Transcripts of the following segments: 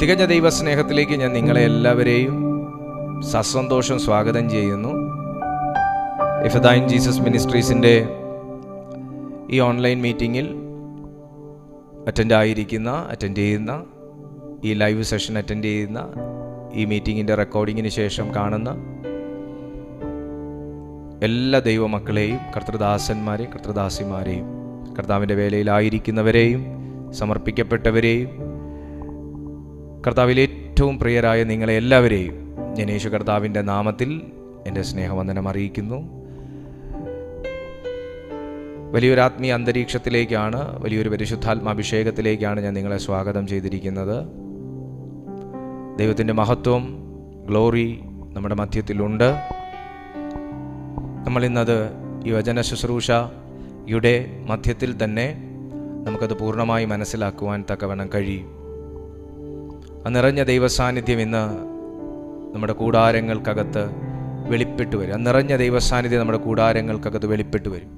തികഞ്ഞ ദൈവസ്നേഹത്തിലേക്ക് ഞാൻ നിങ്ങളെ എല്ലാവരെയും സസന്തോഷം സ്വാഗതം ചെയ്യുന്നു. ഇഫദൈൻ ജീസസ് മിനിസ്ട്രീസിൻ്റെ ഈ ഓൺലൈൻ മീറ്റിങ്ങിൽ അറ്റൻഡ് ചെയ്യുന്ന ഈ ലൈവ് സെഷൻ അറ്റൻഡ് ചെയ്യുന്ന ഈ മീറ്റിങ്ങിൻ്റെ റെക്കോർഡിങ്ങിന് ശേഷം കാണുന്ന എല്ലാ ദൈവമക്കളെയും, കർത്തൃദാസന്മാരെയും കർത്തൃദാസിമാരെയും, കർത്താവിൻ്റെ വേലയിലായിരിക്കുന്നവരെയും സമർപ്പിക്കപ്പെട്ടവരെയും, കർത്താവിൽ ഏറ്റവും പ്രിയരായ നിങ്ങളെ എല്ലാവരെയും ഞാൻ യേശു കർത്താവിൻ്റെ നാമത്തിൽ എൻ്റെ സ്നേഹവന്ദനം അറിയിക്കുന്നു. വലിയൊരു ആത്മീയ അന്തരീക്ഷത്തിലേക്കാണ്, വലിയൊരു പരിശുദ്ധാത്മാഭിഷേകത്തിലേക്കാണ് ഞാൻ നിങ്ങളെ സ്വാഗതം ചെയ്തിരിക്കുന്നത്. ദൈവത്തിൻ്റെ മഹത്വം, ഗ്ലോറി നമ്മുടെ മധ്യത്തിലുണ്ട്. നമ്മളിന്നത് ഈ വചന ശുശ്രൂഷയുടെ മധ്യത്തിൽ തന്നെ നമുക്കത് പൂർണ്ണമായി മനസ്സിലാക്കുവാൻ തക്കവണ്ണം കഴിയും. ആ നിറഞ്ഞ ദൈവസാന്നിധ്യം ഇന്ന് നമ്മുടെ കൂടാരങ്ങൾക്കകത്ത് വെളിപ്പെട്ടു വരും. ആ നിറഞ്ഞ ദൈവസാന്നിധ്യം നമ്മുടെ കൂടാരങ്ങൾക്കകത്ത് വെളിപ്പെട്ടു വരും.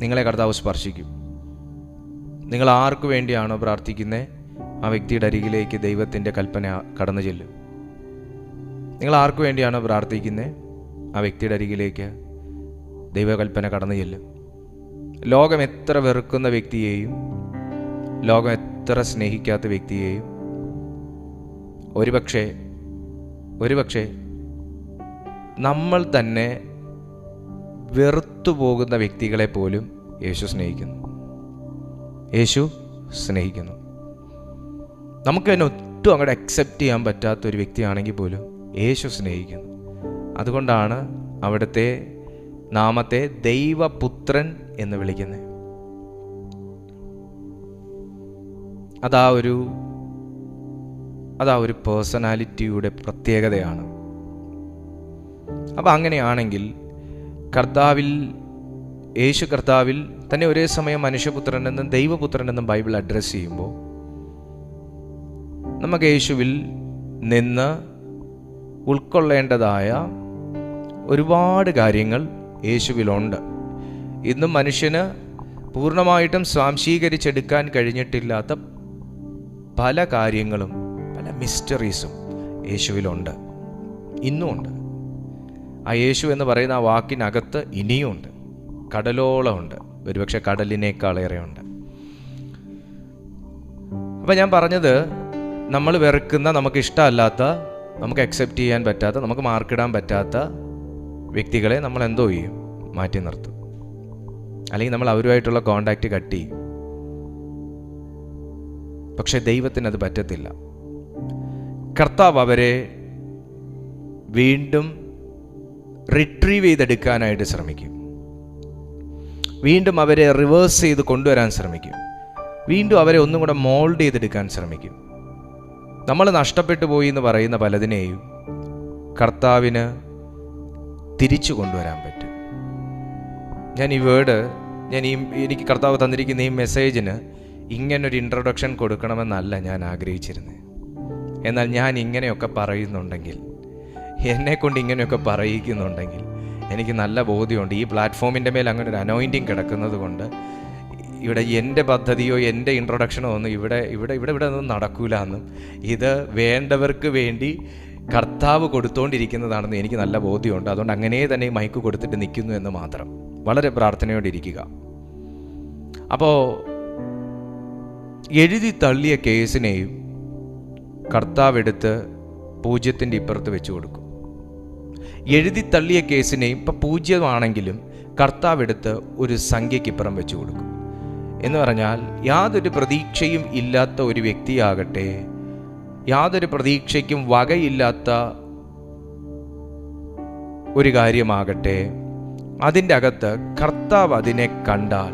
നിങ്ങളെ കർത്താവ് സ്പർശിക്കും. നിങ്ങൾ ആർക്കു വേണ്ടിയാണോ പ്രാർത്ഥിക്കുന്നത്, ആ വ്യക്തിയുടെ അരികിലേക്ക് ദൈവത്തിൻ്റെ കൽപ്പന കടന്നു ചെല്ലും. നിങ്ങൾ ആർക്കു വേണ്ടിയാണോ പ്രാർത്ഥിക്കുന്നത്, ആ വ്യക്തിയുടെ അരികിലേക്ക് ദൈവകൽപ്പന കടന്നു ചെല്ലും. ലോകം എത്ര വെറുക്കുന്ന വ്യക്തിയെയും, ലോകം എത്ര സ്നേഹിക്കാത്ത വ്യക്തിയെയും, ഒരുപക്ഷെ നമ്മൾ തന്നെ വെറുത്തു പോകുന്ന വ്യക്തികളെ പോലും യേശു സ്നേഹിക്കുന്നു. നമുക്ക് തന്നെ ഒട്ടും അങ്ങോട്ട് അക്സെപ്റ്റ് ചെയ്യാൻ പറ്റാത്ത ഒരു വ്യക്തിയാണെങ്കിൽ പോലും യേശു സ്നേഹിക്കുന്നു. അതുകൊണ്ടാണ് അവിടുത്തെ നാമത്തെ ദൈവപുത്രൻ എന്ന് വിളിക്കുന്നത്. അതാ ഒരു പേഴ്സണാലിറ്റിയുടെ പ്രത്യേകതയാണ്. അപ്പം അങ്ങനെയാണെങ്കിൽ യേശു കർത്താവിൽ തന്നെ ഒരേ സമയം മനുഷ്യപുത്രൻ എന്നും ദൈവപുത്രൻ എന്നും ബൈബിൾ അഡ്രസ്സ് ചെയ്യുമ്പോൾ നമുക്ക് യേശുവിൽ നിന്ന് ഉൾക്കൊള്ളേണ്ടതായ ഒരുപാട് കാര്യങ്ങൾ യേശുവിലുണ്ട്. ഇന്നും മനുഷ്യന് പൂർണ്ണമായിട്ടും സ്വാംശീകരിച്ചെടുക്കാൻ കഴിഞ്ഞിട്ടില്ലാത്ത പല കാര്യങ്ങളും, പല മിസ്റ്ററീസും യേശുവിലുണ്ട്, ഇന്നുമുണ്ട്. ആ യേശു എന്ന് പറയുന്ന ആ വാക്കിനകത്ത് ഇനിയുമുണ്ട്, കടലോളമുണ്ട്, ഒരുപക്ഷെ കടലിനേക്കാളേറെയുണ്ട്. അപ്പം ഞാൻ പറഞ്ഞത്, നമ്മൾ വെറുക്കുന്ന, നമുക്ക് ഇഷ്ടമല്ലാത്ത, നമുക്ക് അക്സെപ്റ്റ് ചെയ്യാൻ പറ്റാത്ത, നമുക്ക് മാർക്കിടാൻ പറ്റാത്ത വ്യക്തികളെ നമ്മൾ എന്തോ ചെയ്യും, മാറ്റി നിർത്തും. അല്ലെങ്കിൽ നമ്മൾ അവരുമായിട്ടുള്ള കോണ്ടാക്റ്റ് കട്ട് ചെയ്യും. പക്ഷെ ദൈവത്തിന് അത് പറ്റത്തില്ല. കർത്താവ് അവരെ വീണ്ടും റിട്രീവ് ചെയ്തെടുക്കാനായിട്ട് ശ്രമിക്കും. വീണ്ടും അവരെ റിവേഴ്സ് ചെയ്ത് കൊണ്ടുവരാൻ ശ്രമിക്കും. വീണ്ടും അവരെ ഒന്നും കൂടെ മോൾഡ് ചെയ്തെടുക്കാൻ ശ്രമിക്കും. നമ്മൾ നഷ്ടപ്പെട്ടു പോയി എന്ന് പറയുന്ന പലതിനെയും കർത്താവിന് തിരിച്ചു കൊണ്ടുവരാൻ പറ്റും. എനിക്ക് കർത്താവ് തന്നിരിക്കുന്ന ഈ മെസ്സേജിന് ഇങ്ങനൊരു ഇൻട്രൊഡക്ഷൻ കൊടുക്കണമെന്നല്ല ഞാൻ ആഗ്രഹിച്ചിരുന്നത്. എന്നാൽ ഞാൻ ഇങ്ങനെയൊക്കെ പറയുന്നുണ്ടെങ്കിൽ, എന്നെക്കൊണ്ട് ഇങ്ങനെയൊക്കെ പറയിക്കുന്നുണ്ടെങ്കിൽ എനിക്ക് നല്ല ബോധ്യമുണ്ട് ഈ പ്ലാറ്റ്ഫോമിൻ്റെ മേൽ അങ്ങനെ ഒരു അനോയിൻറ്റിങ് കിടക്കുന്നത് കൊണ്ട് ഇവിടെ എൻ്റെ പദ്ധതിയോ എൻ്റെ ഇൻട്രൊഡക്ഷനോ ഒന്നും ഇവിടെ ഒന്നും നടക്കൂല എന്നും, ഇത് വേണ്ടവർക്ക് വേണ്ടി കർത്താവ് കൊടുത്തുകൊണ്ടിരിക്കുന്നതാണെന്ന് എനിക്ക് നല്ല ബോധ്യമുണ്ട്. അതുകൊണ്ട് അങ്ങനെ തന്നെ ഈ മൈക്ക് കൊടുത്തിട്ട് നിൽക്കുന്നു എന്ന് മാത്രം. വളരെ പ്രാർത്ഥനയോടിരിക്കുക. അപ്പോൾ എഴുതി തള്ളിയ കേസിനെയും കർത്താവെടുത്ത് പൂജ്യത്തിൻ്റെ ഇപ്പുറത്ത് വെച്ച് കൊടുക്കും. എഴുതി തള്ളിയ കേസിനെയും ഇപ്പം പൂജ്യമാണെങ്കിലും കർത്താവെടുത്ത് ഒരു സംഖ്യയ്ക്കിപ്പുറം വെച്ച് കൊടുക്കും. എന്ന് പറഞ്ഞാൽ യാതൊരു പ്രതീക്ഷയും ഇല്ലാത്ത ഒരു വ്യക്തിയാകട്ടെ, യാതൊരു പ്രതീക്ഷയ്ക്കും വകയില്ലാത്ത ഒരു കാര്യമാകട്ടെ, അതിൻ്റെ അകത്ത് കർത്താവ് അതിനെ കണ്ടാൽ,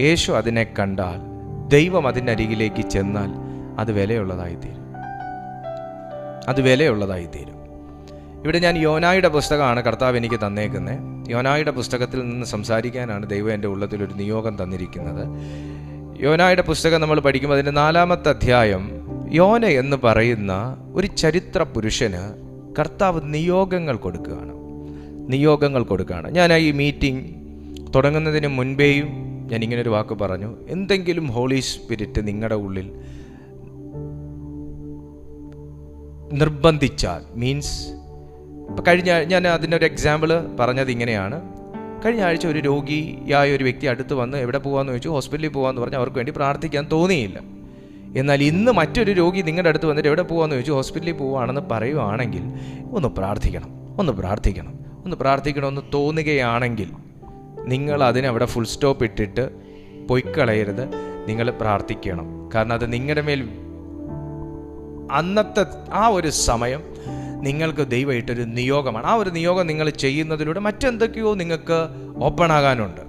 യേശു അതിനെ കണ്ടാൽ, ദൈവം അതിൻ്റെ അരികിലേക്ക് ചെന്നാൽ അത് വിലയുള്ളതായിത്തീരും. ഇവിടെ ഞാൻ യോനായുടെ പുസ്തകമാണ് കർത്താവ് എനിക്ക് തന്നേക്കുന്നത്. യോനായുടെ പുസ്തകത്തിൽ നിന്ന് സംസാരിക്കാനാണ് ദൈവം എൻ്റെ ഉള്ളത്തിൽ ഒരു നിയോഗം തന്നിരിക്കുന്നത്. യോനായുടെ പുസ്തകം നമ്മൾ പഠിക്കുമ്പോൾ അതിൻ്റെ 4-ാമത്തെ അധ്യായം, യോന എന്ന് പറയുന്ന ഒരു ചരിത്ര പുരുഷന് കർത്താവ് നിയോഗങ്ങൾ കൊടുക്കുകയാണ്. ഞാൻ ഈ മീറ്റിംഗ് തുടങ്ങുന്നതിന് മുൻപേയും ഞാൻ ഇങ്ങനൊരു വാക്ക് പറഞ്ഞു, എന്തെങ്കിലും ഹോളി സ്പിരിറ്റ് നിങ്ങളുടെ ഉള്ളിൽ നിർബന്ധിച്ചാൽ, മീൻസ് ഇപ്പം ഞാൻ അതിനൊരു എക്സാമ്പിൾ പറഞ്ഞത് ഇങ്ങനെയാണ്. കഴിഞ്ഞ ആഴ്ച ഒരു രോഗിയായ ഒരു വ്യക്തി അടുത്ത് വന്ന് എവിടെ പോകാമെന്ന് ചോദിച്ചു. ഹോസ്പിറ്റലിൽ പോകാമെന്ന് പറഞ്ഞാൽ അവർക്ക് വേണ്ടി പ്രാർത്ഥിക്കാൻ തോന്നിയില്ല. എന്നാൽ ഇന്ന് മറ്റൊരു രോഗി നിങ്ങളുടെ അടുത്ത് വന്നിട്ട് എവിടെ പോകാമെന്ന് ചോദിച്ചു ഹോസ്പിറ്റലിൽ പോവുകയാണെന്ന് പറയുകയാണെങ്കിൽ ഒന്ന് പ്രാർത്ഥിക്കണമെന്ന് തോന്നുകയാണെങ്കിൽ നിങ്ങൾ അതിനവിടെ ഫുൾ സ്റ്റോപ്പ് ഇട്ടിട്ട് പൊയ്ക്കളയരുത്. നിങ്ങൾ പ്രാർത്ഥിക്കണം. കാരണം അത് നിങ്ങളുടെ മേൽ അന്നത്തെ ആ ഒരു സമയം നിങ്ങൾക്ക് ദൈവമായിട്ടൊരു നിയോഗമാണ്. ആ ഒരു നിയോഗം നിങ്ങൾ ചെയ്യുന്നതിലൂടെ മറ്റെന്തൊക്കെയോ നിങ്ങൾക്ക് ഓപ്പൺ ആകാനുണ്ട്,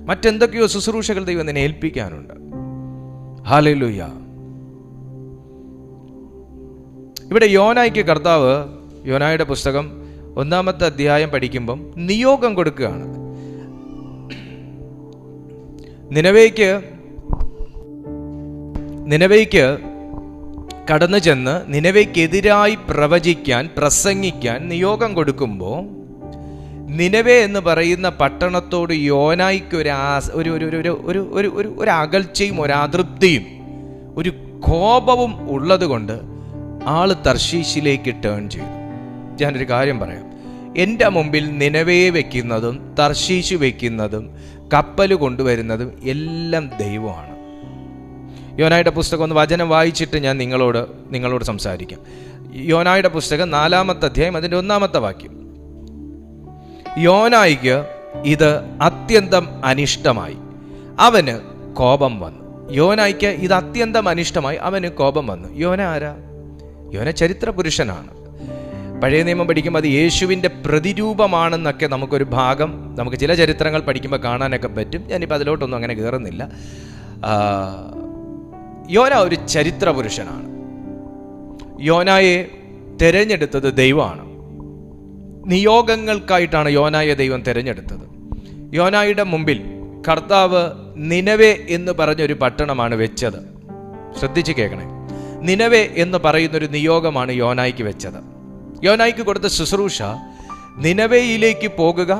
മറ്റെന്തൊക്കെയോ ശുശ്രൂഷകൾ ദൈവം നിന്നെ ഏൽപ്പിക്കാനുണ്ട്. ഹല്ലേലൂയ. ഇവിടെ യോനായ്ക്ക് കർത്താവ് യോനായുടെ പുസ്തകം 1-ാമത്തെ അധ്യായം പഠിക്കുമ്പം നിയോഗം കൊടുക്കുകയാണ്. നിനവേയ്ക്ക് കടന്നു ചെന്ന് നിനവേക്കെതിരായി പ്രസംഗിക്കാൻ നിയോഗം കൊടുക്കുമ്പോൾ നിനവേ എന്ന് പറയുന്ന പട്ടണത്തോട് യോനായ്ക്ക് ഒരു അകൽച്ചയും ഒരു അതൃപ്തിയും ഒരു കോപവും ഉള്ളത് കൊണ്ട് ആള് തർശീശിലേക്ക് ടേൺ ചെയ്തു. ഞാനൊരു കാര്യം പറയാം. എൻ്റെ മുമ്പിൽ നിനവേ വയ്ക്കുന്നതും തർശീശ് വയ്ക്കുന്നതും കപ്പൽ കൊണ്ടുവരുന്നതും എല്ലാം ദൈവമാണ്. യോനായുടെ പുസ്തകം ഒന്ന് വചനം വായിച്ചിട്ട് ഞാൻ നിങ്ങളോട് സംസാരിക്കാം. യോനായുടെ പുസ്തകം 4-ാമത്തെ അധ്യായം അതിൻ്റെ 1-ാമത്തെ വാക്യം. യോനായ്ക്ക് ഇത് അത്യന്തം അനിഷ്ടമായി, അവന് കോപം വന്നു. യോനായ്ക്ക് ഇത് അത്യന്തം അനിഷ്ടമായി, അവന് കോപം വന്നു. യോന ആരാ? യോന ചരിത്ര പുരുഷനാണ്. പഴയ നിയമം പഠിക്കുമ്പോൾ അത് യേശുവിൻ്റെ പ്രതിരൂപമാണെന്നൊക്കെ നമുക്കൊരു ഭാഗം നമുക്ക് ചില ചരിത്രങ്ങൾ പഠിക്കുമ്പോൾ കാണാനൊക്കെ പറ്റും. ഞാനിപ്പോൾ അതിലോട്ടൊന്നും അങ്ങനെ കയറുന്നില്ല. യോന ഒരു ചരിത്ര പുരുഷനാണ്. യോനായെ തിരഞ്ഞെടുത്തത് ദൈവമാണ്. നിയോഗങ്ങൾക്കായിട്ടാണ് യോനായെ ദൈവം തിരഞ്ഞെടുത്തത്. യോനായുടെ മുമ്പിൽ കർത്താവ് നിനവേ എന്ന് പറഞ്ഞൊരു പട്ടണമാണ് വെച്ചത്. ശ്രദ്ധിച്ച് കേൾക്കണേ. നിനവേ എന്ന് പറയുന്നൊരു നിയോഗമാണ് യോനായ്ക്ക് വെച്ചത്. യോനായ്ക്ക് കൊടുത്ത ശുശ്രൂഷ നിനവേയിലേക്ക് പോകുക,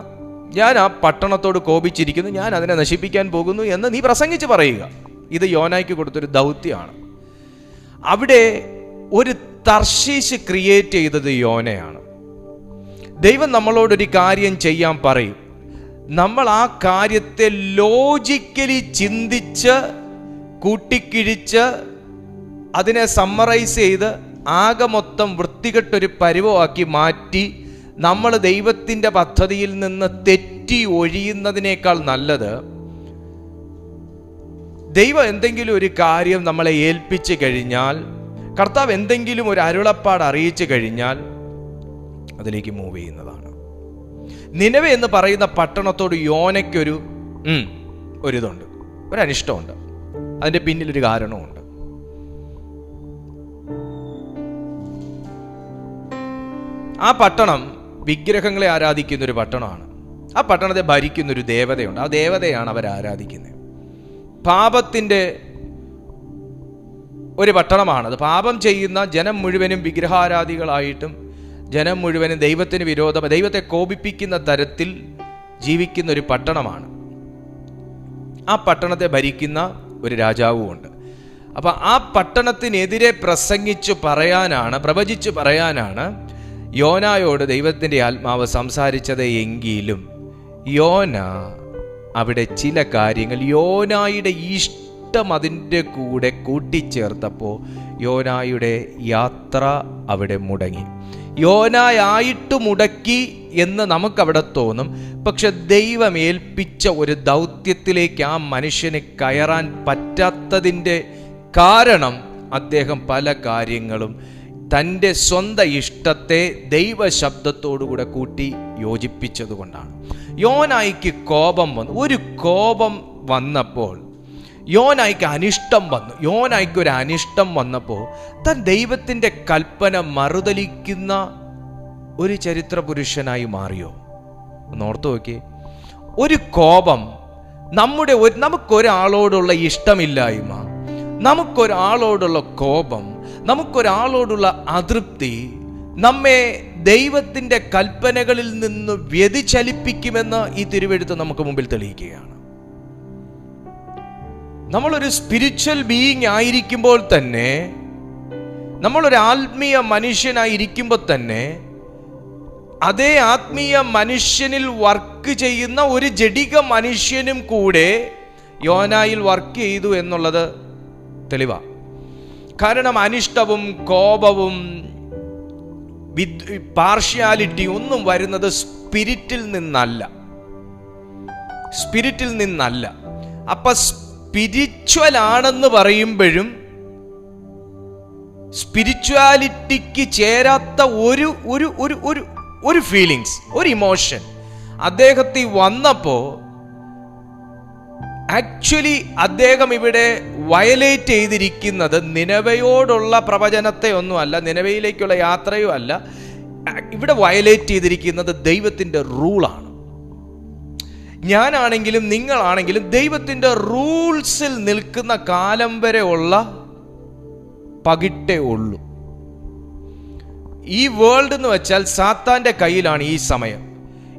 ഞാൻ ആ പട്ടണത്തോട് കോപിച്ചിരിക്കുന്നു, ഞാൻ അതിനെ നശിപ്പിക്കാൻ പോകുന്നു എന്ന് നീ പ്രസംഗിച്ച് പറയുക. ഇത് യോനായ്ക്ക് കൊടുത്തൊരു ദൗത്യമാണ്. അവിടെ ഒരു തർശീശ് ക്രിയേറ്റ് ചെയ്തത് യോനയാണ്. ദൈവം നമ്മളോടൊരു കാര്യം ചെയ്യാൻ പറയും. നമ്മൾ ആ കാര്യത്തെ ലോജിക്കലി ചിന്തിച്ച് കൂട്ടിക്കിഴിച്ച് അതിനെ സമ്മറൈസ് ചെയ്ത് ആകെ മൊത്തം വൃത്തികെട്ടൊരു പരുവമാക്കി മാറ്റി നമ്മൾ ദൈവത്തിൻ്റെ പദ്ധതിയിൽ നിന്ന് തെറ്റി ഒഴിയുന്നതിനേക്കാൾ നല്ലത് ദൈവം എന്തെങ്കിലും ഒരു കാര്യം നമ്മളെ ഏൽപ്പിച്ചു കഴിഞ്ഞാൽ, കർത്താവ് എന്തെങ്കിലും ഒരു അരുളപ്പാട് അറിയിച്ചു കഴിഞ്ഞാൽ അതിലേക്ക് മൂവ് ചെയ്യുന്നതാണ്. നിനവേ എന്ന് പറയുന്ന പട്ടണത്തോട് യോനയ്ക്കൊരു ഒരിതുണ്ട്, ഒരനിഷ്ടമുണ്ട്. അതിൻ്റെ പിന്നിലൊരു കാരണമുണ്ട്. ആ പട്ടണം വിഗ്രഹങ്ങളെ ആരാധിക്കുന്നൊരു പട്ടണമാണ്. ആ പട്ടണത്തെ ഭരിക്കുന്നൊരു ദേവതയുണ്ട്. ആ ദേവതയാണ് അവർ ആരാധിക്കുന്നത്. പാപത്തിൻ്റെ ഒരു പട്ടണമാണത്. പാപം ചെയ്യുന്ന ജനം മുഴുവനും വിഗ്രഹാരാധികളായിട്ടും ജനം മുഴുവനും ദൈവത്തിന് വിരോധം, ദൈവത്തെ കോപിപ്പിക്കുന്ന തരത്തിൽ ജീവിക്കുന്ന ഒരു പട്ടണമാണ്. ആ പട്ടണത്തെ ഭരിക്കുന്ന ഒരു രാജാവുമുണ്ട്. അപ്പം ആ പട്ടണത്തിനെതിരെ പ്രവചിച്ച് പറയാനാണ് യോനായോട് ദൈവത്തിൻ്റെ ആത്മാവ് സംസാരിച്ചത് എങ്കിലും യോന അവിടെ ചില കാര്യങ്ങൾ യോനായുടെ ഇഷ്ടം അതിൻ്റെ കൂടെ കൂട്ടിച്ചേർത്തപ്പോൾ യോനായുടെ യാത്ര അവിടെ മുടങ്ങി. യോനായായിട്ട് മുടക്കി എന്ന് നമുക്കവിടെ തോന്നും. പക്ഷെ ദൈവം ഏൽപ്പിച്ച ഒരു ദൗത്യത്തിലേക്ക് ആ മനുഷ്യന് കയറാൻ പറ്റാത്തതിൻ്റെ കാരണം അദ്ദേഹം പല കാര്യങ്ങളും തൻ്റെ സ്വന്തം ഇഷ്ടത്തെ ദൈവശബ്ദത്തോടുകൂടെ കൂട്ടി യോജിപ്പിച്ചതുകൊണ്ടാണ്. യോനായ്ക്ക് കോപം വന്നു. ഒരു കോപം വന്നപ്പോൾ യോനായ്ക്ക് അനിഷ്ടം വന്നു. യോനായ്ക്ക് ഒരു അനിഷ്ടം വന്നപ്പോൾ താൻ ദൈവത്തിൻ്റെ കൽപ്പന മറുതലിക്കുന്ന ഒരു ചരിത്ര പുരുഷനായി മാറിയോ? ഒന്ന് ഓർത്തു നോക്കിയേ. ഒരു കോപം, നമുക്കൊരാളോടുള്ള ഇഷ്ടമില്ലായ്മ, നമുക്കൊരാളോടുള്ള കോപം, നമുക്കൊരാളോടുള്ള അതൃപ്തി നമ്മെ ദൈവത്തിൻ്റെ കൽപ്പനകളിൽ നിന്ന് വ്യതിചലിപ്പിക്കുമെന്ന് ഈ തിരുവെഴുത്ത് നമുക്ക് മുമ്പിൽ തെളിയിക്കുകയാണ്. നമ്മളൊരു സ്പിരിച്വൽ ബീയിങ് ആയിരിക്കുമ്പോൾ തന്നെ നമ്മളൊരു ആത്മീയ മനുഷ്യനായിരിക്കുമ്പോൾ തന്നെ അതേ ആത്മീയ മനുഷ്യനിൽ വർക്ക് ചെയ്യുന്ന ഒരു ജഡിക മനുഷ്യനും കൂടെ യോനായിൽ വർക്ക് ചെയ്തു എന്നുള്ളത് തെളിവാണ്. കാരണം അനിഷ്ടവും കോപവും പാർഷ്യാലിറ്റി ഒന്നും വരുന്നത് സ്പിരിറ്റിൽ നിന്നല്ല. അപ്പൊ സ്പിരിച്വൽ ആണെന്ന് പറയുമ്പോഴും സ്പിരിച്വാലിറ്റിക്ക് ചേരാത്ത ഒരു ഫീലിങ്സ്, ഒരു ഇമോഷൻ അദ്ദേഹത്തിൽ വന്നപ്പോ ആക്ച്വലി അദ്ദേഹം ഇവിടെ വയലേറ്റ് ചെയ്തിരിക്കുന്നത് നിനവയോടുള്ള പ്രവചനത്തെ ഒന്നുമല്ല, നിനവയിലേക്കുള്ള യാത്രയോ അല്ല. ഇവിടെ വയലേറ്റ് ചെയ്തിരിക്കുന്നത് ദൈവത്തിൻ്റെ റൂളാണ്. ഞാനാണെങ്കിലും നിങ്ങളാണെങ്കിലും ദൈവത്തിൻ്റെ റൂൾസിൽ നിൽക്കുന്ന കാലം വരെ ഉള്ള പകിട്ടേ ഉള്ളൂ. ഈ വേൾഡ് എന്ന് വെച്ചാൽ സാത്താൻ്റെ കയ്യിലാണ് ഈ സമയം.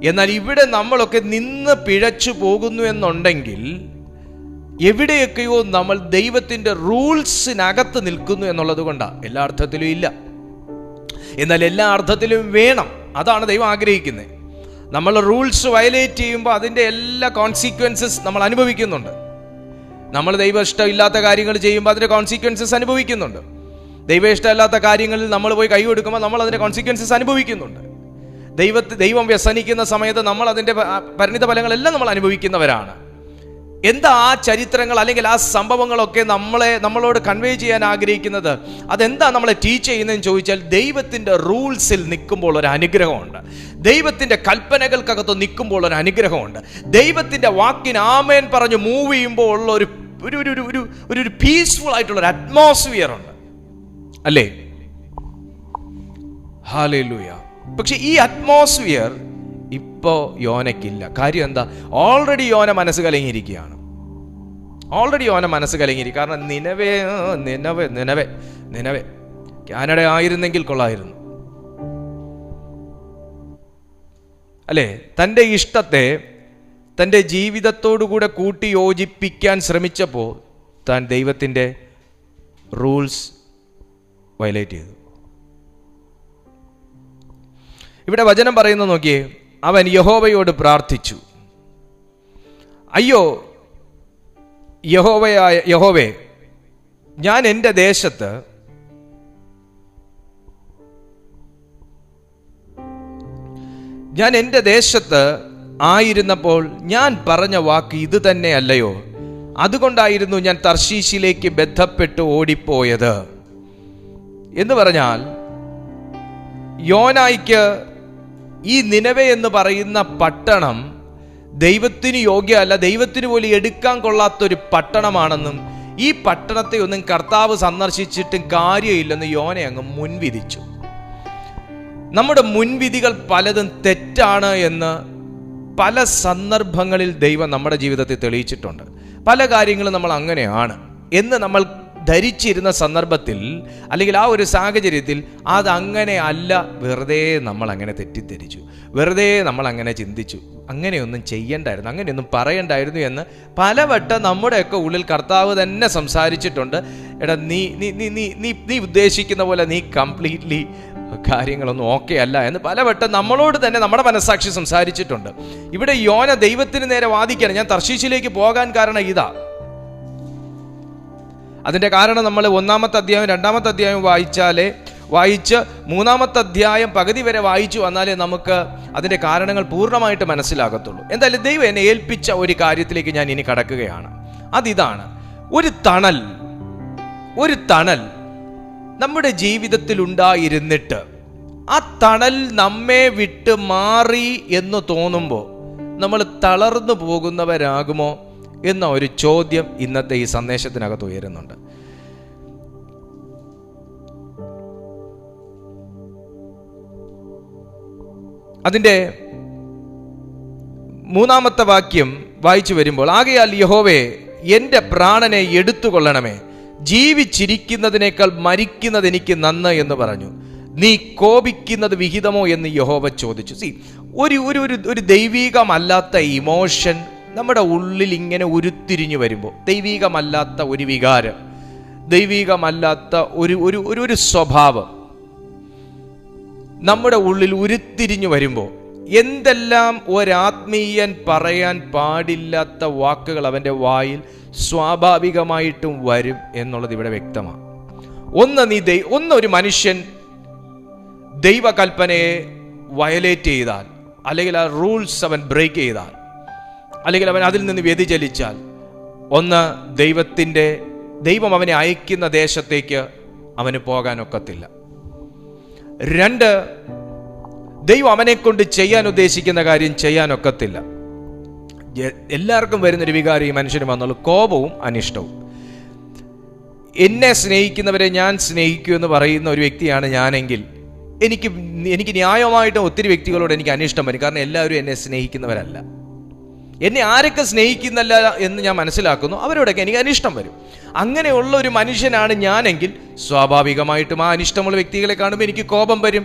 എന്നാൽ ഇവിടെ നമ്മളൊക്കെ നിന്ന് പിഴച്ചു പോകുന്നു എന്നുണ്ടെങ്കിൽ എവിടെയൊക്കെയോ നമ്മൾ ദൈവത്തിൻ്റെ റൂൾസിനകത്ത് നിൽക്കുന്നു എന്നുള്ളത് കൊണ്ടാണ്. എല്ലാ അർത്ഥത്തിലും ഇല്ല, എന്നാൽ എല്ലാ അർത്ഥത്തിലും വേണം. അതാണ് ദൈവം ആഗ്രഹിക്കുന്നത്. നമ്മൾ റൂൾസ് വയലേറ്റ് ചെയ്യുമ്പോൾ അതിൻ്റെ എല്ലാ കോൺസിക്വൻസസ് നമ്മൾ അനുഭവിക്കുന്നുണ്ട്. നമ്മൾ ദൈവ ഇഷ്ടമില്ലാത്ത കാര്യങ്ങൾ ചെയ്യുമ്പോൾ അതിൻ്റെ കോൺസിക്വൻസസ് അനുഭവിക്കുന്നുണ്ട്. ദൈവ ഇഷ്ടമില്ലാത്ത കാര്യങ്ങളിൽ നമ്മൾ പോയി കൈ കൊടുക്കുമ്പോൾ നമ്മൾ അതിൻ്റെ കോൺസിക്വൻസസ് അനുഭവിക്കുന്നുണ്ട്. ദൈവം വ്യസനിക്കുന്ന സമയത്ത് നമ്മൾ അതിൻ്റെ പരിണിത ഫലങ്ങളെല്ലാം നമ്മൾ അനുഭവിക്കുന്നവരാണ്. എന്താ ആ ചരിത്രങ്ങൾ അല്ലെങ്കിൽ ആ സംഭവങ്ങളൊക്കെ നമ്മളോട് കൺവേ ചെയ്യാൻ ആഗ്രഹിക്കുന്നത്? അതെന്താ നമ്മളെ ടീച്ച് ചെയ്യുന്നതെന്ന് ചോദിച്ചാൽ, ദൈവത്തിൻ്റെ റൂൾസിൽ നിൽക്കുമ്പോൾ ഒരു അനുഗ്രഹമുണ്ട്, ദൈവത്തിൻ്റെ കൽപ്പനകൾക്കകത്ത് നിൽക്കുമ്പോൾ ഒരു അനുഗ്രഹമുണ്ട്, ദൈവത്തിൻ്റെ വാക്കിന് ആമേൻ പറഞ്ഞ് മൂവ് ചെയ്യുമ്പോൾ ഉള്ള ഒരു പീസ്ഫുൾ ആയിട്ടുള്ളൊരു അറ്റ്മോസ്ഫിയർ ഉണ്ട്, അല്ലേ? ഹല്ലേലൂയ. പക്ഷെ ഈ അറ്റ്മോസ്ഫിയർ ഇപ്പോൾ യോനയ്ക്കില്ല. കാര്യം എന്താ? ഓൾറെഡി യോന മനസ്സ് കലങ്ങിയിരിക്കുകയാണ്. കാരണം നിനവേ കാനഡ ആയിരുന്നെങ്കിൽ കൊള്ളായിരുന്നു, അല്ലേ? തൻ്റെ ഇഷ്ടത്തെ തൻ്റെ ജീവിതത്തോടുകൂടെ കൂട്ടി യോജിപ്പിക്കാൻ ശ്രമിച്ചപ്പോൾ താൻ ദൈവത്തിൻ്റെ റൂൾസ് വയലേറ്റ് ചെയ്തു. ഇവിടെ വചനം പറയുന്നത് നോക്കിയേ, അവൻ യഹോവയോട് പ്രാർത്ഥിച്ചു, അയ്യോ യഹോവേ, ഞാൻ എൻ്റെ ദേശത്ത് ആയിരുന്നപ്പോൾ ഞാൻ പറഞ്ഞ വാക്ക് ഇത് തന്നെ അല്ലയോ? അതുകൊണ്ടായിരുന്നു ഞാൻ തർശീശിലേക്ക് ബന്ധപ്പെട്ട് ഓടിപ്പോയത്. എന്ന് പറഞ്ഞാൽ യോനായ്ക്ക് ഈ നിനവെ എന്ന് പറയുന്ന പട്ടണം ദൈവത്തിന് യോഗ്യമല്ല, ദൈവത്തിന് പോലും എടുക്കാൻ കൊള്ളാത്തൊരു പട്ടണമാണെന്നും ഈ പട്ടണത്തെ ഒന്നും കർത്താവ് സന്ദർശിച്ചിട്ടും കാര്യമില്ലെന്ന് യോന അങ്ങ് മുൻവിധിച്ചു. നമ്മുടെ മുൻവിധികൾ പലതും തെറ്റാണ് എന്ന് പല സന്ദർഭങ്ങളിൽ ദൈവം നമ്മുടെ ജീവിതത്തിൽ തെളിയിച്ചിട്ടുണ്ട്. പല കാര്യങ്ങളും നമ്മൾ അങ്ങനെയാണ് എന്ന് നമ്മൾ ധരിച്ചിരുന്ന സന്ദർഭത്തിൽ അല്ലെങ്കിൽ ആ ഒരു സാഹചര്യത്തിൽ അതങ്ങനെ അല്ല, വെറുതെ നമ്മൾ അങ്ങനെ തെറ്റിദ്ധരിച്ചു, വെറുതെ നമ്മൾ അങ്ങനെ ചിന്തിച്ചു, അങ്ങനെയൊന്നും ചെയ്യണ്ടായിരുന്നു, അങ്ങനെയൊന്നും പറയണ്ടായിരുന്നു എന്ന് പലവട്ടം നമ്മുടെയൊക്കെ ഉള്ളിൽ കർത്താവ് തന്നെ സംസാരിച്ചിട്ടുണ്ട്. എടാ നീ ഉദ്ദേശിക്കുന്ന പോലെ നീ കംപ്ലീറ്റ്ലി കാര്യങ്ങളൊന്നും ഓക്കെ അല്ല എന്ന് പലവട്ടം നമ്മളോട് തന്നെ നമ്മുടെ മനസ്സാക്ഷി സംസാരിച്ചിട്ടുണ്ട്. ഇവിടെ യോന ദൈവത്തിന് നേരെ വാദിക്കുകയാണ്, ഞാൻ തർശീശിലേക്ക് പോകാൻ കാരണം ഇതാ. അതിൻ്റെ കാരണം നമ്മൾ 1-ാമത്തെ അധ്യായം 2-ാമത്തെ അധ്യായം വായിച്ച് 3-ാമത്തെ അധ്യായം പകുതി വരെ വായിച്ചു വന്നാലേ നമുക്ക് അതിൻ്റെ കാരണങ്ങൾ പൂർണ്ണമായിട്ട് മനസ്സിലാകത്തുള്ളൂ. എന്തായാലും ദൈവം എന്നെ ഏൽപ്പിച്ച ഒരു കാര്യത്തിലേക്ക് ഞാൻ ഇനി കടക്കുകയാണ്. അതിതാണ്, ഒരു തണൽ നമ്മുടെ ജീവിതത്തിൽ ഉണ്ടായിരുന്നിട്ട് ആ തണൽ നമ്മെ വിട്ട് മാറി എന്ന് തോന്നുമ്പോൾ നമ്മൾ തളർന്നു പോകുന്നവരാകുമോ എന്ന ഒരു ചോദ്യം ഇന്നത്തെ ഈ സന്ദേശത്തിനകത്ത് ഉയരുന്നുണ്ട്. അതിൻ്റെ 3-ാമത്തെ വാക്യം വായിച്ചു വരുമ്പോൾ, ആകയാൽ യഹോവേ എൻ്റെ പ്രാണനെ എടുത്തുകൊള്ളണമേ, ജീവിച്ചിരിക്കുന്നതിനേക്കാൾ മരിക്കുന്നത് എനിക്ക് നന്ന് എന്ന് പറഞ്ഞു. നീ കോപിക്കുന്നത് വിഹിതമോ എന്ന് യഹോവ ചോദിച്ചു. ഒരു ദൈവികമല്ലാത്ത ഇമോഷൻ നമ്മുടെ ഉള്ളിൽ ഇങ്ങനെ ഉരുത്തിരിഞ്ഞു വരുമ്പോൾ, ദൈവികമല്ലാത്ത ഒരു വികാരം ദൈവികമല്ലാത്ത ഒരു സ്വഭാവം നമ്മുടെ ഉള്ളിൽ ഉരുത്തിരിഞ്ഞു വരുമ്പോൾ എന്തെല്ലാം ഒരാത്മീയൻ പറയാൻ പാടില്ലാത്ത വാക്കുകൾ അവൻ്റെ വായിൽ സ്വാഭാവികമായിട്ടും വരും എന്നുള്ളത് ഇവിടെ വ്യക്തമാണ്. ഒരു മനുഷ്യൻ ദൈവകൽപ്പനയെ വയലേറ്റ് ചെയ്താൽ, അല്ലെങ്കിൽ ആ റൂൾസ് അവൻ ബ്രേക്ക് ചെയ്താൽ, അല്ലെങ്കിൽ അവൻ അതിൽ നിന്ന് വ്യതിചലിച്ചാൽ, ദൈവം അവനെ അയക്കുന്ന ദേശത്തേക്ക് അവന് പോകാനൊക്കത്തില്ല. 2, ദൈവം അവനെ കൊണ്ട് ചെയ്യാൻ ഉദ്ദേശിക്കുന്ന കാര്യം ചെയ്യാനൊക്കത്തില്ല. എല്ലാവർക്കും വരുന്നൊരു വികാരം ഈ മനുഷ്യന് വന്നുള്ളൂ, കോപവും അനിഷ്ടവും. എന്നെ സ്നേഹിക്കുന്നവരെ ഞാൻ സ്നേഹിക്കൂ എന്ന് പറയുന്ന ഒരു വ്യക്തിയാണ് ഞാനെങ്കിൽ എനിക്ക് ന്യായമായിട്ടും ഒത്തിരി വ്യക്തികളോട് എനിക്ക് അനിഷ്ടം വരും. കാരണം എല്ലാവരും എന്നെ സ്നേഹിക്കുന്നവരല്ല. എന്നെ ആരൊക്കെ സ്നേഹിക്കുന്നില്ല എന്ന് ഞാൻ മനസ്സിലാക്കുന്നു, അവരോടൊക്കെ എനിക്ക് അനിഷ്ടം വരും. അങ്ങനെയുള്ള ഒരു മനുഷ്യനാണ് ഞാനെങ്കിൽ സ്വാഭാവികമായിട്ടും ആ അനിഷ്ടമുള്ള വ്യക്തികളെ കാണുമ്പോൾ എനിക്ക് കോപം വരും.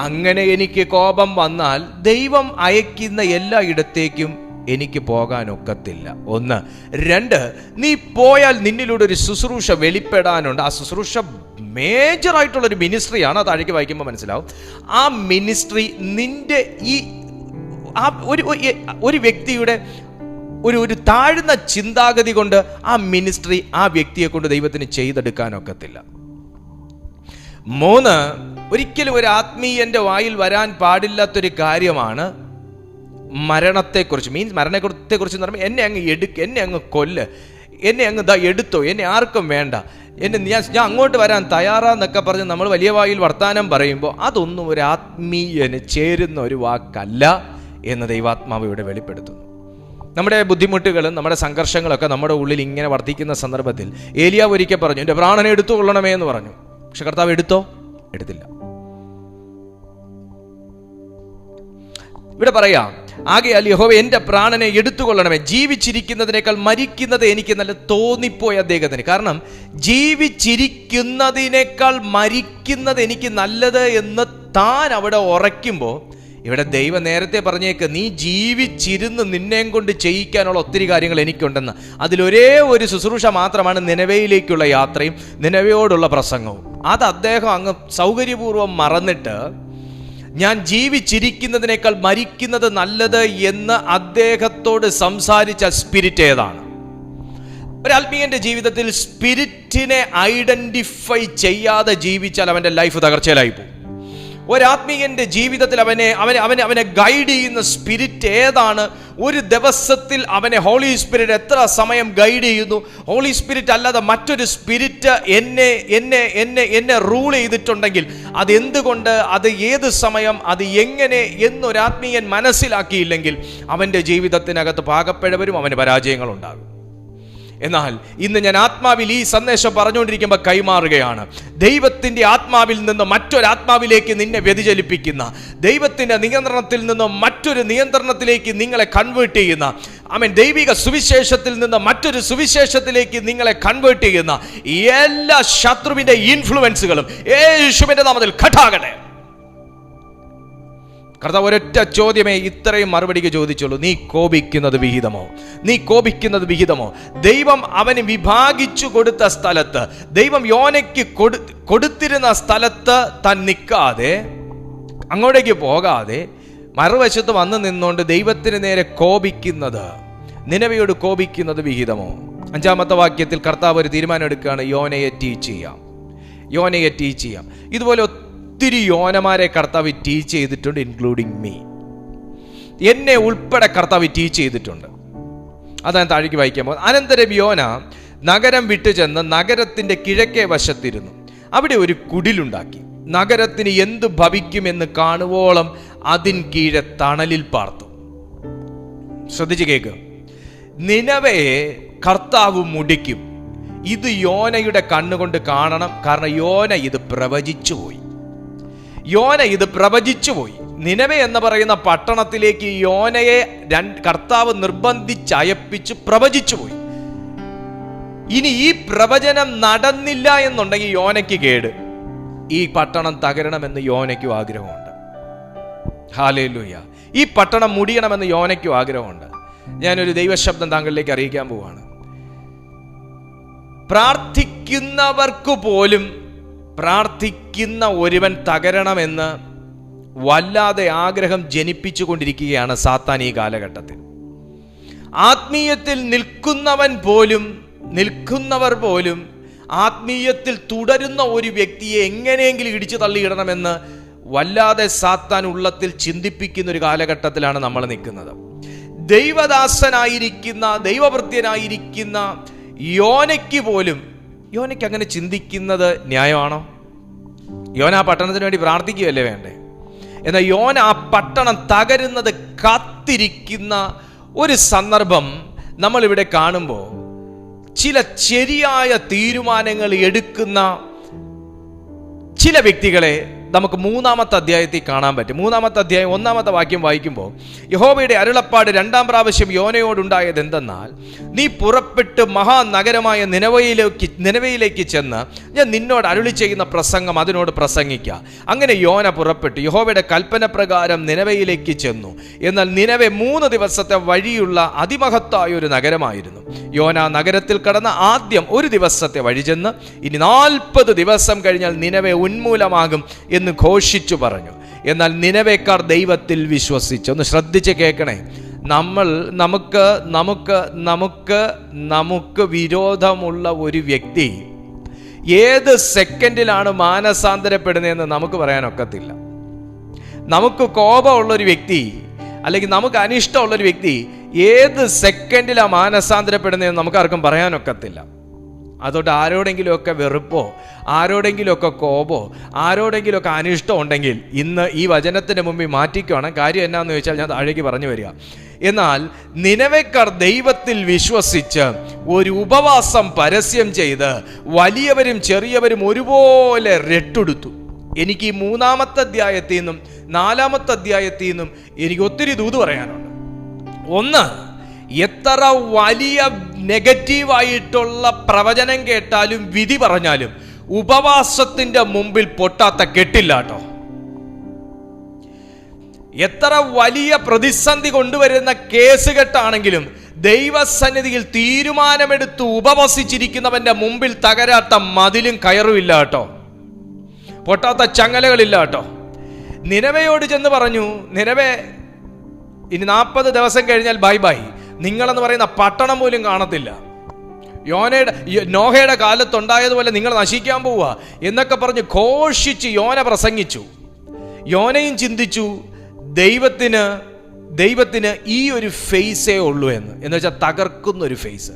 അങ്ങനെ എനിക്ക് കോപം വന്നാൽ ദൈവം അയക്കുന്ന എല്ലാ ഇടത്തേക്കും എനിക്ക് പോകാനൊക്കത്തില്ല. 1. 2, നീ പോയാൽ നിന്നിലൂടെ ഒരു ശുശ്രൂഷ വെളിപ്പെടാനുണ്ട്. ആ ശുശ്രൂഷ മേജറായിട്ടുള്ളൊരു മിനിസ്ട്രിയാണ്. അത് താഴേക്ക് വായിക്കുമ്പോൾ മനസ്സിലാവും. ആ മിനിസ്ട്രി നിന്റെ ഒരു വ്യക്തിയുടെ ഒരു താഴ്ന്ന ചിന്താഗതി കൊണ്ട് ആ മിനിസ്ട്രി ആ വ്യക്തിയെ കൊണ്ട് ദൈവത്തിന് ചെയ്തെടുക്കാനൊക്കത്തില്ല. 3, ഒരിക്കലും ഒരു ആത്മീയന്റെ വായിൽ വരാൻ പാടില്ലാത്തൊരു കാര്യമാണ് മരണത്തെക്കുറിച്ച്. മരണത്തെക്കുറിച്ച് എന്ന് പറയുമ്പോൾ എന്നെ അങ്ങ് കൊല്ല്, എന്നെ അങ്ങ് എടുത്തോ, എന്നെ ആർക്കും വേണ്ട, ഞാൻ അങ്ങോട്ട് വരാൻ തയ്യാറാന്നൊക്കെ പറഞ്ഞ് നമ്മൾ വലിയ വായിൽ വർത്താനം പറയുമ്പോൾ അതൊന്നും ഒരു ആത്മീയന് ചേരുന്ന ഒരു വാക്കല്ല എന്ന് ദൈവാത്മാവ് ഇവിടെ വെളിപ്പെടുത്തുന്നു. നമ്മുടെ ബുദ്ധിമുട്ടുകളും നമ്മുടെ സംഘർഷങ്ങളൊക്കെ നമ്മുടെ ഉള്ളിൽ ഇങ്ങനെ വർദ്ധിക്കുന്ന സന്ദർഭത്തിൽ ഏലിയാവ് ഒരിക്കൽ പറഞ്ഞു, എൻ്റെ പ്രാണനെ എടുത്തു കൊള്ളണമേ എന്ന് പറഞ്ഞു. പക്ഷെ കർത്താവ് എടുത്തില്ല. ഇവിടെ പറയാം, ആകയാൽ യഹോവ എൻ്റെ പ്രാണനെ എടുത്തുകൊള്ളണമേ, ജീവിച്ചിരിക്കുന്നതിനേക്കാൾ മരിക്കുന്നത് എനിക്ക് നല്ല തോന്നിപ്പോയി അദ്ദേഹത്തിന്. കാരണം ജീവിച്ചിരിക്കുന്നതിനേക്കാൾ മരിക്കുന്നത് എനിക്ക് നല്ലത് എന്ന് താൻ അവിടെ ഉറയ്ക്കുമ്പോൾ, ഇവിടെ ദൈവം നേരത്തെ പറഞ്ഞേക്ക്, നീ ജീവിച്ചിരുന്ന് നിന്നെയും കൊണ്ട് ചെയ്യിക്കാനുള്ള ഒത്തിരി കാര്യങ്ങൾ എനിക്കുണ്ടെന്ന്. അതിലൊരേ ഒരു ശുശ്രൂഷ മാത്രമാണ് നിനവയിലേക്കുള്ള യാത്രയും നിനവയോടുള്ള പ്രസംഗവും. അത് അദ്ദേഹം അങ്ങ് സൗകര്യപൂർവ്വം മറന്നിട്ട് ഞാൻ ജീവിച്ചിരിക്കുന്നതിനേക്കാൾ മരിക്കുന്നത് നല്ലത് എന്ന് അദ്ദേഹത്തോട് സംസാരിച്ച സ്പിരിറ്റ് ഏതാണ്? ഒരാത്മീയന്റെ ജീവിതത്തിൽ സ്പിരിറ്റിനെ ഐഡന്റിഫൈ ചെയ്യാതെ ജീവിച്ചാൽ അവന്റെ ലൈഫ് തകർച്ചയിലായി പോകും. ഒരാത്മീയന്റെ ജീവിതത്തിൽ അവനെ ഗൈഡ് ചെയ്യുന്ന സ്പിരിറ്റ് ഏതാണ്? ഒരു ദിവസത്തിൽ അവനെ ഹോളി സ്പിരിറ്റ് എത്ര സമയം ഗൈഡ് ചെയ്യുന്നു? ഹോളി സ്പിരിറ്റ് അല്ലാതെ മറ്റൊരു സ്പിരിറ്റ് എന്നെ റൂൾ ചെയ്തിട്ടുണ്ടെങ്കിൽ അതെന്തുകൊണ്ട്, അത് ഏത് സമയം, അത് എങ്ങനെ എന്നൊരാത്മീയൻ മനസ്സിലാക്കിയില്ലെങ്കിൽ അവൻ്റെ ജീവിതത്തിനകത്ത് പാകപ്പിഴവരും അവന് പരാജയങ്ങളുണ്ടാകും. എന്നാൽ ഇന്ന് ഞാൻ ആത്മാവിൽ ഈ സന്ദേശം പറഞ്ഞുകൊണ്ടിരിക്കുമ്പോൾ കൈമാറുകയാണ്. ദൈവത്തിൻ്റെ ആത്മാവിൽ നിന്ന് മറ്റൊരാത്മാവിലേക്ക് നിന്നെ വ്യതിചലിപ്പിക്കുന്ന, ദൈവത്തിൻ്റെ നിയന്ത്രണത്തിൽ നിന്ന് മറ്റൊരു നിയന്ത്രണത്തിലേക്ക് നിങ്ങളെ കൺവേർട്ട് ചെയ്യുന്ന, ദൈവിക സുവിശേഷത്തിൽ നിന്ന് മറ്റൊരു സുവിശേഷത്തിലേക്ക് നിങ്ങളെ കൺവേർട്ട് ചെയ്യുന്ന എല്ലാ ശത്രുവിൻ്റെ ഇൻഫ്ലുവൻസുകളും യേശുവിൻ്റെ നാമത്തിൽ കട്ടാകട്ടെ. കർത്താവ് ഒരൊറ്റ ചോദ്യമേ ഇത്രയും മറുപടിക്ക് ചോദിച്ചുള്ളൂ, നീ കോപിക്കുന്നത് വിഹിതമോ? ദൈവം അവന് വിഭാഗിച്ചു കൊടുത്ത സ്ഥലത്ത്, ദൈവം യോനയ്ക്ക് കൊടുത്തിരുന്ന സ്ഥലത്ത് താൻ നിൽക്കാതെ, അങ്ങോട്ടേക്ക് പോകാതെ മറുവശത്ത് വന്നു നിന്നുകൊണ്ട് ദൈവത്തിന് നേരെ കോപിക്കുന്നത്, നിനവയോട് കോപിക്കുന്നത് വിഹിതമോ? 5-ാമത്തെ വാക്യത്തിൽ കർത്താവ് ഒരു തീരുമാനം എടുക്കുകയാണ്, യോനയെ ടീച്ച് ചെയ്യാം. ഇതുപോലെ ഒത്തിരി യോനമാരെ കർത്താവ് ടീച്ച് ചെയ്തിട്ടുണ്ട്, ഇൻക്ലൂഡിങ് മീ. എന്നെ ഉൾപ്പെടെ കർത്താവ് ടീച്ച് ചെയ്തിട്ടുണ്ട്. അതാണ് താഴേക്ക് വായിക്കാൻ പോകുന്നത്. അനന്തരം യോന നഗരം വിട്ടു ചെന്ന് നഗരത്തിന്റെ കിഴക്കേ വശത്തിരുന്നു. അവിടെ ഒരു കുടിലുണ്ടാക്കി നഗരത്തിന് എന്തു ഭവിക്കുമെന്ന് കാണുവോളം അതിൻ കീഴെ തണലിൽ പാർത്തു. ശ്രദ്ധിച്ച് കേൾക്കുക. നിനവയെ കർത്താവ് മുടിക്കും. ഇത് യോനയുടെ കണ്ണുകൊണ്ട് കാണണം. കാരണം യോന ഇത് പ്രവചിച്ചു പോയി. നിനവെ എന്ന് പറയുന്ന പട്ടണത്തിലേക്ക് യോനയെ കർത്താവ് നിർബന്ധിച്ചയപ്പിച്ച് പ്രവചിച്ചു പോയി. ഇനി ഈ പ്രവചനം നടന്നില്ല എന്നുണ്ടെങ്കിൽ യോനയ്ക്ക് കേട്, ഈ പട്ടണം തകരണമെന്ന് യോനയ്ക്കും ആഗ്രഹമുണ്ട്. ഹല്ലേലൂയ. ഈ പട്ടണം മുടിയണമെന്ന് യോനയ്ക്കും ആഗ്രഹമുണ്ട്. ഞാനൊരു ദൈവശബ്ദം താങ്കളിലേക്ക് അറിയിക്കാൻ പോവാണ്. പ്രാർത്ഥിക്കുന്നവർക്ക് പോലും പ്രാർത്ഥിക്കുന്ന ഒരുവൻ തകരണമെന്ന് വല്ലാതെ ആഗ്രഹം ജനിപ്പിച്ചു കൊണ്ടിരിക്കുകയാണ് സാത്താൻ ഈ കാലഘട്ടത്തിൽ. ആത്മീയത്തിൽ നിൽക്കുന്നവർ പോലും ആത്മീയത്തിൽ തുടരുന്ന ഒരു വ്യക്തിയെ എങ്ങനെയെങ്കിലും ഇടിച്ചു തള്ളിയിടണമെന്ന് വല്ലാതെ സാത്താൻ ഉള്ളത്തിൽ ചിന്തിപ്പിക്കുന്ന ഒരു കാലഘട്ടത്തിലാണ് നമ്മൾ നിൽക്കുന്നത്. ദൈവദാസനായിരിക്കുന്ന ദൈവഭൃത്യനായിരിക്കുന്ന യോനയ്ക്ക് അങ്ങനെ ചിന്തിക്കുന്നത് ന്യായമാണോ? യോന ആ പട്ടണത്തിന് വേണ്ടി പ്രാർത്ഥിക്കുകയല്ലേ വേണ്ടേ? എന്നാൽ യോന ആ പട്ടണം തകരുന്നത് കാത്തിരിക്കുന്ന ഒരു സന്ദർഭം നമ്മളിവിടെ കാണുമ്പോൾ ചില ശരിയായ തീരുമാനങ്ങൾ എടുക്കുന്ന ചില വ്യക്തികളെ നമുക്ക് 3-ാമത്തെ അധ്യായത്തിൽ കാണാൻ പറ്റും. 3-ാമത്തെ അധ്യായം 1-ാമത്തെ വാക്യം വായിക്കുമ്പോൾ യഹോവയുടെ അരുളപ്പാട് 2-ാം പ്രാവശ്യം യോനയോടുണ്ടായത് എന്തെന്നാൽ, നീ പുറപ്പെട്ട് മഹാനഗരമായ നിനവയിലേക്ക് ചെന്ന് ഞാൻ നിന്നോട് അരുളി ചെയ്യുന്ന പ്രസംഗം അതിനോട് പ്രസംഗിക്കുക. അങ്ങനെ യോന പുറപ്പെട്ടു യഹോവയുടെ കൽപ്പന പ്രകാരം നിനവയിലേക്ക് ചെന്നു. എന്നാൽ നിനവെ 3 ദിവസത്തെ വഴിയുള്ള അതിമഹത്തായ ഒരു നഗരമായിരുന്നു. യോന നഗരത്തിൽ കടന്ന് ആദ്യം 1 ദിവസത്തെ വഴി ചെന്ന് ഇനി 40 ദിവസം കഴിഞ്ഞാൽ നിനവെ ഉന്മൂലമാകും എന്ന് ഘോഷിച്ചു പറഞ്ഞു. എന്നാൽ നിനവേക്കാർ ദൈവത്തിൽ വിശ്വസിച്ചു. ഒന്ന് ശ്രദ്ധിച്ച് കേൾക്കണേ. നമുക്ക് വിരോധമുള്ള ഒരു വ്യക്തി ഏത് സെക്കൻഡിലാണ് മാനസാന്തരപ്പെടുന്നതെന്ന് നമുക്ക് പറയാനൊക്കത്തില്ല. നമുക്ക് കോപമുള്ളൊരു വ്യക്തി അല്ലെങ്കിൽ നമുക്ക് അനിഷ്ടമുള്ളൊരു വ്യക്തി ഏത് സെക്കൻഡിലാണ് മാനസാന്തരപ്പെടുന്നതെന്ന് നമുക്കാർക്കും പറയാനൊക്കത്തില്ല. അതുകൊണ്ട് ആരോടെങ്കിലുമൊക്കെ വെറുപ്പോ, ആരോടെങ്കിലുമൊക്കെ കോപോ, ആരോടെങ്കിലുമൊക്കെ അനിഷ്ടം ഉണ്ടെങ്കിൽ ഇന്ന് ഈ വചനത്തിൻ്റെ മുമ്പിൽ മാറ്റിക്കുവാണ്. കാര്യം എന്നാന്ന് ചോദിച്ചാൽ ഞാൻ താഴേക്ക് പറഞ്ഞു വരിക. എന്നാൽ നിനവേക്കാർ ദൈവത്തിൽ വിശ്വസിച്ച് ഒരു ഉപവാസം പരസ്യം ചെയ്ത് വലിയവരും ചെറിയവരും ഒരുപോലെ രട്ടെടുത്തു. എനിക്ക് ഈ 3-ാമത്തെ അധ്യായത്തിൽ നിന്നും 4-ാമത്തെ അധ്യായത്തിൽ നിന്നും എനിക്ക് ഒത്തിരി ദൂത് പറയാനുണ്ട്. ഒന്ന്, എത്ര വലിയ നെഗറ്റീവായിട്ടുള്ള പ്രവചനം കേട്ടാലും വിധി പറഞ്ഞാലും ഉപവാസത്തിന്റെ മുമ്പിൽ പൊട്ടാത്ത കെട്ടില്ല കേട്ടോ. എത്ര വലിയ പ്രതിസന്ധി കൊണ്ടുവരുന്ന കേസ് കെട്ടാണെങ്കിലും ദൈവസന്നിധിയിൽ തീരുമാനമെടുത്ത് ഉപവസിച്ചിരിക്കുന്നവന്റെ മുമ്പിൽ തകരാത്ത മതിലും കയറുമില്ല കേട്ടോ, പൊട്ടാത്ത ചങ്ങലകളില്ല കേട്ടോ. നിനവയോട് ചെന്ന് പറഞ്ഞു, നിനവേ ഇനി 40 ദിവസം കഴിഞ്ഞാൽ ബൈ ബൈ, നിങ്ങളെന്ന് പറയുന്ന പട്ടണം പോലും കാണത്തില്ല. നോഹയുടെ കാലത്തുണ്ടായതുപോലെ നിങ്ങൾ നശിക്കാൻ പോവുക എന്നൊക്കെ പറഞ്ഞ് ഘോഷിച്ച് യോന പ്രസംഗിച്ചു. യോനയും ചിന്തിച്ചു ദൈവത്തിന് ഈ ഒരു ഫേസേ ഉള്ളൂ എന്ന് വെച്ചാൽ തകർക്കുന്ന ഒരു ഫേസ്.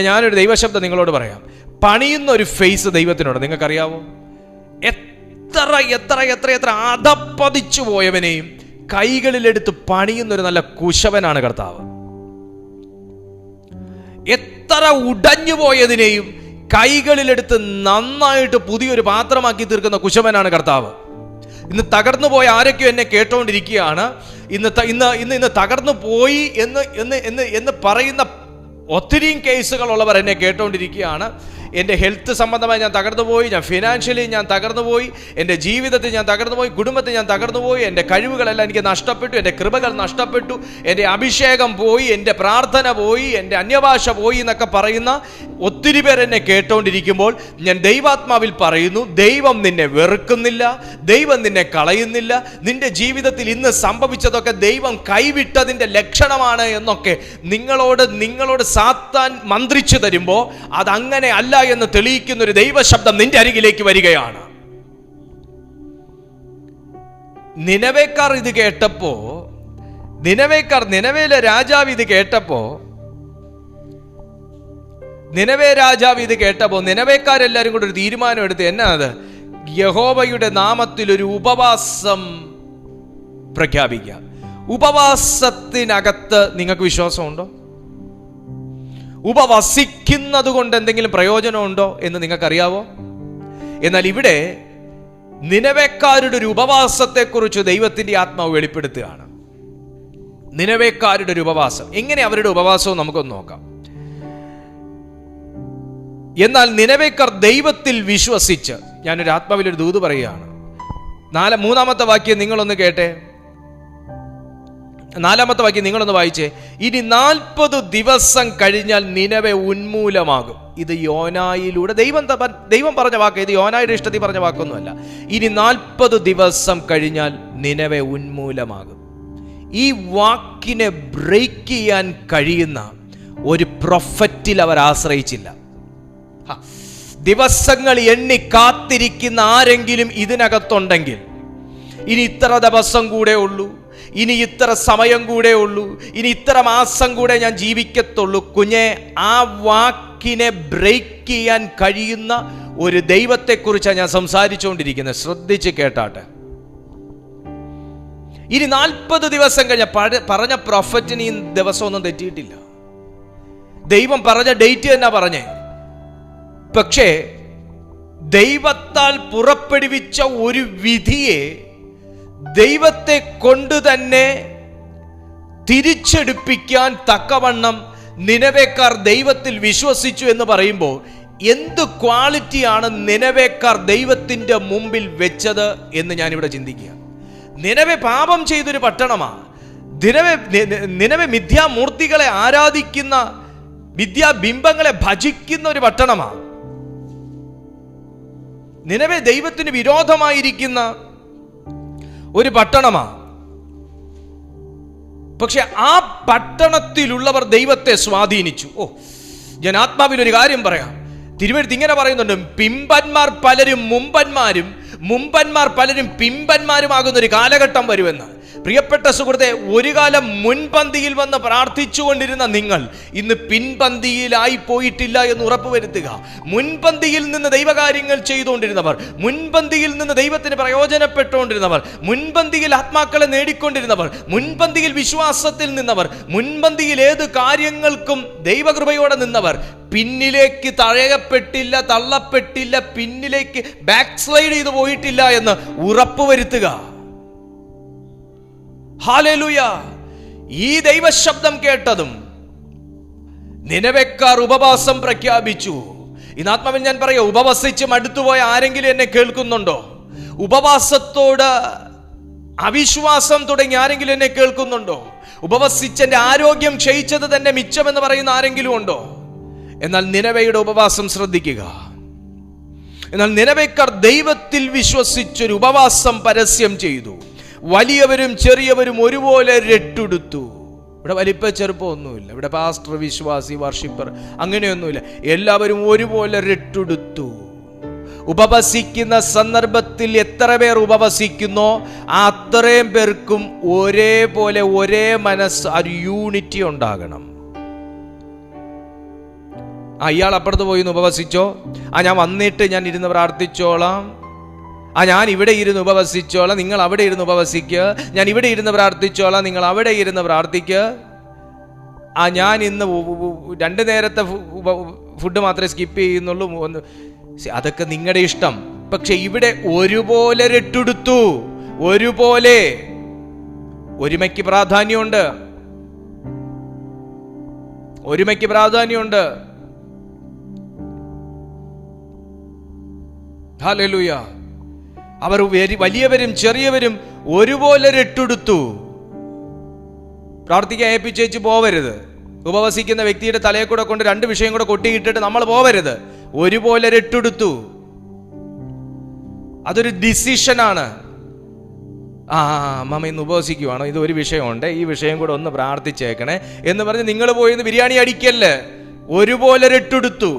ഞാനൊരു ദൈവശബ്ദം നിങ്ങളോട് പറയാം. പണിയുന്ന ഒരു ഫേസ് ദൈവത്തിനുണ്ട്. നിങ്ങൾക്കറിയാവോ? എത്ര എത്ര എത്ര എത്ര അധപ്പതിച്ചു പോയവനെയും കൈകളിലെടുത്ത് പണിയുന്നൊരു നല്ല കുശവനാണ് കർത്താവ്. എത്ര ഉടഞ്ഞു പോയതിനെയും കൈകളിലെടുത്ത് നന്നായിട്ട് പുതിയൊരു പാത്രമാക്കി തീർക്കുന്ന കുശവനാണ് കർത്താവ്. ഇന്ന് തകർന്നു പോയ ആരൊക്കെയോ എന്നെ കേട്ടോണ്ടിരിക്കുകയാണ്. ഇന്ന് തകർന്നു പോയി എന്ന് പറയുന്ന ഒത്തിരിയും കേസുകളുള്ളവർ എന്നെ കേട്ടോണ്ടിരിക്കുകയാണ്. എൻ്റെ ഹെൽത്ത് സംബന്ധമായി ഞാൻ തകർന്നുപോയി, ഞാൻ ഫിനാൻഷ്യലി ഞാൻ തകർന്നുപോയി, എൻ്റെ ജീവിതത്തിൽ ഞാൻ തകർന്നുപോയി, കുടുംബത്തിൽ ഞാൻ തകർന്നുപോയി, എൻ്റെ കഴിവുകളെല്ലാം എനിക്ക് നഷ്ടപ്പെട്ടു, എൻ്റെ കൃപകൾ നഷ്ടപ്പെട്ടു, എൻ്റെ അഭിഷേകം പോയി, എൻ്റെ പ്രാർത്ഥന പോയി, എൻ്റെ അന്യഭാഷ പോയി എന്നൊക്കെ പറയുന്ന ഒത്തിരി പേർ എന്നെ കേട്ടോണ്ടിരിക്കുമ്പോൾ ഞാൻ ദൈവാത്മാവിൽ പറയുന്നു, ദൈവം നിന്നെ വെറുക്കുന്നില്ല, ദൈവം നിന്നെ കളയുന്നില്ല. നിന്റെ ജീവിതത്തിൽ ഇന്ന് സംഭവിച്ചതൊക്കെ ദൈവം കൈവിട്ടതിൻ്റെ ലക്ഷണമാണ് എന്നൊക്കെ നിങ്ങളോട് സാത്താൻ മന്ത്രിച്ചു തരുമ്പോൾ അതങ്ങനെ അല്ല എന്ന് തെളിയിക്കുന്ന ഒരു ദൈവശബ്ദം നിന്റെ അരികിലേക്ക് വരികയാണ്. നിനവേക്കാർ ഇത് കേട്ടപ്പോ, നിനവേലെ രാജാവ് ഇത് കേട്ടപ്പോ, നിനവേക്കാരെല്ലാരും കൂടെ ഒരു തീരുമാനം എടുത്ത്, എന്നാ അത്? യഹോവയുടെ നാമത്തിൽ ഒരു ഉപവാസം പ്രഖ്യാപിക്കാം. ഉപവാസത്തിനകത്ത് നിങ്ങൾക്ക് വിശ്വാസമുണ്ടോ? ഉപവസിക്കുന്നത് കൊണ്ട് എന്തെങ്കിലും പ്രയോജനമുണ്ടോ എന്ന് നിങ്ങൾക്കറിയാവോ? എന്നാൽ ഇവിടെ നിനവേക്കാരുടെ ഒരു ഉപവാസത്തെക്കുറിച്ച് ദൈവത്തിന്റെ ആത്മാവ് വെളിപ്പെടുത്തുകയാണ്. നിനവേക്കാരുടെ ഒരു ഉപവാസം, എങ്ങനെ അവരുടെ ഉപവാസവും നമുക്കൊന്ന് നോക്കാം. എന്നാൽ നിനവേക്കാർ ദൈവത്തിൽ വിശ്വസിച്ച്, ഞാനൊരു ആത്മാവിലൊരു ദൂത് പറയുകയാണ്. 3-ാമത്തെ വാക്യം നിങ്ങളൊന്ന് കേട്ടെ. 4-ാമത്തെ വാക്യം നിങ്ങളൊന്ന് വായിച്ചേ. ഇനി 40 ദിവസം കഴിഞ്ഞാൽ നിനവെ ഉന്മൂലമാകും. ഇത് യോനായിലൂടെ ദൈവം പറഞ്ഞ വാക്ക്, ഇത് യോനായുടെ ഇഷ്ടത്തിൽ പറഞ്ഞ വാക്കൊന്നുമല്ല. ഇനി 40 ദിവസം കഴിഞ്ഞാൽ നിനവെ ഉന്മൂലമാകും. ഈ വാക്കിനെ ബ്രേക്ക് ചെയ്യാൻ കഴിയുന്ന ഒരു പ്രൊഫറ്റിൽ അവർ ആശ്രയിച്ചില്ല. ദിവസങ്ങൾ എണ്ണി കാത്തിരിക്കുന്ന ആരെങ്കിലും ഇതിനകത്തുണ്ടെങ്കിൽ, ഇനി ഇത്ര ദിവസം കൂടെ ഉള്ളൂ, ഇനി ഇത്ര സമയം കൂടെ ഉള്ളൂ, ഇനി ഇത്ര മാസം കൂടെ ഞാൻ ജീവിക്കത്തുള്ളൂ, കുഞ്ഞെ, ആ വാക്കിനെ ബ്രേക്ക് ചെയ്യാൻ കഴിയുന്ന ഒരു ദൈവത്തെക്കുറിച്ചാണ് ഞാൻ സംസാരിച്ചുകൊണ്ടിരിക്കുന്നത്. ശ്രദ്ധിച്ച് കേട്ടാട്ടെ. ഇനി 40 ദിവസം കഴിഞ്ഞ പറഞ്ഞ പ്രൊഫറ്റിന് ഈ ദിവസമൊന്നും തെറ്റിയിട്ടില്ല. ദൈവം പറഞ്ഞ ഡേറ്റ് തന്നെ പറഞ്ഞേ. പക്ഷേ ദൈവത്താൽ പുറപ്പെടുവിച്ച ഒരു വിധിയെ ദൈവത്തെ കൊണ്ട് തന്നെ തിരിച്ചെടുപ്പിക്കാൻ തക്കവണ്ണം നിനവേക്കാർ ദൈവത്തിൽ വിശ്വസിച്ചു എന്ന് പറയുമ്പോൾ എന്ത് ക്വാളിറ്റിയാണ് നിനവേക്കാർ ദൈവത്തിൻ്റെ മുമ്പിൽ വെച്ചത് എന്ന് ഞാനിവിടെ ചിന്തിക്കുക. നിനവെ പാപം ചെയ്തൊരു പട്ടണമാണ്. നിനവെ മിഥ്യാമൂർത്തികളെ ആരാധിക്കുന്ന, മിഥ്യാബിംബങ്ങളെ ഭജിക്കുന്ന ഒരു പട്ടണമാണ്. നിനവെ ദൈവത്തിന് വിരോധമായിരിക്കുന്ന ഒരു പട്ടണമാണ്. പക്ഷെ ആ പട്ടണത്തിലുള്ളവർ ദൈവത്തെ സ്വാധീനിച്ചു. ഞാൻ ആത്മാവിൽ ഒരു കാര്യം പറയാം. തിരുവെഴുത്ത് ഇങ്ങനെ പറയുന്നുണ്ട്, പിമ്പന്മാർ പലരും മുമ്പന്മാരും, മുമ്പന്മാർ പലരും പിമ്പന്മാരുമാകുന്നൊരു കാലഘട്ടം വരുമെന്ന്. പ്രിയപ്പെട്ട സുഹൃത്തെ, ഒരു കാലം മുൻപന്തിയിൽ വന്ന് പ്രാർത്ഥിച്ചുകൊണ്ടിരുന്ന നിങ്ങൾ ഇന്ന് പിൻപന്തിയിലായി പോയിട്ടില്ല എന്ന് ഉറപ്പുവരുത്തുക. മുൻപന്തിയിൽ നിന്ന് ദൈവകാര്യങ്ങൾ ചെയ്തുകൊണ്ടിരുന്നവർ, മുൻപന്തിയിൽ നിന്ന് ദൈവത്തിന് പ്രയോജനപ്പെട്ടുകൊണ്ടിരുന്നവർ, മുൻപന്തിയിൽ ആത്മാക്കളെ നേടിക്കൊണ്ടിരുന്നവർ, മുൻപന്തിയിൽ വിശ്വാസത്തിൽ നിന്നവർ, മുൻപന്തിയിൽ ഏത് കാര്യങ്ങൾക്കും ദൈവകൃപയോടെ നിന്നവർ പിന്നിലേക്ക് തഴയപ്പെട്ടില്ല, തള്ളപ്പെട്ടില്ല, പിന്നിലേക്ക് ബാക്ക് സ്ലൈഡ് ചെയ്തു പോയിട്ടില്ല എന്ന് ഉറപ്പുവരുത്തുക. ഹല്ലേലൂയ. ഈ ദൈവശബ്ദം കേട്ടതും നിനവേക്കാർ ഉപവാസം പ്രഖ്യാപിച്ചു. ഇന്ന് ആത്മാവിൽ ഞാൻ പറയാം, ഉപവസിച്ച് മടുത്തുപോയ ആരെങ്കിലും എന്നെ കേൾക്കുന്നുണ്ടോ? ഉപവാസത്തോട് അവിശ്വാസം തുടങ്ങി ആരെങ്കിലും എന്നെ കേൾക്കുന്നുണ്ടോ? ഉപവസിച്ചെന്റെ ആരോഗ്യം ക്ഷയിച്ചത് തന്നെ മിച്ചമെന്ന് പറയുന്ന ആരെങ്കിലും ഉണ്ടോ? എന്നാൽ നിനവയുടെ ഉപവാസം ശ്രദ്ധിക്കുക. എന്നാൽ നിനവേക്കാർ ദൈവത്തിൽ വിശ്വസിച്ചൊരു ഉപവാസം പരസ്യം ചെയ്തു. വലിയവരും ചെറിയവരും ഒരുപോലെ രട്ടുടുത്തു. ഇവിടെ വലിപ്പ ചെറുപ്പമൊന്നുമില്ല. ഇവിടെ പാസ്റ്റർ, വിശ്വാസി, വർഷിപ്പർ അങ്ങനെയൊന്നുമില്ല. എല്ലാവരും ഒരുപോലെ രട്ടുടുത്തു. ഉപവസിക്കുന്ന സന്ദർഭത്തിൽ എത്ര പേർ ഉപവസിക്കുന്നോ അത്രയും പേർക്കും ഒരേപോലെ ഒരേ മനസ്സ്, ഒരു യൂണിറ്റി ഉണ്ടാകണം. ഇയാൾ അപ്പുറത്ത് പോയി ഉപവസിച്ചോ, ഞാൻ വന്നിട്ട് ഞാൻ ഇരുന്ന് പ്രാർത്ഥിച്ചോളാം, ഞാൻ ഇവിടെ ഇരുന്ന് ഉപവസിച്ചോളാം, നിങ്ങൾ അവിടെ ഇരുന്ന് ഉപവസിക്കുക, ഞാൻ ഇവിടെ ഇരുന്ന് പ്രാർത്ഥിച്ചോളാം, നിങ്ങൾ അവിടെ ഇരുന്ന് പ്രാർത്ഥിക്കുക, ഞാൻ ഇന്ന് 2 നേരത്തെ ഫുഡ് മാത്രമേ സ്കിപ്പ് ചെയ്യുന്നുള്ളൂ. അതൊക്കെ നിങ്ങളുടെ ഇഷ്ടം. പക്ഷെ ഇവിടെ ഒരുപോലെ രട്ടുടുത്തു, ഒരുപോലെ. ഒരുമയ്ക്ക് പ്രാധാന്യമുണ്ട്, ഒരുമയ്ക്ക് പ്രാധാന്യമുണ്ട്. ഹല്ലേലൂയ. അവർ വലിയവരും ചെറിയവരും ഒരുപോലെ രട്ടുടുത്തു. പ്രാർത്ഥിക്കാൻ ഏൽപ്പിച്ചേച്ച് പോവരുത്. ഉപവസിക്കുന്ന വ്യക്തിയുടെ തലയെ കൂടെ കൊണ്ട് 2 വിഷയം കൂടെ കൊട്ടിയിട്ടിട്ട് നമ്മൾ പോവരുത്. ഒരുപോലെ രട്ടുടുത്തു. അതൊരു ഡിസിഷനാണ്. അമ്മ ഇന്ന് ഉപവസിക്കുവാണോ, ഇത് ഒരു വിഷയമുണ്ട്, ഈ വിഷയം കൂടെ ഒന്ന് പ്രാർത്ഥിച്ചേക്കണേ എന്ന് പറഞ്ഞ് നിങ്ങൾ പോയി ബിരിയാണി അടിക്കല്ലേ. ഒരുപോലെ രട്ടുടുത്തു.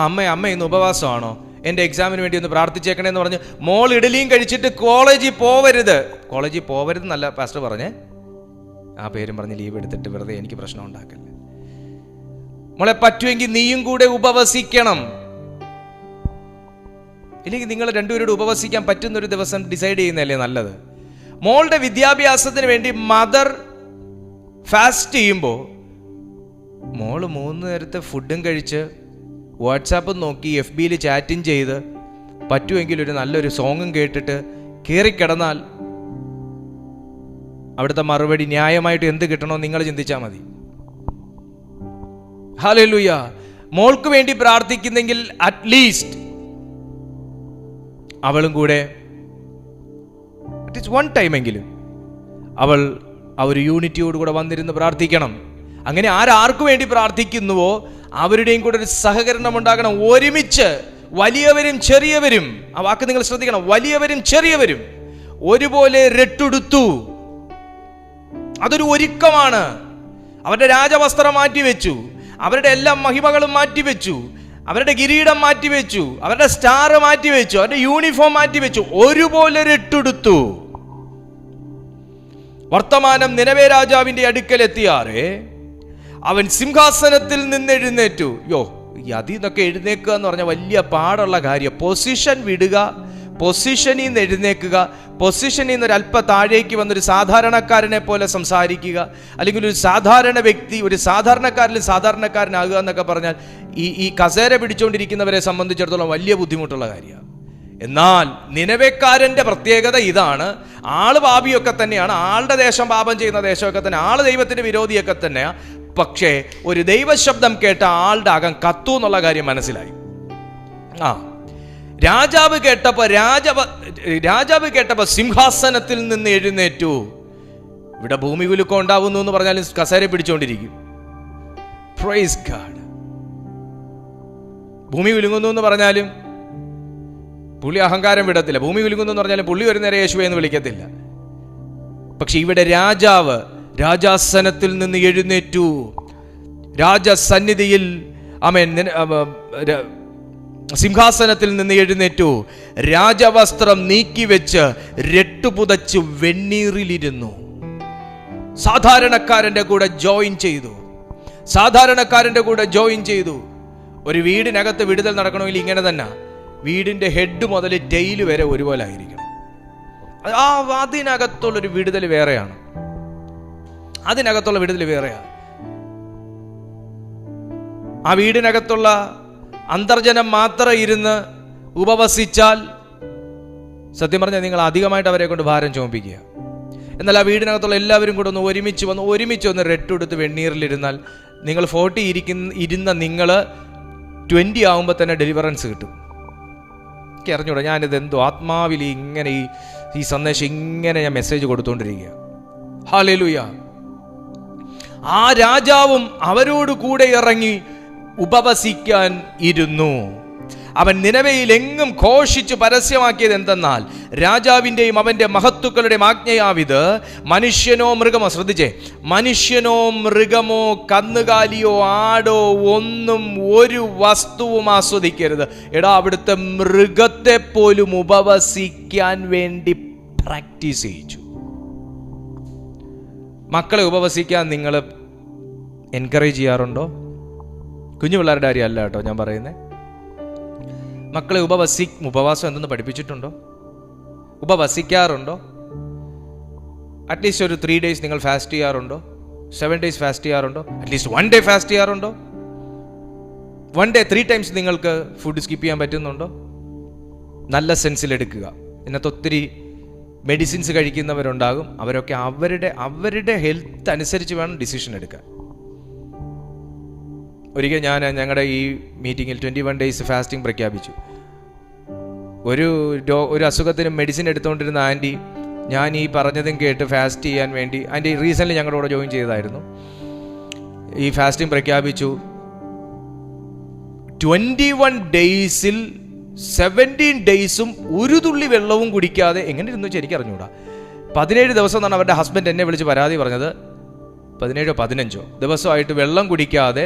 അമ്മ ഇന്ന് ഉപവാസമാണോ, എൻ്റെ എക്സാമിന് വേണ്ടി ഒന്ന് പ്രാർത്ഥിച്ചേക്കണേ എന്ന് പറഞ്ഞ് മോൾ ഇഡലിയും കഴിച്ചിട്ട് കോളേജിൽ പോവരുത്. കോളേജിൽ പോവരുതെന്നല്ല പാസ്റ്റർ പറഞ്ഞേ, ആ പേരും പറഞ്ഞ് ലീവ് എടുത്തിട്ട് വെറുതെ എനിക്ക് പ്രശ്നം ഉണ്ടാക്കല്ലേ. മോളെ പറ്റുമെങ്കിൽ നീയും കൂടെ ഉപവസിക്കണം. ഇല്ലെങ്കിൽ നിങ്ങൾ രണ്ടുപേരോട് ഉപവസിക്കാൻ പറ്റുന്നൊരു ദിവസം ഡിസൈഡ് ചെയ്യുന്നതല്ലേ നല്ലത്. മോളുടെ വിദ്യാഭ്യാസത്തിന് വേണ്ടി മദർ ഫാസ്റ്റ് ചെയ്യുമ്പോൾ മോള് 3 നേരത്തെ ഫുഡും കഴിച്ച് വാട്സാപ്പ് നോക്കി FBയിൽ ചാറ്റിങ് ചെയ്ത് പറ്റുമെങ്കിൽ ഒരു നല്ലൊരു സോങ്ങും കേട്ടിട്ട് കയറിക്കിടന്നാൽ അവിടുത്തെ മറുപടി ന്യായമായിട്ട് എന്ത് കിട്ടണോ നിങ്ങൾ ചിന്തിച്ചാൽ മതി. ഹല്ലേലൂയ. മോൾക്ക് വേണ്ടി പ്രാർത്ഥിക്കുന്നെങ്കിൽ അറ്റ്ലീസ്റ്റ് അവളും കൂടെ അറ്റ്ലീസ്റ്റ് 1 ടൈമെങ്കിലും അവൾ ആ ഒരു യൂണിറ്റിയോടുകൂടെ വന്നിരുന്ന് പ്രാർത്ഥിക്കണം. അങ്ങനെ ആരാർക്കു വേണ്ടി പ്രാർത്ഥിക്കുന്നുവോ അവരുടെയും കൂടെ ഒരു സഹകരണം ഉണ്ടാകണം. ഒരുമിച്ച് വലിയവരും ചെറിയവരും, ആ വാക്ക് നിങ്ങൾ ശ്രദ്ധിക്കണം, വലിയവരും ചെറിയവരും ഒരുപോലെ രട്ടുടുത്തു. അതൊരു ഒരുക്കമാണ്. അവരുടെ രാജവസ്ത്രം മാറ്റിവെച്ചു, അവരുടെ എല്ലാ മഹിമകളും മാറ്റിവെച്ചു, അവരുടെ കിരീടം മാറ്റിവെച്ചു, അവരുടെ സ്റ്റാർ മാറ്റിവെച്ചു, അവരുടെ യൂണിഫോം മാറ്റിവെച്ചു, ഒരുപോലെ രട്ടുടുത്തു. വർത്തമാനം നിനവേ രാജാവിന്റെ അടുക്കൽ എത്തിയാറേ അവൻ സിംഹാസനത്തിൽ നിന്ന് എഴുന്നേറ്റു. അതിൽ നിന്നൊക്കെ എഴുന്നേക്കുക എന്ന് പറഞ്ഞാൽ വലിയ പാടുള്ള കാര്യം. പൊസിഷൻ വിടുക, പൊസിഷനിൽ നിന്ന് എഴുന്നേക്കുക, പൊസിഷനിൽ നിന്ന് ഒരല്പ താഴേക്ക് വന്നൊരു സാധാരണക്കാരനെ പോലെ സംസാരിക്കുക, അല്ലെങ്കിൽ ഒരു സാധാരണ വ്യക്തി ഒരു സാധാരണക്കാരിലും സാധാരണക്കാരനാകുക എന്നൊക്കെ പറഞ്ഞാൽ ഈ കസേര പിടിച്ചുകൊണ്ടിരിക്കുന്നവരെ സംബന്ധിച്ചിടത്തോളം വലിയ ബുദ്ധിമുട്ടുള്ള കാര്യമാണ്. എന്നാൽ നിനവേക്കാരൻ്റെ പ്രത്യേകത ഇതാണ്. ആള് പാപിയൊക്കെ തന്നെയാണ്, ആളുടെ ദേശം പാപം ചെയ്യുന്ന ദേശമൊക്കെ തന്നെ, ആള് ദൈവത്തിന്റെ വിരോധിയൊക്കെ തന്നെയാണ്. പക്ഷേ ഒരു ദൈവശബ്ദം കേട്ട ആളുടെ അകം കത്തു എന്നുള്ള കാര്യം മനസ്സിലായി. രാജാവ് കേട്ടപ്പോ സിംഹാസനത്തിൽ നിന്ന് എഴുന്നേറ്റു. ഇവിടെ ഭൂമി കുലുക്കം ഉണ്ടാവുന്നു എന്ന് പറഞ്ഞാലും കസേര പിടിച്ചുകൊണ്ടിരിക്കും. Praise God. ഭൂമി കുലുങ്ങുന്നു എന്ന് പറഞ്ഞാലും പുള്ളി അഹങ്കാരം വിടത്തില്ല. ഭൂമി കുലുങ്ങുന്നു എന്ന് പറഞ്ഞാലും പുള്ളി ഒരു നേരെ യേശുവെ എന്ന് വിളിക്കത്തില്ല. പക്ഷെ ഇവിടെ രാജാവ് രാജാസനത്തിൽ നിന്ന് എഴുന്നേറ്റു. രാജസന്നിധിയിൽ സിംഹാസനത്തിൽ നിന്ന് എഴുന്നേറ്റു. രാജവസ്ത്രം നീക്കിവെച്ച് രട്ടുപുതച്ച് വെണ്ണീറിലിരുന്നു. സാധാരണക്കാരന്റെ കൂടെ ജോയിൻ ചെയ്തു. ഒരു വീടിനകത്ത് വിടുതൽ നടക്കണമെങ്കിൽ ഇങ്ങനെ തന്നെ, വീടിന്റെ ഹെഡ് മുതൽ ടെയിൽ വരെ ഒരുപോലെ ആയിരിക്കണം. അതിനകത്തുള്ളൊരു വിടുതൽ വേറെയാണ്. ആ വീടിനകത്തുള്ള അന്തർജനം മാത്രം ഇരുന്ന് ഉപവസിച്ചാൽ സത്യം പറഞ്ഞാൽ നിങ്ങൾ അധികമായിട്ട് അവരെ കൊണ്ട് ഭാരം ചുമപ്പിക്കുക. എന്നാൽ ആ വീടിനകത്തുള്ള എല്ലാവരും കൂടെ ഒന്ന് ഒരുമിച്ച് ഒന്ന് രട്ടെടുത്ത് വെണ്ണീറിലിരുന്നാൽ നിങ്ങൾ 40 ഇരുന്ന നിങ്ങൾ 20 ആകുമ്പോൾ തന്നെ ഡെലിവറൻസ് കിട്ടും. എനിക്ക് അറിഞ്ഞൂടാ, ഞാനിത് എന്തോ ആത്മാവിൽ ഇങ്ങനെ ഈ സന്ദേശം ഇങ്ങനെ ഞാൻ മെസ്സേജ് കൊടുത്തുകൊണ്ടിരിക്കുക. ഹല്ലേലൂയ. ആ രാജാവും അവരോട് കൂടെ ഇറങ്ങി ഉപവസിക്കാൻ ഇരുന്നു. അവൻ നിനവയിൽ എങ്ങും ഘോഷിച്ച് പരസ്യമാക്കിയത് എന്തെന്നാൽ രാജാവിൻ്റെയും അവൻ്റെ മഹത്തുക്കളുടെയും ആജ്ഞയാവിത്, മനുഷ്യനോ മൃഗമോ, ശ്രദ്ധിച്ചേ, മനുഷ്യനോ മൃഗമോ കന്നുകാലിയോ ആടോ ഒന്നും ഒരു വസ്തുവും ആസ്വദിക്കരുത്. അവിടുത്തെ മൃഗത്തെ പോലും ഉപവസിക്കാൻ വേണ്ടി പ്രാക്ടീസ് ചെയ്യിച്ചു. മക്കളെ ഉപവസിക്കാൻ നിങ്ങൾ എൻകറേജ് ചെയ്യാറുണ്ടോ? കുഞ്ഞു പിള്ളേരുടെ കാര്യം അല്ല കേട്ടോ ഞാൻ പറയുന്നത്. മക്കളെ ഉപവാസം എന്തെന്ന് പഠിപ്പിച്ചിട്ടുണ്ടോ? ഉപവസിക്കാറുണ്ടോ? അറ്റ്ലീസ്റ്റ് ഒരു 3 days നിങ്ങൾ ഫാസ്റ്റ് ചെയ്യാറുണ്ടോ? 7 days ഫാസ്റ്റ് ചെയ്യാറുണ്ടോ? അറ്റ്ലീസ്റ്റ് 1 day ഫാസ്റ്റ് ചെയ്യാറുണ്ടോ? 1 day 3 times നിങ്ങൾക്ക് ഫുഡ് സ്കിപ്പ് ചെയ്യാൻ പറ്റുന്നുണ്ടോ? നല്ല സെൻസിലെടുക്കുക. ഇന്നത്തെ ഒത്തിരി മെഡിസിൻസ് കഴിക്കുന്നവരുണ്ടാകും. അവരൊക്കെ അവരുടെ ഹെൽത്ത് അനുസരിച്ച് വേണം ഡിസിഷൻ എടുക്കാൻ. ഒരിക്കൽ ഞങ്ങളുടെ ഈ മീറ്റിങ്ങിൽ 21 days ഫാസ്റ്റിംഗ് പ്രഖ്യാപിച്ചു. ഒരു അസുഖത്തിന് മെഡിസിൻ എടുത്തുകൊണ്ടിരുന്ന ആൻറ്റി ഞാൻ ഈ പറഞ്ഞതും കേട്ട് ഫാസ്റ്റ് ചെയ്യാൻ വേണ്ടി, ആൻറ്റി റീസെൻ്റ്ലി ഞങ്ങളുടെ കൂടെ ജോയിൻ ചെയ്തായിരുന്നു, ഈ ഫാസ്റ്റിംഗ് പ്രഖ്യാപിച്ചു. 21 days-ൽ 17 days ഒരു തുള്ളി വെള്ളവും കുടിക്കാതെ എങ്ങനെ ഇരുന്നു വെച്ചാൽ എനിക്ക് അറിഞ്ഞൂടാ. 17 ദിവസം എന്നാണ് അവരുടെ ഹസ്ബൻഡ് എന്നെ വിളിച്ച് പരാതി പറഞ്ഞത്. 17-15 ദിവസമായിട്ട് വെള്ളം കുടിക്കാതെ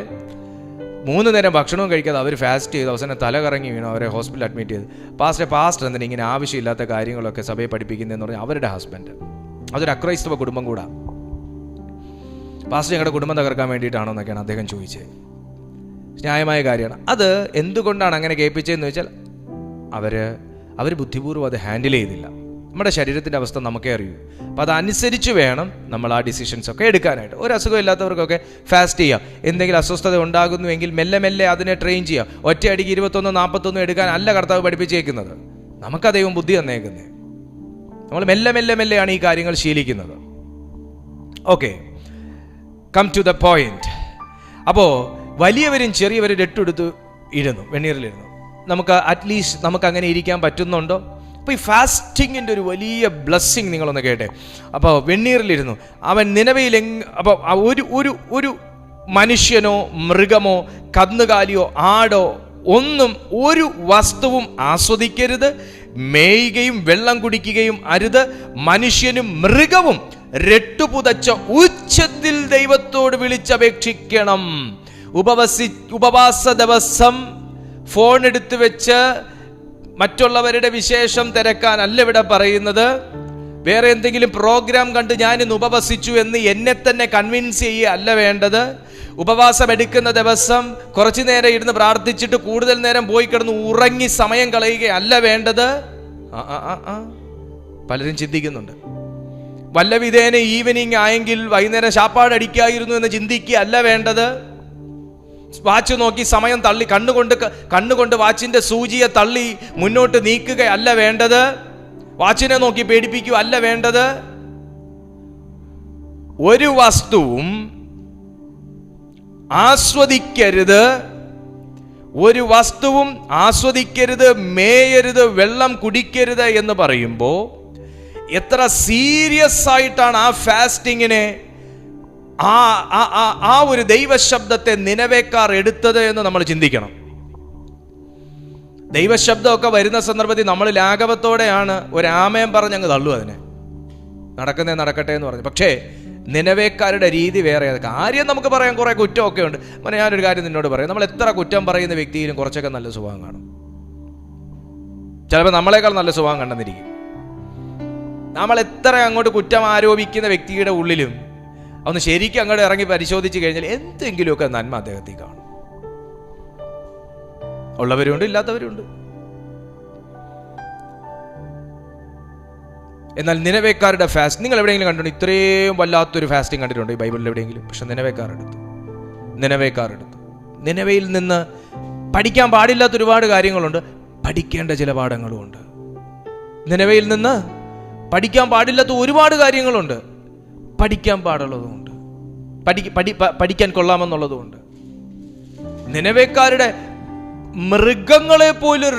3 നേരം ഭക്ഷണവും കഴിക്കാതെ അവർ ഫാസ്റ്റ് ചെയ്ത് അവസാനം തല കറങ്ങി വീണു. അവരെ ഹോസ്പിറ്റലിൽ അഡ്മിറ്റ് ചെയ്ത്. പാസ്റ്റർ എന്തിനാ ഇങ്ങനെ ആവശ്യമില്ലാത്ത കാര്യങ്ങളൊക്കെ സഭയെ പഠിപ്പിക്കുന്നതെന്ന് പറഞ്ഞാൽ അവരുടെ ഹസ്ബൻഡ്, അതൊരു അക്രൈസ്തവ കുടുംബം കൂടാ. പാസ്റ്റർ ഞങ്ങളുടെ കുടുംബം തകർക്കാൻ വേണ്ടിയിട്ടാണോ എന്നൊക്കെയാണ് അദ്ദേഹം ചോദിച്ചത്. ന്യായമായ കാര്യമാണ്. അത് എന്തുകൊണ്ടാണ് അങ്ങനെ കേൾപ്പിച്ചതെന്ന് വെച്ചാൽ അവർ ബുദ്ധിപൂർവ്വം അത് ഹാൻഡിൽ ചെയ്തില്ല. നമ്മുടെ ശരീരത്തിൻ്റെ അവസ്ഥ നമുക്കേ അറിയൂ. അപ്പോൾ അതനുസരിച്ച് വേണം നമ്മൾ ആ ഡിസിഷൻസ് ഒക്കെ എടുക്കാനായിട്ട്. ഒരു അസുഖം ഇല്ലാത്തവർക്കൊക്കെ ഫാസ്റ്റ് ചെയ്യാം. എന്തെങ്കിലും അസ്വസ്ഥത ഉണ്ടാകുന്നുവെങ്കിൽ മെല്ലെ അതിനെ ട്രെയിൻ ചെയ്യാം. ഒറ്റയടിക്ക് 21-41 എടുക്കാൻ അല്ല കർത്താവ് പഠിപ്പിച്ചേക്കുന്നത്. നമുക്കാ ദൈവം ബുദ്ധി തന്നേക്കുന്നത്. നമ്മൾ മെല്ലെയാണ് ഈ കാര്യങ്ങൾ ശീലിക്കുന്നത്. Okay, come to the point. അപ്പോൾ വലിയവരും ചെറിയവരും രട്ടെടുത്ത് വെണ്ണീറിലിരുന്നു. നമുക്ക് അങ്ങനെ ഇരിക്കാൻ പറ്റുന്നുണ്ടോ? അപ്പോൾ ഈ ഫാസ്റ്റിങ്ങിൻ്റെ ഒരു വലിയ ബ്ലെസ്സിങ് നിങ്ങളൊന്ന് കേട്ടെ. അപ്പോൾ വെണ്ണീറിലിരുന്നു. അവൻ നിനവയിൽ അപ്പോൾ മനുഷ്യനോ മൃഗമോ കന്നുകാലിയോ ആടോ ഒന്നും ഒരു വസ്തുവും ആസ്വദിക്കരുത്, മേയുകയും വെള്ളം കുടിക്കുകയും അരുത്. മനുഷ്യനും മൃഗവും രട്ടുപുതച്ച ഉച്ചത്തിൽ ദൈവത്തോട് വിളിച്ചപേക്ഷിക്കണം. ഉപവാസ ദിവസം ഫോൺ എടുത്തു വെച്ച് മറ്റുള്ളവരുടെ വിശേഷം തിരക്കാനല്ല ഇവിടെ പറയുന്നത്. വേറെ എന്തെങ്കിലും പ്രോഗ്രാം കണ്ട് ഞാനിന്ന് ഉപവസിച്ചു എന്ന് എന്നെ തന്നെ കൺവിൻസ് ചെയ്യുക അല്ല വേണ്ടത്. ഉപവാസം എടുക്കുന്ന ദിവസം കുറച്ചു നേരം ഇരുന്ന് പ്രാർത്ഥിച്ചിട്ട് കൂടുതൽ നേരം പോയി കിടന്ന് ഉറങ്ങി സമയം കളയുകയല്ല വേണ്ടത്. പലരും ചിന്തിക്കുന്നുണ്ട്, വല്ല വിധേന ഈവനിങ് ആയെങ്കിൽ വൈകുന്നേരം ശാപ്പാടടിക്കായിരുന്നു എന്ന് ചിന്തിക്കുകയല്ല വേണ്ടത്. വാച്ച് നോക്കി സമയം തള്ളി കണ്ണുകൊണ്ട് വാച്ചിന്റെ സൂചിയെ തള്ളി മുന്നോട്ട് നീക്കുകയല്ല വേണ്ടത്. വാച്ചിനെ നോക്കി പേടിപ്പിക്കുക അല്ല വേണ്ടത്. ഒരു വസ്തുവും ആസ്വദിക്കരുത്, ഒരു വസ്തുവും ആസ്വദിക്കരുത്, മേയരുത്, വെള്ളം കുടിക്കരുത് എന്ന് പറയുമ്പോൾ എത്ര സീരിയസ് ആയിട്ടാണ് ആ ഫാസ്റ്റിങ്ങിനെ, ആ ഒരു ദൈവശബ്ദത്തെ നിനവേക്കാർ എടുത്തത് എന്ന് നമ്മൾ ചിന്തിക്കണം. ദൈവശബ്ദമൊക്കെ വരുന്ന സന്ദർഭത്തിൽ നമ്മൾ ലാഘവത്തോടെയാണ് ഒരു ആമയം പറഞ്ഞ് അങ്ങ് തള്ളു, അതിനെ നടക്കുന്നേ നടക്കട്ടെ എന്ന് പറഞ്ഞു. പക്ഷേ നിനവേക്കാരുടെ രീതി വേറെ. കാര്യം നമുക്ക് പറയാൻ കുറേ കുറ്റമൊക്കെ ഉണ്ട്. ഞാനൊരു കാര്യം നിന്നോട് പറയാം, നമ്മൾ എത്ര കുറ്റം പറയുന്ന വ്യക്തിയിലും കുറച്ചൊക്കെ നല്ല സ്വഭാവം കാണും. ചിലപ്പോൾ നമ്മളെക്കാൾ നല്ല സ്വഭാവം കണ്ടെന്നിരിക്കും. നമ്മൾ എത്ര അങ്ങോട്ട് കുറ്റം ആരോപിക്കുന്ന വ്യക്തിയുടെ ഉള്ളിലും ഒന്ന് ശരിക്കും അങ്ങോട്ട് ഇറങ്ങി പരിശോധിച്ച് കഴിഞ്ഞാൽ എന്തെങ്കിലുമൊക്കെ നന്മ അദ്ദേഹത്തിൽ കാണും. ഉള്ളവരുണ്ട്, ഇല്ലാത്തവരുണ്ട്. എന്നാൽ നിനവേക്കാരുടെ ഫാസ്റ്റ് നിങ്ങൾ എവിടെയെങ്കിലും കണ്ടിട്ടുണ്ടോ? ഇത്രയും വല്ലാത്തൊരു ഫാസ്റ്റിംഗ് കണ്ടിട്ടുണ്ടോ ഈ ബൈബിളിൽ എവിടെയെങ്കിലും? പക്ഷെ നിനവേക്കാർ എടുത്തു. നിനവയിൽ നിന്ന് പഠിക്കാൻ പാടില്ലാത്ത ഒരുപാട് കാര്യങ്ങളുണ്ട്, പഠിക്കേണ്ട ചില പാഠങ്ങളുമുണ്ട്. നിനവയിൽ നിന്ന് പഠിക്കാൻ പാടില്ലാത്ത ഒരുപാട് കാര്യങ്ങളുണ്ട്, പഠിക്കാൻ പാടുള്ളതുമുണ്ട്, പഠിക്കാൻ കൊള്ളാമെന്നുള്ളതുമുണ്ട്. നിനവേക്കാരുടെ മൃഗങ്ങളെ പോലും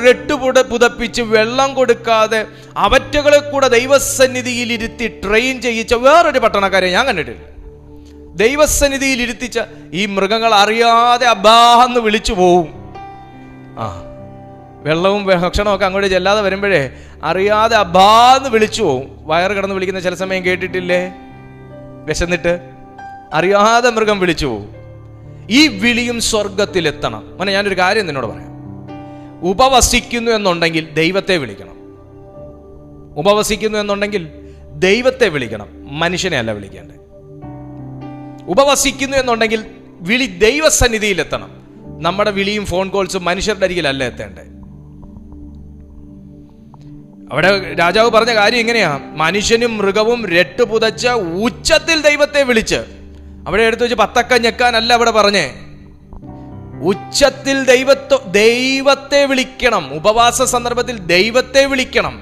പുതപ്പിച്ച് വെള്ളം കൊടുക്കാതെ അവറ്റകളെ കൂടെ ദൈവസന്നിധിയിൽ ഇരുത്തി ട്രെയിൻ ചെയ്യിച്ച വേറൊരു പട്ടണക്കാരെ ഞാൻ കണ്ടിട്ടില്ല. ദൈവസന്നിധിയിൽ ഇരുത്തിച്ച ഈ മൃഗങ്ങൾ അറിയാതെ അബ്ബാന്ന് വിളിച്ചു പോവും. വെള്ളവും ഭക്ഷണവും ഒക്കെ അങ്ങോട്ട് ചെല്ലാതെ വരുമ്പോഴേ അറിയാതെ അബ്ബാന്ന് വിളിച്ചു പോവും. വയറ് കിടന്ന് വിളിക്കുന്ന ചില സമയം കേട്ടിട്ടില്ലേ? വിശന്നിട്ട് അറിയാതെ മൃഗം വിളിച്ചു പോവും. ഈ വിളിയും സ്വർഗത്തിലെത്തണം. ഞാനൊരു കാര്യം നിന്നോട് പറയാം. ഉപവസിക്കുന്നു എന്നുണ്ടെങ്കിൽ ദൈവത്തെ വിളിക്കണം. ഉപവസിക്കുന്നു എന്നുണ്ടെങ്കിൽ ദൈവത്തെ വിളിക്കണം, മനുഷ്യനെ അല്ല വിളിക്കേണ്ടത്. ഉപവസിക്കുന്നു എന്നുണ്ടെങ്കിൽ വിളി ദൈവസന്നിധിയിലെത്തണം. നമ്മുടെ വിളിയും ഫോൺ കോൾസും മനുഷ്യരുടെ അരികിലല്ല എത്തേണ്ടത്. അവിടെ രാജാവ് പറഞ്ഞ കാര്യം എങ്ങനെയാ? മനുഷ്യനും മൃഗവും രട്ടുപുതച്ച ഉച്ചത്തിൽ ദൈവത്തെ വിളിച്ച്. അവിടെ എടുത്തു വെച്ച് പത്തക്ക ഞെക്കാനല്ല അവിടെ പറഞ്ഞേ. ഉച്ചത്തിൽ ദൈവത്തെ വിളിക്കണം. ഉപവാസ സന്ദർഭത്തിൽ ദൈവത്തെ വിളിക്കണം.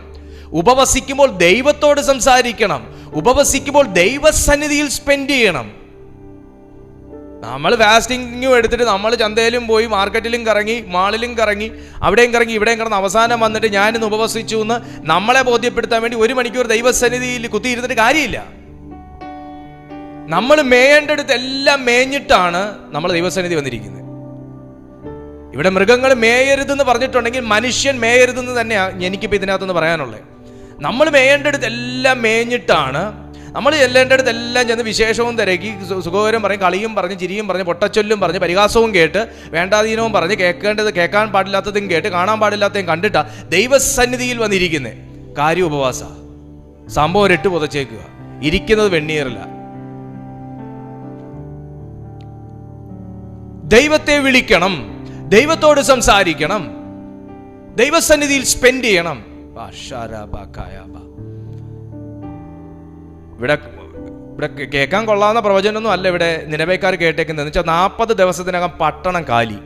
ഉപവസിക്കുമ്പോൾ ദൈവത്തോട് സംസാരിക്കണം. ഉപവസിക്കുമ്പോൾ ദൈവസന്നിധിയിൽ സ്പെൻഡ് ചെയ്യണം. നമ്മൾ ഫാസ്റ്റിങ്ങും എടുത്തിട്ട് നമ്മൾ ചന്തയിലും പോയി മാർക്കറ്റിലും കറങ്ങി മാളിലും കറങ്ങി അവിടെയും കറങ്ങി ഇവിടെയും കിടന്ന് അവസാനം വന്നിട്ട് ഞാനിന്ന് ഉപവസിച്ചു എന്ന് നമ്മളെ ബോധ്യപ്പെടുത്താൻ വേണ്ടി 1 മണിക്കൂർ ദൈവസന്നിധിയിൽ കുത്തിയിരുന്നിട്ട് കാര്യമില്ല. നമ്മൾ മേയേണ്ടടുത്ത് എല്ലാം മേഞ്ഞിട്ടാണ് നമ്മൾ ദൈവസന്നിധി വന്നിരിക്കുന്നത്. ഇവിടെ മൃഗങ്ങൾ മേയരുതെന്ന് പറഞ്ഞിട്ടുണ്ടെങ്കിൽ മനുഷ്യൻ മേയരുതെന്ന് തന്നെയാണ് എനിക്കിപ്പോൾ ഇതിനകത്തൊന്ന് പറയാനുള്ളത്. നമ്മൾ മേയേണ്ടടുത്ത് എല്ലാം മേഞ്ഞിട്ടാണ് നമ്മൾ ചെല്ലേണ്ടടുത്ത് എല്ലാം ചെന്ന് വിശേഷവും തിരക്കി സുഖകരം പറഞ്ഞ് കളിയും പറഞ്ഞ് ചിരിയും പറഞ്ഞ് പൊട്ടച്ചൊല്ലും പറഞ്ഞ് പരിഹാസവും കേട്ട് വേണ്ടാധീനവും പറഞ്ഞ് കേൾക്കാൻ പാടില്ലാത്തതും കേട്ട് കാണാൻ പാടില്ലാത്തതും കണ്ടിട്ടാ ദൈവസന്നിധിയിൽ വന്നിരിക്കുന്നത്. കാര്യം ഉപവാസ, സംഭവം രട്ട് പുതച്ചേക്കുക, ഇരിക്കുന്നത് വെണ്ണീറില്ല. ദൈവത്തെ വിളിക്കണം, ദൈവത്തോട് സംസാരിക്കണം, ദൈവസന്നിധിയിൽ സ്പെൻഡ് ചെയ്യണം. ഇവിടെ കേൾക്കാൻ കൊള്ളാവുന്ന പ്രവചനമൊന്നും അല്ല ഇവിടെ നിനവേക്കാർ കേട്ടേക്കുന്നത്. എന്ന് വെച്ചാൽ 40 ദിവസത്തിനകം പട്ടണം കാലി.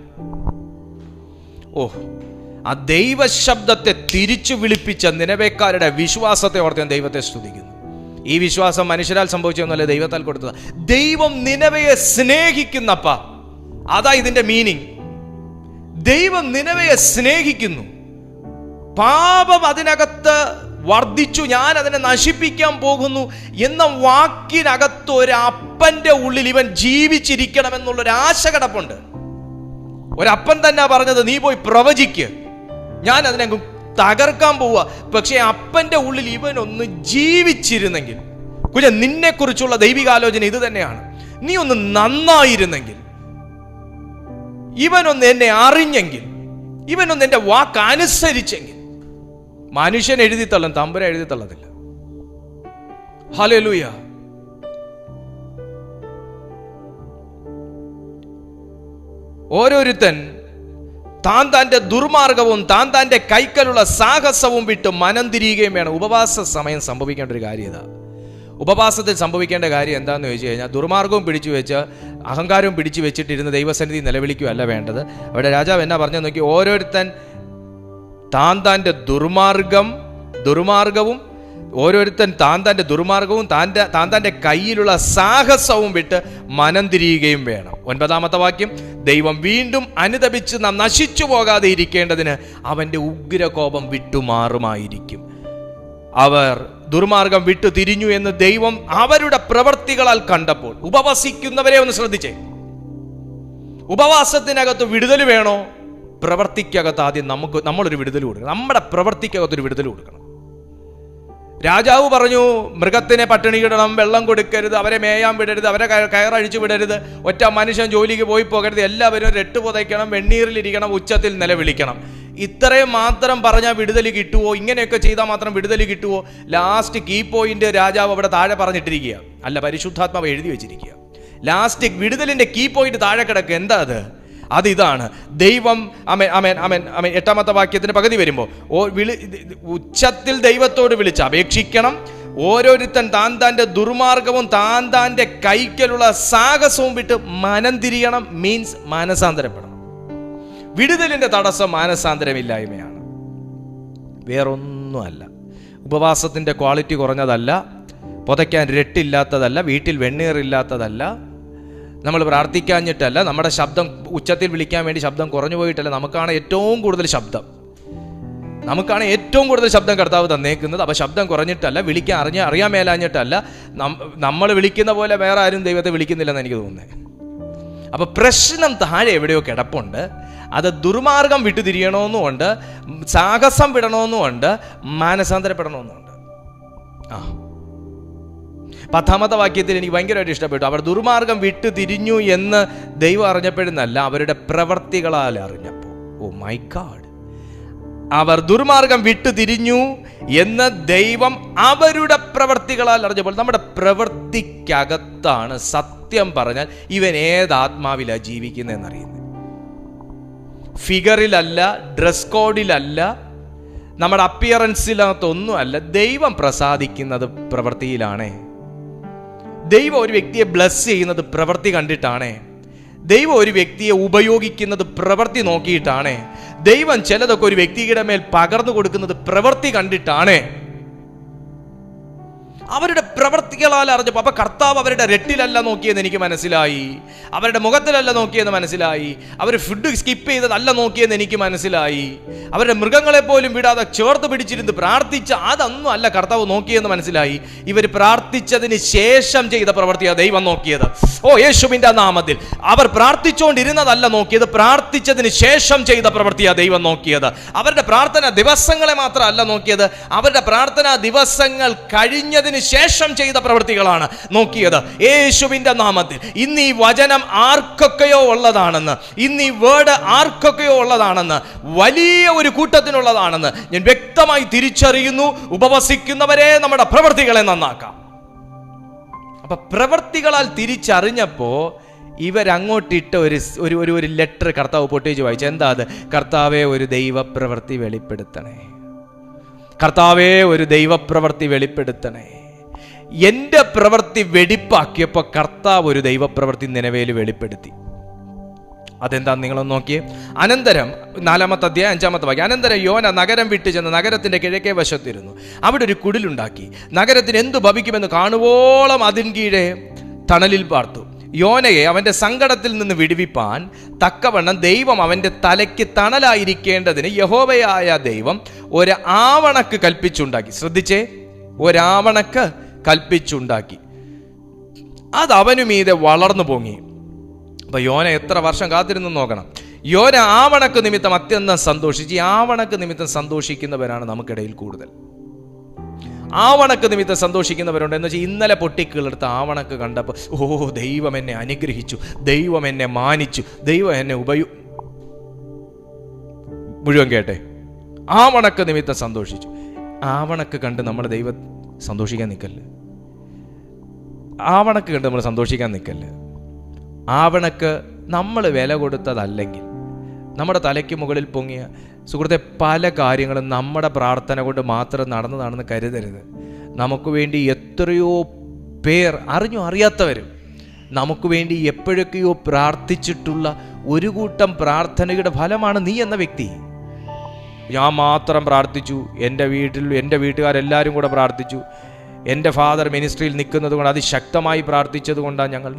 ആ ദൈവശബ്ദത്തെ തിരിച്ചു വിളിപ്പിച്ച നിനവേക്കാരുടെ വിശ്വാസത്തെ ഓർത്ത് ഞാൻ ദൈവത്തെ സ്തുതിക്കുന്നു. ഈ വിശ്വാസം മനുഷ്യരാൽ സംഭവിച്ചൊന്നുമല്ല, ദൈവത്താൽ കൊടുത്തത്. ദൈവം നിനവയെ സ്നേഹിക്കുന്നപ്പ, അതാ ഇതിന്റെ മീനിങ്. ദൈവം നിനവയെ സ്നേഹിക്കുന്നു. പാപം അതിനകത്ത് വർദ്ധിച്ചു, ഞാൻ അതിനെ നശിപ്പിക്കാൻ പോകുന്നു എന്ന വാക്കിനകത്ത് ഒരു അപ്പൻ്റെ ഉള്ളിൽ ഇവൻ ജീവിച്ചിരിക്കണമെന്നുള്ളൊരു ആശ കിടപ്പുണ്ട്. ഒരപ്പൻ തന്നെ പറഞ്ഞത്, നീ പോയി പ്രവചിക്ക്, ഞാൻ അതിനെ തകർക്കാൻ പോവുക. പക്ഷെ അപ്പൻ്റെ ഉള്ളിൽ ഇവനൊന്ന് ജീവിച്ചിരുന്നെങ്കിൽ, കുഞ്ഞ നിന്നെ കുറിച്ചുള്ള ദൈവികാലോചന ഇത് തന്നെയാണ്, നീ ഒന്ന് നന്നായിരുന്നെങ്കിൽ, ഇവനൊന്ന് എന്നെ അറിഞ്ഞെങ്കിൽ, ഇവനൊന്ന് എൻ്റെ വാക്ക് അനുസരിച്ചെങ്കിൽ. മനുഷ്യൻ എഴുതിത്തള്ളും, തമ്പുരാൻ എഴുതിത്തള്ളതില്ല. ഹല്ലേലൂയ. ഓരോരുത്തൻ താൻ താൻ്റെ ദുർമാർഗവും താൻ താൻ്റെ കൈക്കലുള്ള സാഹസവും വിട്ട് മനം തിരിയുകയും വേണം. ഉപവാസ സമയം സംഭവിക്കേണ്ട ഒരു കാര്യം ഇതാ. ഉപവാസത്തിൽ സംഭവിക്കേണ്ട കാര്യം എന്താണെന്ന് ചോദിച്ചു കഴിഞ്ഞാൽ, ദുർമാർഗവും പിടിച്ചു വെച്ച് അഹങ്കാരവും പിടിച്ചു വെച്ചിട്ടിരുന്ന് ദൈവസന്നിധി നിലവിളിക്കുകയല്ല വേണ്ടത്. അവിടെ രാജാവ് എന്നാ പറഞ്ഞു നോക്കി, ഓരോരുത്തൻ താൻ താൻ്റെ ദുർമാർഗവും ഓരോരുത്തൻ താൻ താൻ്റെ ദുർമാർഗവും താൻ താൻ്റെ കയ്യിലുള്ള സാഹസവും വിട്ട് മനം തിരിയുകയും വേണം. 9-ാമത്തെ വാക്യം, ദൈവം വീണ്ടും അനുതപിച്ച് നാം നശിച്ചു പോകാതെ ഇരിക്കേണ്ടതിന് അവൻ്റെ ഉഗ്രകോപം വിട്ടുമാറുമായിരിക്കും. അവർ ദുർമാർഗം വിട്ടു തിരിഞ്ഞു എന്ന് ദൈവം അവരുടെ പ്രവൃത്തികളാൽ കണ്ടപ്പോൾ. ഉപവസിക്കുന്നവരെ ഒന്ന് ശ്രദ്ധിച്ചേ. ഉപവാസത്തിനകത്ത് വിടുതൽ വേണോ? പ്രവൃത്തിക്കകത്ത് ആദ്യം നമ്മളൊരു വിടുതൽ കൊടുക്കണം. നമ്മുടെ പ്രവൃത്തിക്കകത്തൊരു വിടുതൽ കൊടുക്കണം. രാജാവ് പറഞ്ഞു, മൃഗത്തിനെ പട്ടിണി കിടണം, വെള്ളം കൊടുക്കരുത്, അവരെ മേയാൻ വിടരുത്, അവരെ കയറഴിച്ചു വിടരുത്, ഒറ്റ മനുഷ്യൻ ജോലിക്ക് പോയി പോകരുത്, എല്ലാവരും രട്ട് പുതയ്ക്കണം, വെണ്ണീറിലിരിക്കണം, ഉച്ചത്തിൽ നിലവിളിക്കണം. ഇത്രയും മാത്രം പറഞ്ഞാൽ വിടുതൽ കിട്ടുമോ? ഇങ്ങനെയൊക്കെ ചെയ്താൽ മാത്രം വിടുതൽ കിട്ടുമോ? ലാസ്റ്റ് കീ പോയിന്റ് രാജാവ് അവിടെ താഴെ പറഞ്ഞിട്ടിരിക്കുക, അല്ല പരിശുദ്ധാത്മാവ് എഴുതി വെച്ചിരിക്കുക. ലാസ്റ്റ് വിടുതലിന്റെ കീ പോയിന്റ് താഴെ കിടക്കുക. എന്താ അത് ഇതാണ്. ദൈവം അമേൻ അമേൻ അമേൻ അമേൻ 8-ാമത്തെ വാക്യത്തിന് പകുതി വരുമ്പോൾ, ഉച്ചത്തിൽ ദൈവത്തോട് വിളിച്ച് അപേക്ഷിക്കണം. ഓരോരുത്തൻ താൻ താൻ്റെ ദുർമാർഗവും താൻ താൻ്റെ കൈക്കലുള്ള സാഹസവും വിട്ട് മനം തിരിയണം. മീൻസ് മാനസാന്തരപ്പെടണം. വിടുതലിന്റെ തടസ്സം മാനസാന്തരമില്ലായ്മയാണ്, വേറൊന്നുമല്ല. ഉപവാസത്തിന്റെ ക്വാളിറ്റി കുറഞ്ഞതല്ല, പുതയ്ക്കാൻ രട്ടില്ലാത്തതല്ല, വീട്ടിൽ വെണ്ണീറില്ലാത്തതല്ല, നമ്മൾ പ്രാർത്ഥിക്കാഞ്ഞിട്ടല്ല, നമ്മുടെ ശബ്ദം ഉച്ചത്തിൽ വിളിക്കാൻ വേണ്ടി ശബ്ദം കുറഞ്ഞു പോയിട്ടല്ല. നമുക്കാണ് ഏറ്റവും കൂടുതൽ ശബ്ദം കർത്താവ് തന്നേക്കുന്നത്. അപ്പോൾ ശബ്ദം കുറഞ്ഞിട്ടല്ല, വിളിക്കാൻ അറിയാൻ മേലാഞ്ഞിട്ടല്ല, നമ്മൾ വിളിക്കുന്ന പോലെ വേറെ ആരും ദൈവത്തെ വിളിക്കുന്നില്ലെന്ന് എനിക്ക് തോന്നുന്നത്. അപ്പോൾ പ്രശ്നം താഴെ എവിടെയോ കിടപ്പുണ്ട്. അത് ദുർമാർഗം വിട്ടു തിരിയണമെന്നുമുണ്ട്, സാഹസം വിടണമെന്നുമുണ്ട്, മാനസാന്തരപ്പെടണമെന്നുമുണ്ട്. 10-ാമത്തെ വാക്യത്തിൽ എനിക്ക് ഭയങ്കരമായിട്ട് ഇഷ്ടപ്പെട്ടു. അവർ ദുർമാർഗം വിട്ടു തിരിഞ്ഞു എന്ന് ദൈവം അറിഞ്ഞപ്പോഴെന്നല്ല, അവരുടെ പ്രവർത്തികളാൽ അറിഞ്ഞപ്പോൾ. Oh my God. അവർ ദുർമാർഗം വിട്ടു തിരിഞ്ഞു എന്ന് ദൈവം അവരുടെ പ്രവർത്തികളാൽ അറിഞ്ഞപ്പോൾ. നമ്മുടെ പ്രവൃത്തിക്കകത്താണ് സത്യം പറഞ്ഞാൽ ഇവൻ ഏതാത്മാവിലാണ് ജീവിക്കുന്നതെന്നറിയുന്നത്. ഫിഗറിലല്ല, ഡ്രസ് കോഡിലല്ല, നമ്മുടെ അപ്പിയറൻസിനകത്തൊന്നും അല്ല. ദൈവം പ്രസാദിക്കുന്നത് പ്രവൃത്തിയിലാണേ. ദൈവം ഒരു വ്യക്തിയെ ബ്ലസ് ചെയ്യുന്നത് പ്രവൃത്തി കണ്ടിട്ടാണേ. ദൈവം ഒരു വ്യക്തിയെ ഉപയോഗിക്കുന്നത് പ്രവൃത്തി നോക്കിയിട്ടാണേ. ദൈവം ചിലതൊക്കെ ഒരു വ്യക്തിയുടെ മേൽ പകർന്നു കൊടുക്കുന്നത് പ്രവൃത്തി കണ്ടിട്ടാണേ. അവരുടെ പ്രവൃത്തികളാൽ അറിഞ്ഞപ്പോൾ. അപ്പൊ കർത്താവ് അവരുടെ രട്ടിലല്ല നോക്കിയെന്ന് എനിക്ക് മനസ്സിലായി, അവരുടെ മുഖത്തിലല്ല നോക്കിയെന്ന് മനസ്സിലായി, അവർ ഫുഡ് സ്കിപ്പ് ചെയ്തതല്ല നോക്കിയെന്ന് എനിക്ക് മനസ്സിലായി, അവരുടെ മൃഗങ്ങളെ പോലും വിടാതെ ചേർത്ത് പിടിച്ചിരുന്ന് പ്രാർത്ഥിച്ച അതൊന്നും അല്ല കർത്താവ് നോക്കിയെന്ന് മനസ്സിലായി. ഇവർ പ്രാർത്ഥിച്ചതിന് ശേഷം ചെയ്ത പ്രവൃത്തിയാണ് ദൈവം നോക്കിയത്. ഓ യേശുവിന്റെ നാമത്തിൽ. അവർ പ്രാർത്ഥിച്ചുകൊണ്ടിരുന്നതല്ല നോക്കിയത്, പ്രാർത്ഥിച്ചതിന് ശേഷം ചെയ്ത പ്രവൃത്തിയാണ് ദൈവം നോക്കിയത്. അവരുടെ പ്രാർത്ഥന ദിവസങ്ങളെ മാത്രമല്ല നോക്കിയത്, അവരുടെ പ്രാർത്ഥനാ ദിവസങ്ങൾ കഴിഞ്ഞതിന് ശേഷം ചെയ്ത പ്രവൃത്തികളാണ് നോക്കിയത്. യേശുവിന്റെ നാമത്തിൽ. ഇന്ന് ഈ വചനം ആർക്കൊക്കെയോ ഉള്ളതാണെന്ന്, ഇന്ന് ഈ വേർഡ് ആർക്കൊക്കെയോ ഉള്ളതാണെന്ന്, വലിയ ഒരു കൂട്ടത്തിനുള്ളതാണെന്ന് ഞാൻ വ്യക്തമായി തിരിച്ചറിയുന്നു. ഉപവസിക്കുന്നവരെ നമ്മുടെ പ്രവൃത്തികളെ നന്നാക്കാം. അപ്പൊ പ്രവൃത്തികളാൽ തിരിച്ചറിഞ്ഞപ്പോ ഇവരങ്ങോട്ടിട്ട് ഒരു ലെറ്റർ കർത്താവ് പൊട്ടിച്ച് വായിച്ചു. എന്താ അത്? കർത്താവെ ഒരു ദൈവപ്രവൃത്തി വെളിപ്പെടുത്തണേ, കർത്താവേ ഒരു ദൈവപ്രവൃത്തി വെളിപ്പെടുത്തണേ. എൻ്റെ പ്രവൃത്തി വെടിപ്പാക്കിയപ്പോൾ കർത്താവ് ഒരു ദൈവപ്രവൃത്തി നിലവേൽ വെളിപ്പെടുത്തി. അതെന്താന്ന് നിങ്ങളൊന്ന് നോക്കിയേ. അനന്തരം 4-ാമത്തെ അധ്യായം 5-ാമത്തെ വാക്യം. അനന്തരം യോന നഗരം വിട്ടു ചെന്ന് നഗരത്തിന്റെ കിഴക്കേ വശത്തിരുന്നു. അവിടെ ഒരു കുടിലുണ്ടാക്കി നഗരത്തിന് എന്തു ഭവിക്കുമെന്ന് കാണുവോളം അതിൻ കീഴെ തണലിൽ പാർത്തു. യോനയെ അവൻ്റെ സങ്കടത്തിൽ നിന്ന് വിടുവിപ്പാൻ തക്കവണ്ണം ദൈവം അവൻ്റെ തലയ്ക്ക് തണലായിരിക്കേണ്ടതിന് യഹോവയായ ദൈവം ഒരു ആവണക്ക് കൽപ്പിച്ചുണ്ടാക്കി. ശ്രദ്ധിച്ചേ, ഒരാവണക്ക് കൽപ്പിച്ചുണ്ടാക്കി. അത് അവനു മീതെ വളർന്നു പൊങ്ങി. അപ്പൊ യോന എത്ര വർഷം കാത്തിരുന്നു നോക്കണം. യോന ആവണക്ക് നിമിത്തം അത്യന്തം സന്തോഷിച്ച്. ഈ ആവണക്ക് നിമിത്തം സന്തോഷിക്കുന്നവരാണ് നമുക്കിടയിൽ കൂടുതൽ. ആവണക്ക് നിമിത്തം സന്തോഷിക്കുന്നവരുണ്ട്. എന്ന് വെച്ചാൽ ഇന്നലെ പൊട്ടിക്കിളെടുത്ത് ആവണക്ക് കണ്ടപ്പോൾ ദൈവം എന്നെ അനുഗ്രഹിച്ചു, ദൈവം എന്നെ മാനിച്ചു, ദൈവം എന്നെ മുഴുവൻ കേട്ടെ, ആവണക്ക് നിമിത്തം സന്തോഷിച്ചു. ആവണക്ക് കണ്ട് നമ്മൾ ദൈവം സന്തോഷിക്കാൻ നിൽക്കല്ലേ. ആവണക്ക് കണ്ട് നമ്മൾ സന്തോഷിക്കാൻ നിൽക്കല്ലേ. ആവണക്ക് നമ്മൾ വില കൊടുത്തതല്ലെങ്കിൽ, നമ്മുടെ തലയ്ക്ക് മുകളിൽ പൊങ്ങിയ സുഹൃത്തെ പല കാര്യങ്ങളും നമ്മുടെ പ്രാർത്ഥന കൊണ്ട് മാത്രം നടന്നതാണെന്ന് കരുതരുത്. നമുക്ക് വേണ്ടി എത്രയോ പേർ, അറിഞ്ഞോ അറിയാത്തവരും, നമുക്ക് വേണ്ടി എപ്പോഴൊക്കെയോ പ്രാർത്ഥിച്ചിട്ടുള്ള ഒരു കൂട്ടം പ്രാർത്ഥനയുടെ ഫലമാണ് നീ എന്ന വ്യക്തി. ഞാൻ മാത്രം പ്രാർത്ഥിച്ചു, എൻ്റെ വീട്ടുകാരെല്ലാവരും കൂടെ പ്രാർത്ഥിച്ചു, എൻ്റെ ഫാദർ മിനിസ്ട്രിയിൽ നിൽക്കുന്നത് കൊണ്ട് അതിശക്തമായി പ്രാർത്ഥിച്ചത് കൊണ്ടാണ് ഞങ്ങൾ.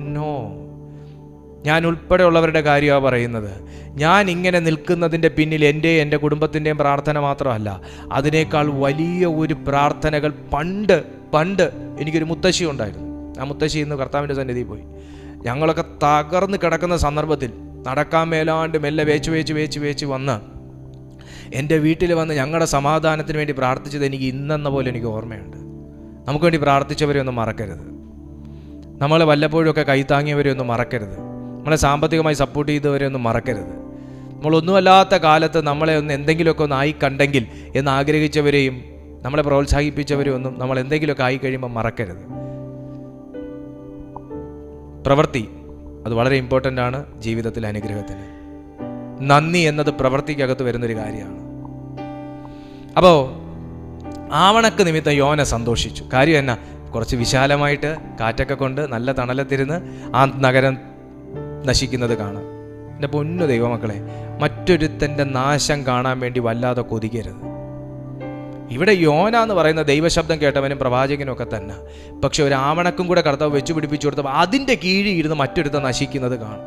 ഞാൻ ഉൾപ്പെടെയുള്ളവരുടെ കാര്യമാണ് പറയുന്നത്. ഞാൻ ഇങ്ങനെ നിൽക്കുന്നതിൻ്റെ പിന്നിൽ എൻ്റെ കുടുംബത്തിൻ്റെയും പ്രാർത്ഥന മാത്രമല്ല, അതിനേക്കാൾ വലിയ ഒരു പ്രാർത്ഥനകൾ പണ്ട് എനിക്കൊരു മുത്തശ്ശി ഉണ്ടായിരുന്നു. ആ മുത്തശ്ശി ഇന്ന് കർത്താവിൻ്റെ സന്നിധിയിൽ പോയി. ഞങ്ങളൊക്കെ തകർന്ന് കിടക്കുന്ന സന്ദർഭത്തിൽ നടക്കാൻ മേലാണ്ട് മെല്ലെ വേച്ച് വന്ന് എൻ്റെ വീട്ടിൽ വന്ന് ഞങ്ങളുടെ സമാധാനത്തിന് വേണ്ടി പ്രാർത്ഥിച്ചത് എനിക്ക് ഇന്നെന്ന പോലെ എനിക്ക് ഓർമ്മയുണ്ട്. നമുക്ക് വേണ്ടി പ്രാർത്ഥിച്ചവരെ ഒന്നും മറക്കരുത്. നമ്മൾ വല്ലപ്പോഴുമൊക്കെ കൈത്താങ്ങിയവരെ ഒന്നും മറക്കരുത്. നമ്മളെ സാമ്പത്തികമായി സപ്പോർട്ട് ചെയ്തവരെ ഒന്നും മറക്കരുത്. നമ്മളൊന്നുമല്ലാത്ത കാലത്ത് നമ്മളെ ഒന്ന് എന്തെങ്കിലുമൊക്കെ ഒന്ന് ആയി കണ്ടെങ്കിൽ എന്ന് ആഗ്രഹിച്ചവരെയും നമ്മളെ പ്രോത്സാഹിപ്പിച്ചവരെയും ഒന്നും നമ്മൾ എന്തെങ്കിലുമൊക്കെ ആയി കഴിയുമ്പോൾ മറക്കരുത്. പ്രവൃത്തി അത് വളരെ ഇമ്പോർട്ടൻ്റ് ആണ് ജീവിതത്തിലെ അനുഗ്രഹത്തിന്. നന്ദി എന്നത് പ്രവൃത്തിക്കകത്ത് വരുന്നൊരു കാര്യമാണ്. അപ്പോൾ ആവണക്ക് നിമിത്തം യോന സന്തോഷിച്ചു. കാര്യം എന്നാ, കുറച്ച് വിശാലമായിട്ട് കാറ്റൊക്കെ കൊണ്ട് നല്ല തണലത്തിരുന്ന് ആ നഗരം നശിക്കുന്നത് കാണാം. എൻ്റെ പൊന്നു ദൈവമക്കളെ, മറ്റൊരുത്തൻ്റെ നാശം കാണാൻ വേണ്ടി വല്ലാതെ കൊതിക്കരുത്. ഇവിടെ യോന എന്ന് പറയുന്ന ദൈവശബ്ദം കേട്ടവനും പ്രവാചകനും ഒക്കെ തന്നെ. പക്ഷെ ഒരു ആവണക്കും കൂടെ കർത്താവ് വെച്ചു പിടിപ്പിച്ചു കൊടുത്തപ്പോൾ അതിൻ്റെ കീഴിൽ ഇരുന്ന് മറ്റൊരുത്തൻ നശിക്കുന്നത് കാണും.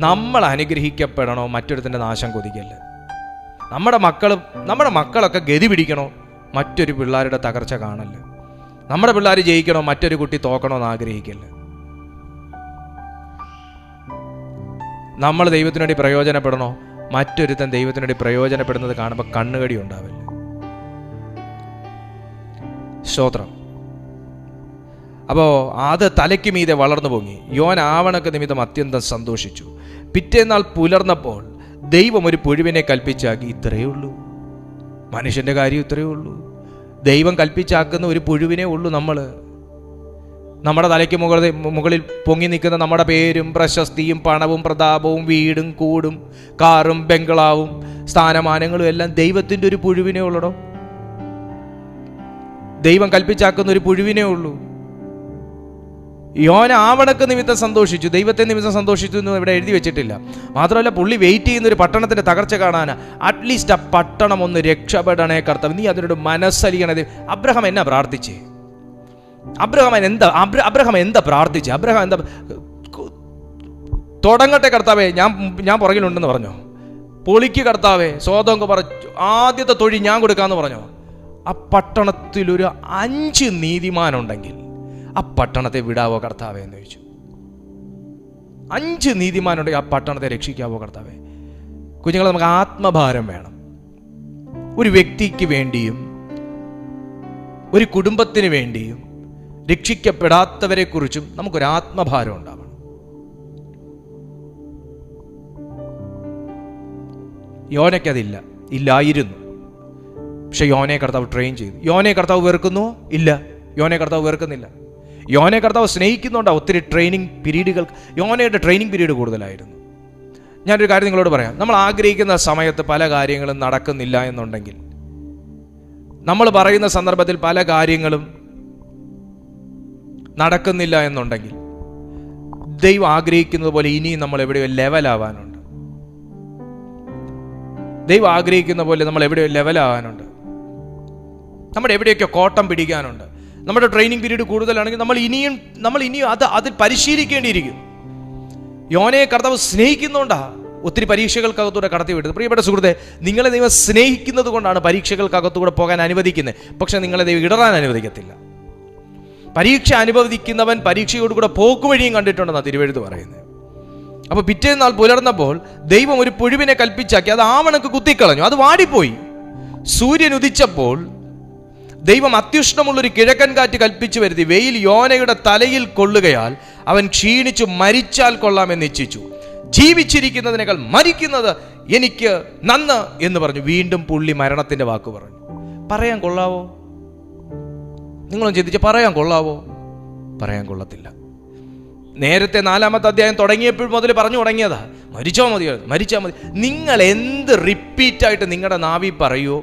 നമ്മൾ അനുഗ്രഹിക്കപ്പെടണോ, മറ്റൊരുത്തൻ്റെ നാശം കൊതിക്കല്ലേ. നമ്മുടെ മക്കളൊക്കെ ഗതി പിടിക്കണോ, മറ്റൊരു പിള്ളേരുടെ തകർച്ച കാണല്ലേ. നമ്മുടെ പിള്ളേർ ജയിക്കണോ, മറ്റൊരു കുട്ടി തോക്കണോ എന്ന് ആഗ്രഹിക്കല്ലേ. നമ്മൾ ദൈവത്തിനു വേണ്ടി പ്രയോജനപ്പെടണോ, മറ്റൊരുത്തൻ ദൈവത്തിനു വേണ്ടി പ്രയോജനപ്പെടുന്നത് കാണുമ്പോൾ കണ്ണുകടി ഉണ്ടാവില്ല. സ്തോത്രം. അപ്പോൾ അത് തലയ്ക്ക് മീതെ വളർന്നു പൊങ്ങി. യോന ആവണക്ക് നിമിത്തം അത്യന്തം സന്തോഷിച്ചു. പിറ്റേന്നാൾ പുലർന്നപ്പോൾ ദൈവം ഒരു പുഴുവിനെ കൽപ്പിച്ചാക്കി. ഇത്രയേ ഉള്ളൂ. മനുഷ്യൻ്റെ കാര്യം ഇത്രയേ ഉള്ളൂ. ദൈവം കൽപ്പിച്ചാക്കുന്ന ഒരു പുഴുവിനേ ഉള്ളൂ. നമ്മുടെ തലയ്ക്ക് മുകളിൽ പൊങ്ങി നിൽക്കുന്ന നമ്മുടെ പേരും പ്രശസ്തിയും പണവും പ്രതാപവും വീടും കൂടും കാറും ബംഗ്ലാവും സ്ഥാനമാനങ്ങളും എല്ലാം ദൈവത്തിൻ്റെ ഒരു പുഴുവിനേ ഉള്ളടോ. ദൈവം കൽപ്പിച്ചാക്കുന്ന ഒരു പുഴുവിനേ ഉള്ളൂ. യോന ആവണക്ക് നിമിത്തം സന്തോഷിച്ചു, ദൈവത്തെ നിമിത്തം സന്തോഷിച്ചു എന്ന് ഇവിടെ എഴുതി വെച്ചിട്ടില്ല. മാത്രമല്ല, പുള്ളി വെയിറ്റ് ചെയ്യുന്ന ഒരു പട്ടണത്തിൻ്റെ തകർച്ച കാണാൻ. അറ്റ്ലീസ്റ്റ് ആ പട്ടണം ഒന്ന് രക്ഷപ്പെടണേ കർത്താവ്, നീ അതിനോട് മനസ്സലിയണത്. അബ്രഹാം എന്നാ പ്രാർത്ഥിച്ചേ? അബ്രഹാം എന്താ പ്രാർത്ഥിച്ചേ? അബ്രഹാം എന്താ? തുടങ്ങട്ടെ കർത്താവേ, ഞാൻ പുറകിലുണ്ടെന്ന് പറഞ്ഞോ. പൊളിക്ക് കർത്താവേ, സ്വതം പറഞ്ഞു, ആദ്യത്തെ തൊഴിൽ ഞാൻ കൊടുക്കാമെന്ന് പറഞ്ഞോ. ആ പട്ടണത്തിലൊരു 5 നീതിമാനുണ്ടെങ്കിൽ ആ പട്ടണത്തെ വിടാവോ കർത്താവേ എന്ന് ചോദിച്ചു. 5 നീതിമാനുണ്ടെങ്കിൽ ആ പട്ടണത്തെ രക്ഷിക്കാവോ കർത്താവേ? കുഞ്ഞുങ്ങളെ, നമുക്ക് ആത്മഭാരം വേണം. ഒരു വ്യക്തിക്ക് വേണ്ടിയും ഒരു കുടുംബത്തിന് വേണ്ടിയും രക്ഷിക്കപ്പെടാത്തവരെ കുറിച്ചും നമുക്കൊരു ആത്മഭാരം ഉണ്ടാവണം. യോനയ്ക്കതില്ല, ഇല്ലായിരുന്നു. പക്ഷെ യോനയെ കർത്താവ് ട്രെയിൻ ചെയ്തു. യോനയെ കർത്താവ് വെറുക്കുന്നു? ഇല്ല, യോനയെ കർത്താവ് വെറുക്കുന്നില്ല. യോനയെ കർത്താവ് സ്നേഹിക്കുന്നുണ്ടാവും. ഒത്തിരി ട്രെയിനിങ് പീരീഡുകൾ, യോനയുടെ ട്രെയിനിങ് പീരീഡ് കൂടുതലായിരുന്നു. ഞാനൊരു കാര്യം നിങ്ങളോട് പറയാം. നമ്മൾ ആഗ്രഹിക്കുന്ന സമയത്ത് പല കാര്യങ്ങളും നടക്കുന്നില്ല എന്നുണ്ടെങ്കിൽ, നമ്മൾ പറയുന്ന സന്ദർഭത്തിൽ പല കാര്യങ്ങളും നടക്കുന്നില്ല എന്നുണ്ടെങ്കിൽ, ദൈവം ആഗ്രഹിക്കുന്നത് പോലെ ഇനിയും നമ്മൾ എവിടെയോ ലെവലാവാനുണ്ട്. ദൈവം ആഗ്രഹിക്കുന്ന പോലെ നമ്മൾ എവിടെയോ ലെവലാവാനുണ്ട്. നമ്മുടെ എവിടെയൊക്കെ കോട്ടം പിടിക്കാനുണ്ട്. നമ്മുടെ ട്രെയിനിങ് പീരീഡ് കൂടുതലാണെങ്കിൽ നമ്മൾ ഇനിയും അതിൽ പരിശീലിക്കേണ്ടിയിരിക്കും. യോനയെ കർത്താവ് സ്നേഹിക്കുന്നുകൊണ്ടാണ് ഒത്തിരി പരീക്ഷകൾക്കകത്തൂടെ കടത്തി വിട്ടത്. പ്രിയപ്പെട്ട സുഹൃത്തെ, നിങ്ങളെ ദൈവം സ്നേഹിക്കുന്നത് കൊണ്ടാണ് പരീക്ഷകൾക്കകത്തൂടെ പോകാൻ അനുവദിക്കുന്നത്. പക്ഷെ നിങ്ങളെ ദൈവം ഇടറാൻ അനുവദിക്കത്തില്ല. പരീക്ഷ അനുവദിക്കുന്നവൻ പരീക്ഷയോടുകൂടെ പോക്കുവഴിയും കണ്ടിട്ടുണ്ടെന്നാണ് തിരുവെഴുത്ത് പറയുന്നത്. അപ്പോൾ പിറ്റേന്നാൾ പുലർന്നപ്പോൾ ദൈവം ഒരു പുഴുവിനെ കൽപ്പിച്ചാക്കി അത് ആവണക്ക് കുത്തിക്കളഞ്ഞു. അത് വാടിപ്പോയി. സൂര്യൻ ഉദിച്ചപ്പോൾ ദൈവം അത്യുഷ്ണമുള്ളൊരു കിഴക്കൻ കാറ്റ് കൽപ്പിച്ചു വരുത്തി വെയിൽ യോനയുടെ തലയിൽ കൊള്ളുകയാൽ അവൻ ക്ഷീണിച്ചു മരിച്ചാൽ കൊള്ളാമെന്ന് ഇച്ഛിച്ചു. ജീവിച്ചിരിക്കുന്നതിനേക്കാൾ മരിക്കുന്നത് എനിക്ക് നന്ന് എന്ന് പറഞ്ഞു. വീണ്ടും പുള്ളി മരണത്തിന്റെ വാക്ക് പറഞ്ഞു. പറയാൻ കൊള്ളാവോ? നിങ്ങളും ചിന്തിച്ച് പറയാൻ കൊള്ളാവോ? പറയാൻ കൊള്ളത്തില്ല. നേരത്തെ 4-ാമത്തെ അധ്യായം തുടങ്ങിയപ്പോൾ മുതൽ പറഞ്ഞു തുടങ്ങിയതാ, മരിച്ചാൽ മതി. നിങ്ങൾ എന്ത് റിപ്പീറ്റായിട്ട് നിങ്ങളുടെ നാവി പറയുമോ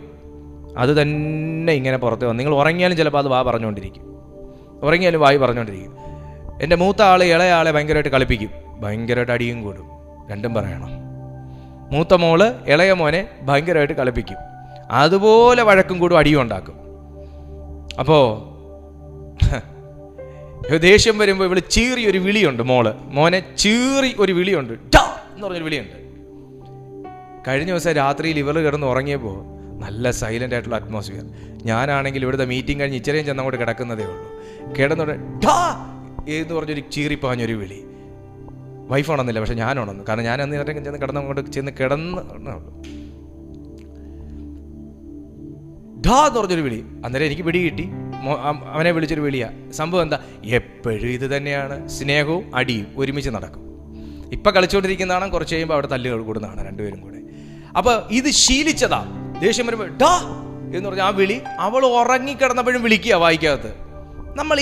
അത് തന്നെ ഇങ്ങനെ പുറത്ത് വന്നു. നിങ്ങൾ ഉറങ്ങിയാലും ചിലപ്പോൾ അത് പറഞ്ഞുകൊണ്ടിരിക്കും. വായി പറഞ്ഞുകൊണ്ടിരിക്കും. എൻ്റെ മൂത്ത ആള് ഇളയ ആളെ ഭയങ്കരമായിട്ട് കളിപ്പിക്കും, ഭയങ്കരമായിട്ട് അടിയും കൂടും. രണ്ടും പറയണം. മൂത്ത മോള് ഇളയ മോനെ ഭയങ്കരമായിട്ട് കളിപ്പിക്കും, അതുപോലെ വഴക്കും കൂടും, അടിയും ഉണ്ടാക്കും. അപ്പോൾ ദേഷ്യം വരുമ്പോൾ ഇവള് ചീറി ഒരു വിളിയുണ്ട്. മോനെ ചീറി ഒരു വിളിയുണ്ട്, ടാ എന്ന് പറഞ്ഞൊരു വിളിയുണ്ട്. കഴിഞ്ഞ ദിവസം രാത്രിയിൽ ഇവള് കിടന്ന് ഉറങ്ങിയപ്പോൾ നല്ല സൈലൻ്റ് ആയിട്ടുള്ള അറ്റ്മോസ്ഫിയർ. ഞാനാണെങ്കിൽ ഇവിടുത്തെ മീറ്റിംഗ് കഴിഞ്ഞ് ഇച്ചിരിയും ചെന്നങ്ങോട്ട് കിടക്കുന്നതേ ഉള്ളൂ. കിടന്നോടെ ടാ എന്ന് പറഞ്ഞൊരു ചീറിപ്പാഞ്ഞൊരു വിളി. വൈഫ് ഉണന്നില്ല, പക്ഷെ ഞാൻ ഉണന്നു. കാരണം ഞാൻ അന്ന് ചെന്ന് കിടന്നങ്ങോട്ട് കിടന്ന് ഢാ എന്ന് പറഞ്ഞൊരു വിളി. അന്നേരം എനിക്ക് പിടി കിട്ടി. അവനെ വിളിച്ചൊരു വിളിയാ. സംഭവം എന്താ? എപ്പോഴും ഇത് തന്നെയാണ്, സ്നേഹവും അടിയും ഒരുമിച്ച് നടക്കും. ഇപ്പം കളിച്ചുകൊണ്ടിരിക്കുന്നതാണ്, കുറച്ച് കഴിയുമ്പോൾ അവിടെ തല്ലുകൾ കൂടുന്നതാണ് രണ്ടുപേരും കൂടെ. അപ്പോൾ ഇത് ശീലിച്ചതാ. ദേഷ്യം വരുമ്പോൾ ഢാ എന്ന് പറഞ്ഞാൽ ആ വിളി അവൾ ഉറങ്ങിക്കിടന്നപ്പോഴും വിളിക്കുക വായിക്കകത്ത്. നമ്മൾ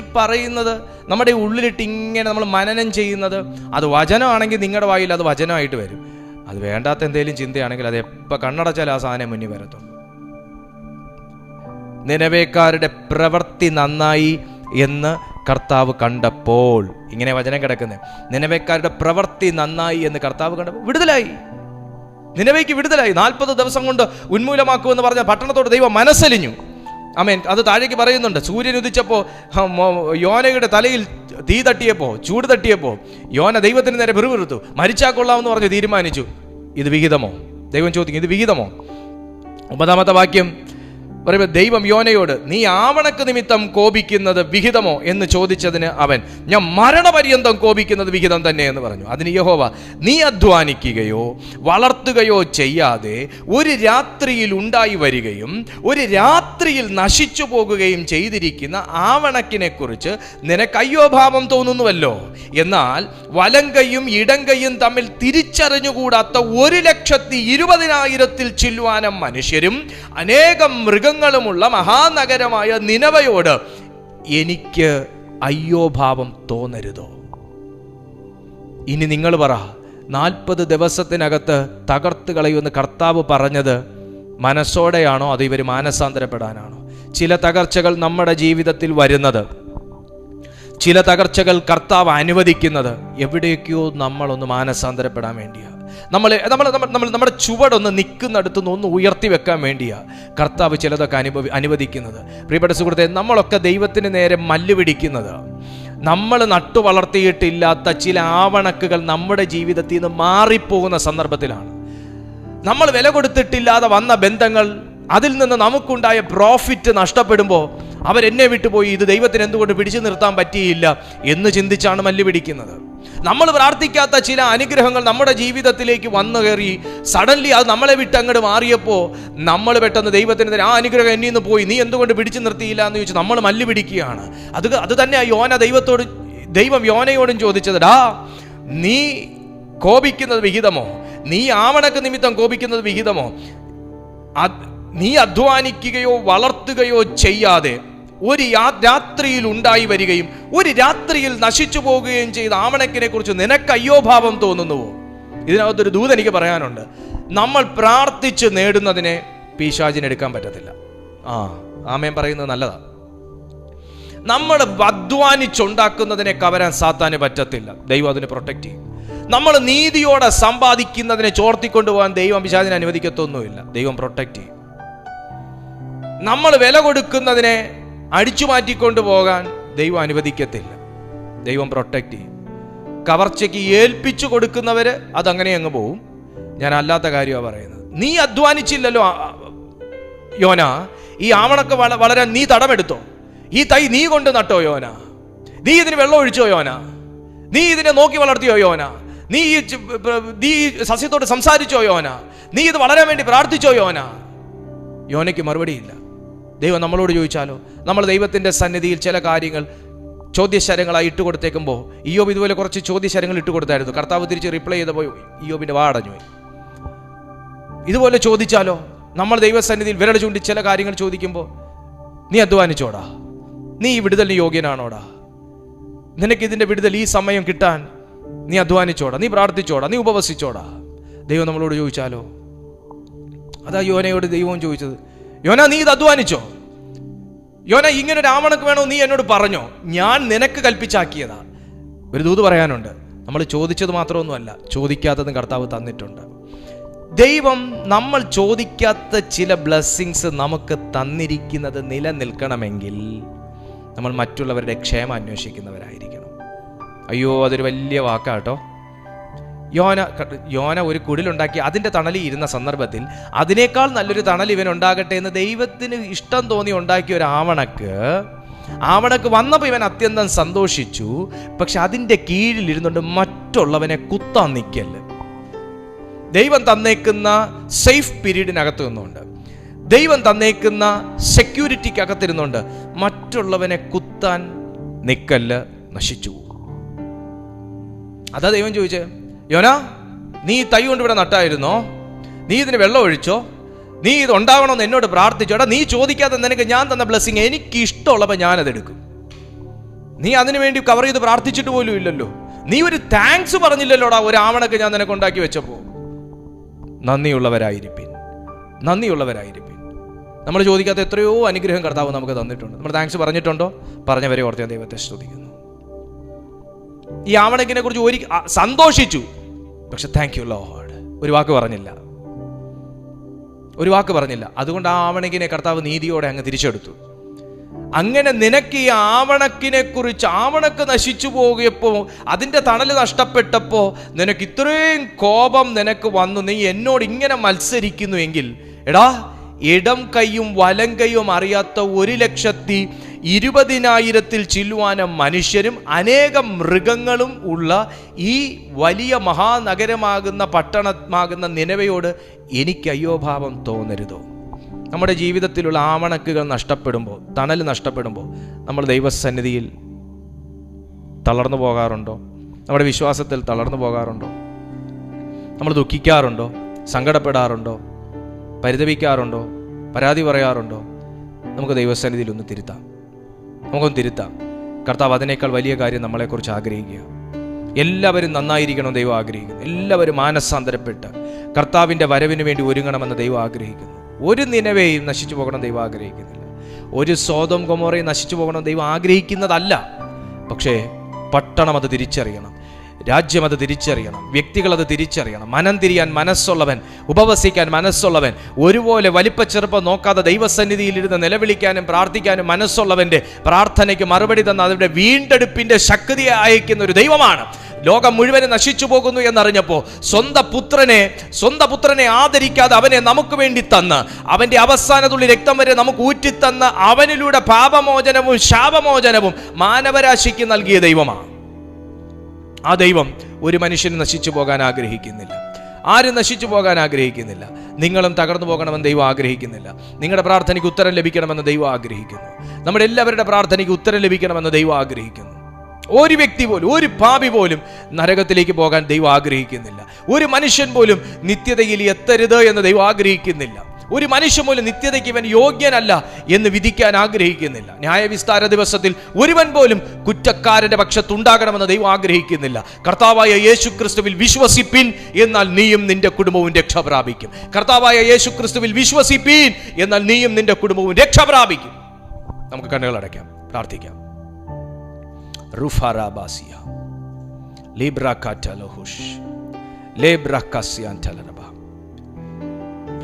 ഈ പറയുന്നത് നമ്മുടെ ഉള്ളിലിട്ട് ഇങ്ങനെ നമ്മൾ മനനം ചെയ്യുന്നത്, അത് വചനമാണെങ്കിൽ നിങ്ങളുടെ വായിൽ അത് വചനമായിട്ട് വരും. അത് വേണ്ടാത്ത എന്തെങ്കിലും ചിന്തയാണെങ്കിൽ അത് എപ്പോൾ കണ്ണടച്ചാൽ ആ സാധനം മുന്നിൽ വരത്തുള്ളൂ. നിനവേക്കാരുടെ പ്രവൃത്തി നന്നായി എന്ന് കർത്താവ് കണ്ടപ്പോൾ, ഇങ്ങനെ വചനം കിടക്കുന്നത്, നിനവേക്കാരുടെ പ്രവൃത്തി നന്നായി എന്ന് കർത്താവ് കണ്ടപ്പോൾ വിടുതലായി. നിനവേക്ക് വിടുതലായി. 40 ദിവസം കൊണ്ട് ഉന്മൂലമാക്കുമെന്ന് പറഞ്ഞ പട്ടണത്തോട് ദൈവം മനസ്സലിഞ്ഞു. ആമേൻ. അത് താഴേക്ക് പറയുന്നുണ്ട്. സൂര്യൻ ഉദിച്ചപ്പോൾ യോനയുടെ തലയിൽ തീ തട്ടിയപ്പോൾ, ചൂട് തട്ടിയപ്പോൾ യോന ദൈവത്തിന് നേരെ പിറുപിറുത്തു. മരിച്ചാൽ കൊള്ളാമെന്ന് പറഞ്ഞ് തീരുമാനിച്ചു. ഇത് വിഹിതമോ? ദൈവം ചോദിക്കും, ഇത് വിഹിതമോ? 9-ാമത്തെ വാക്യം പറയുമ്പോൾ ദൈവം യോനയോട്, നീ ആവണക്ക് നിമിത്തം കോപിക്കുന്നത് വിഹിതമോ എന്ന് ചോദിച്ചതിന് അവൻ, ഞാൻ മരണപര്യന്തം കോപിക്കുന്നത് വിഹിതം തന്നെ എന്ന് പറഞ്ഞു. അതിന് യഹോവ, നീ അധ്വാനിക്കുകയോ വളർത്തുകയോ ചെയ്യാതെ ഒരു രാത്രിയിൽ ഉണ്ടായി വരികയും ഒരു രാത്രിയിൽ നശിച്ചു പോകുകയും ചെയ്തിരിക്കുന്ന ആവണക്കിനെ കുറിച്ച് നിനക്ക് അയ്യോഭാവം തോന്നുന്നുവല്ലോ. എന്നാൽ വലങ്കയും ഇടങ്കയും തമ്മിൽ തിരിച്ചറിഞ്ഞുകൂടാത്ത 1,20,000 ചില്ലുവാനം മനുഷ്യരും അനേകം മൃഗങ്ങളുമുള്ള മഹാനഗരമായ നിനവയോട് എനിക്ക് അയ്യോഭാവം തോന്നരുതോ? ഇനി നിങ്ങൾ പറ, 40 ദിവസത്തിനകത്ത് തകർത്ത് കളയുമെന്ന് കർത്താവ് പറഞ്ഞത് മനസ്സോടെയാണോ അതോ ഇവർ മാനസാന്തരപ്പെടാനാണോ? ചില തകർച്ചകൾ നമ്മുടെ ജീവിതത്തിൽ വരുന്നത്, ചില തകർച്ചകൾ കർത്താവ് അനുവദിക്കുന്നത് എവിടേക്കോ നമ്മളൊന്ന് മാനസാന്തരപ്പെടാൻ വേണ്ടിയാണ്. നമ്മുടെ ചുവടൊന്ന് നിൽക്കുന്നിടത്തുനിന്ന് ഒന്ന് ഉയർത്തി വെക്കാൻ വേണ്ടിയാണ് കർത്താവ് ചിലതൊക്കെ അനുവദിക്കുന്നത്. പ്രിയപ്പെട്ട സുഹൃത്തെ, നമ്മളൊക്കെ ദൈവത്തിന് നേരെ മല്ല് പിടിക്കുന്നത് നമ്മൾ നട്ടു വളർത്തിയിട്ടില്ലാത്ത ചില ആവണക്കുകൾ നമ്മുടെ ജീവിതത്തിൽ നിന്ന് മാറിപ്പോകുന്ന സന്ദർഭത്തിലാണ്. നമ്മൾ വില കൊടുത്തിട്ടില്ലാതെ വന്ന ബന്ധങ്ങൾ, അതിൽ നിന്ന് നമുക്കുണ്ടായ പ്രോഫിറ്റ് നഷ്ടപ്പെടുമ്പോൾ അവരെന്നെ വിട്ടുപോയി, ഇത് ദൈവത്തിന് എന്തുകൊണ്ട് പിടിച്ചു നിർത്താൻ പറ്റിയില്ല എന്ന് ചിന്തിച്ചാണ് മല്ല് പിടിക്കുന്നത്. നമ്മൾ പ്രാർത്ഥിക്കാത്ത ചില അനുഗ്രഹങ്ങൾ നമ്മുടെ ജീവിതത്തിലേക്ക് വന്നു കയറി സഡൻലി അത് നമ്മളെ വിട്ട് അങ്ങോട്ട് മാറിയപ്പോൾ നമ്മൾ പെട്ടെന്ന് ദൈവത്തിന് ആ അനുഗ്രഹം എന്നിൽ നിന്ന് പോയി, നീ എന്തുകൊണ്ട് പിടിച്ചു നിർത്തിയില്ല എന്ന് ചോദിച്ച് നമ്മൾ മല്ല് പിടിക്കുകയാണ്. അത് തന്നെ ദൈവം യോനയോടും ചോദിച്ചത്, നീ കോപിക്കുന്നത് വിഹിതമോ? നീ ആവണക്ക് നിമിത്തം കോപിക്കുന്നത് വിഹിതമോ? നീ അധ്വാനിക്കുകയോ വളർത്തുകയോ ചെയ്യാതെ ഒരു രാത്രിയിൽ ഉണ്ടായി വരികയും ഒരു രാത്രിയിൽ നശിച്ചു പോവുകയും ചെയ്ത ആവണക്കിനെ കുറിച്ച് നിനക്ക് അയ്യോഭാവം തോന്നുന്നുവോ? ഇതിനകത്തൊരു ദൂത് എനിക്ക് പറയാനുണ്ട്. നമ്മൾ പ്രാർത്ഥിച്ച് നേടുന്നതിനെ പിശാചിനെടുക്കാൻ പറ്റത്തില്ല. ആമേൻ പറയുന്നത് നല്ലതാ. നമ്മൾ അധ്വാനിച്ചുണ്ടാക്കുന്നതിനെ കവരാൻ സാത്താന് പറ്റത്തില്ല. ദൈവം അതിനെ പ്രൊട്ടക്ട് ചെയ്യും. നമ്മൾ നീതിയോടെ സമ്പാദിക്കുന്നതിനെ ചോർത്തിക്കൊണ്ടുപോകാൻ ദൈവം പിശാചിനെ അനുവദിക്കത്തൊന്നുമില്ല. ദൈവം പ്രൊട്ടക്ട് ചെയ്യും. നമ്മൾ വില കൊടുക്കുന്നതിനെ അടിച്ചു മാറ്റിക്കൊണ്ട് പോകാൻ ദൈവം അനുവദിക്കത്തില്ല. ദൈവം പ്രൊട്ടക്റ്റ് ചെയ്യും. കവർച്ചയ്ക്ക് ഏൽപ്പിച്ചു കൊടുക്കുന്നവര് അതങ്ങനെ അങ്ങ് പോവും. ഞാൻ അല്ലാത്ത കാര്യമാണ് പറയുന്നത്. നീ അധ്വാനിച്ചില്ലല്ലോ യോന, ഈ ആവണക്ക് വളരാൻ നീ തടമെടുത്തോ? ഈ തൈ നീ കൊണ്ട് നട്ടോ യോന? നീ ഇതിന് വെള്ളം ഒഴിച്ചോ യോന? നീ ഇതിനെ നോക്കി വളർത്തിയോ യോന? നീ സസ്യത്തോട് സംസാരിച്ചോ യോന? നീ ഇത് വളരാൻ വേണ്ടി പ്രാർത്ഥിച്ചോ യോന? യോനയ്ക്ക് മറുപടിയില്ല. ദൈവം നമ്മളോട് ചോദിച്ചാലോ? നമ്മൾ ദൈവത്തിൻ്റെ സന്നിധിയിൽ ചില കാര്യങ്ങൾ ചോദ്യശരങ്ങളായി ഇട്ട് കൊടുത്തേക്കുമ്പോൾ, ഇയ്യോബ് ഇതുപോലെ കുറച്ച് ചോദ്യശരങ്ങൾ ഇട്ട് കൊടുത്തായിരുന്നു. കർത്താവ് തിരിച്ച് റിപ്ലൈ ചെയ്തപ്പോൾ ഇയ്യോബിൻ്റെ വാടഞ്ഞു പോയി. ഇതുപോലെ ചോദിച്ചാലോ? നമ്മൾ ദൈവസന്നിധിയിൽ വിരൽ ചൂണ്ടി ചില കാര്യങ്ങൾ ചോദിക്കുമ്പോൾ, നീ അധ്വാനിച്ചോടാ? നീ ഈ വിടുതലിന് യോഗ്യനാണോടാ? നിനക്ക് ഇതിൻ്റെ വിടുതൽ ഈ സമയം കിട്ടാൻ നീ അധ്വാനിച്ചോടാ? നീ പ്രാർത്ഥിച്ചോടാ? നീ ഉപവസിച്ചോടാ? ദൈവം നമ്മളോട് ചോദിച്ചാലോ? അതാ യോനയോട് ദൈവവും ചോദിച്ചത്. യോന, നീ ഇത് അധ്വാനിച്ചോ? യോന, ഇങ്ങനെ ഒരു ആവണക്ക് വേണോ നീ എന്നോട് പറഞ്ഞോ? ഞാൻ നിനക്ക് കൽപ്പിച്ചാക്കിയതാ. ഒരു ദൂത് പറയാനുണ്ട്. നമ്മൾ ചോദിച്ചത് മാത്രമൊന്നുമല്ല, ചോദിക്കാത്തതും കർത്താവ് തന്നിട്ടുണ്ട്. ദൈവം നമ്മൾ ചോദിക്കാത്ത ചില ബ്ലെസ്സിങ്സ് നമുക്ക് തന്നിരിക്കുന്നത് നിലനിൽക്കണമെങ്കിൽ നമ്മൾ മറ്റുള്ളവരുടെ ക്ഷേമം അന്വേഷിക്കുന്നവരായിരിക്കണം. അയ്യോ, അതൊരു വലിയ വാക്കാട്ടോ. യോന ഒരു കുടിലുണ്ടാക്കി അതിൻ്റെ തണലിൽ ഇരുന്ന സന്ദർഭത്തിൽ അതിനേക്കാൾ നല്ലൊരു തണൽ ഇവനുണ്ടാകട്ടെ എന്ന് ദൈവത്തിന് ഇഷ്ടം തോന്നി ഉണ്ടാക്കിയ ഒരു ആവണക്ക് വന്നപ്പോൾ ഇവൻ അത്യന്തം സന്തോഷിച്ചു. പക്ഷെ അതിൻ്റെ കീഴിലിരുന്നുകൊണ്ട് മറ്റുള്ളവനെ കുത്താൻ നിൽക്കല്ല്. ദൈവം തന്നേക്കുന്ന സേഫ് പീരീഡിനകത്ത് നിന്നുകൊണ്ട്, ദൈവം തന്നേക്കുന്ന സെക്യൂരിറ്റിക്കകത്തിരുന്നുകൊണ്ട് മറ്റുള്ളവനെ കുത്താൻ നിൽക്കല്ല്, നശിച്ചു പോകും. അതാ ദൈവം ചോദിച്ചേ, യോന, നീ തൈ കൊണ്ട് ഇവിടെ നട്ടായിരുന്നോ? നീ ഇതിന് വെള്ളം ഒഴിച്ചോ? നീ ഇത് ഉണ്ടാവണമെന്ന് എന്നോട് പ്രാർത്ഥിച്ചോടാ? നീ ചോദിക്കാതെ നിനക്ക് ഞാൻ തന്ന ബ്ലെസ്സിങ് എനിക്ക് ഇഷ്ടമുള്ളപ്പോൾ ഞാനതെടുക്കും. നീ അതിനു വേണ്ടി കവർ ചെയ്ത് പ്രാർത്ഥിച്ചിട്ട് പോലും ഇല്ലല്ലോ. നീ ഒരു താങ്ക്സ് പറഞ്ഞില്ലല്ലോടാ ഒരു ആവണക്ക് ഞാൻ നിനക്ക് ഉണ്ടാക്കി വെച്ചപ്പോൾ. നന്ദിയുള്ളവരായിരിപ്പിൻ. നമ്മൾ ചോദിക്കാത്ത എത്രയോ അനുഗ്രഹം കർത്താവ് നമുക്ക് തന്നിട്ടുണ്ട്. നമ്മൾ താങ്ക്സ് പറഞ്ഞിട്ടുണ്ടോ? പറഞ്ഞവരെ ഓർത്ത് ഞാൻ ദൈവത്തെ സ്തുതിക്കുന്നു. ഈ ആവണക്കിനെ കുറിച്ച് സന്തോഷിച്ചു, പക്ഷെ താങ്ക് യു ലോർഡ് ഒരു വാക്ക് പറഞ്ഞില്ല. അതുകൊണ്ട് ആ ആവണക്കിനെ കർത്താവ് നീതിയോടെ അങ്ങ് തിരിച്ചെടുത്തു. അങ്ങനെ നിനക്ക് ഈ ആവണക്കിനെ കുറിച്ച്, ആവണക്ക് നശിച്ചു പോയപ്പോൾ, അതിൻ്റെ തണൽ നഷ്ടപ്പെട്ടപ്പോൾ നിനക്ക് ഇത്രയും കോപം നിനക്ക് വന്നു. നീ എന്നോട് ഇങ്ങനെ മത്സരിക്കുന്നു എങ്കിൽ, എടാ, ഇടം കൈയും വലം കൈയും അറിയാത്ത 1,20,000 ചില്ലുവാനം മനുഷ്യരും അനേകം മൃഗങ്ങളും ഉള്ള ഈ വലിയ മഹാനഗരമാകുന്ന പട്ടണമാകുന്ന നിനവയോട് എനിക്ക് അയ്യോഭാവം തോന്നരുതോ? നമ്മുടെ ജീവിതത്തിലുള്ള ആവണക്കുകൾ നഷ്ടപ്പെടുമ്പോൾ, തണൽ നഷ്ടപ്പെടുമ്പോൾ നമ്മൾ ദൈവസന്നിധിയിൽ തളർന്നു പോകാറുണ്ടോ? നമ്മുടെ വിശ്വാസത്തിൽ തളർന്നു പോകാറുണ്ടോ? നമ്മൾ ദുഃഖിക്കാറുണ്ടോ? സങ്കടപ്പെടാറുണ്ടോ? പരിതപിക്കാറുണ്ടോ? പരാതി പറയാറുണ്ടോ? നമുക്ക് ദൈവസന്നിധിയിൽ ഒന്ന് തിരുത്താം. കർത്താവ് അതിനേക്കാൾ വലിയ കാര്യം നമ്മളെക്കുറിച്ച് ആഗ്രഹിക്കുക. എല്ലാവരും നന്നായിരിക്കണം ദൈവം ആഗ്രഹിക്കുന്നു. എല്ലാവരും മാനസാന്തരപ്പെട്ട് കർത്താവിൻ്റെ വരവിന് വേണ്ടി ഒരുങ്ങണമെന്ന് ദൈവം ആഗ്രഹിക്കുന്നു. ഒരു നിനവേയും നശിച്ചു പോകണം ദൈവം ആഗ്രഹിക്കുന്നില്ല. ഒരു സോദോം ഗൊമോറയും നശിച്ചു പോകണം ദൈവം ആഗ്രഹിക്കുന്നതല്ല. പക്ഷേ പട്ടണം അത് തിരിച്ചറിയണം, രാജ്യം അത് തിരിച്ചറിയണം, വ്യക്തികൾ അത് തിരിച്ചറിയണം. മനം തിരിയാൻ മനസ്സുള്ളവൻ, ഉപവസിക്കാൻ മനസ്സുള്ളവൻ, ഒരുപോലെ വലിപ്പ ചെറുപ്പം നോക്കാതെ ദൈവസന്നിധിയിലിരുന്ന് നിലവിളിക്കാനും പ്രാർത്ഥിക്കാനും മനസ്സുള്ളവൻ്റെ പ്രാർത്ഥനയ്ക്ക് മറുപടി തന്ന അതിൻ്റെ വീണ്ടെടുപ്പിൻ്റെ ശക്തിയെ അയക്കുന്ന ഒരു ദൈവമാണ്. ലോകം മുഴുവനും നശിച്ചു പോകുന്നു എന്നറിഞ്ഞപ്പോൾ സ്വന്തം പുത്രനെ ആദരിക്കാതെ അവനെ നമുക്ക് വേണ്ടി തന്ന്, അവൻ്റെ അവസാനത്തുള്ളി രക്തം വരെ നമുക്ക് ഊറ്റിത്തന്ന് അവനിലൂടെ പാപമോചനവും ശാപമോചനവും മാനവരാശിക്ക് നൽകിയ ദൈവമാണ്. ആ ദൈവം ഒരു മനുഷ്യന് നശിച്ചു പോകാൻ ആഗ്രഹിക്കുന്നില്ല. ആരും നശിച്ചു പോകാൻ ആഗ്രഹിക്കുന്നില്ല. നിങ്ങളും തകർന്നു പോകണമെന്ന് ദൈവം ആഗ്രഹിക്കുന്നില്ല. നിങ്ങളുടെ പ്രാർത്ഥനയ്ക്ക് ഉത്തരം ലഭിക്കണമെന്ന് ദൈവം ആഗ്രഹിക്കുന്നു. നമ്മുടെ എല്ലാവരുടെ പ്രാർത്ഥനയ്ക്ക് ഉത്തരം ലഭിക്കണമെന്ന് ദൈവം ആഗ്രഹിക്കുന്നു. ഒരു വ്യക്തി പോലും, ഒരു പാപി പോലും നരകത്തിലേക്ക് പോകാൻ ദൈവം ആഗ്രഹിക്കുന്നില്ല. ഒരു മനുഷ്യൻ പോലും നിത്യതയിൽ എത്തരുത് എന്ന് ദൈവം ആഗ്രഹിക്കുന്നില്ല. ഒരു മനുഷ്യൻ പോലും നിത്യതയ്ക്ക് ഇവൻ യോഗ്യനല്ല എന്ന് വിധിക്കാൻ ആഗ്രഹിക്കുന്നില്ല. ന്യായവിസ്താര ദിവസത്തിൽ ഒരുവൻ പോലും കുറ്റക്കാരന്റെ പക്ഷത്തുണ്ടാകണമെന്ന് ദൈവം ആഗ്രഹിക്കുന്നില്ല. കർത്താവായ യേശു ക്രിസ്തുവിൽ വിശ്വസിപ്പിൻ, എന്നാൽ നീയും നിന്റെ കുടുംബവും രക്ഷ പ്രാപിക്കും. കർത്താവായ യേശു ക്രിസ്തുവിൽ വിശ്വസിപ്പിൻ, എന്നാൽ നീയും നിന്റെ കുടുംബവും രക്ഷ പ്രാപിക്കും. നമുക്ക് കണ്ണുകൾ അടയ്ക്കാം, പ്രാർത്ഥിക്കാം. റുഫാറാബാസിയ ലിബ്രാകാറ്റലഹുഷ് ലേബ്രാകാസിയാൻതലറബ.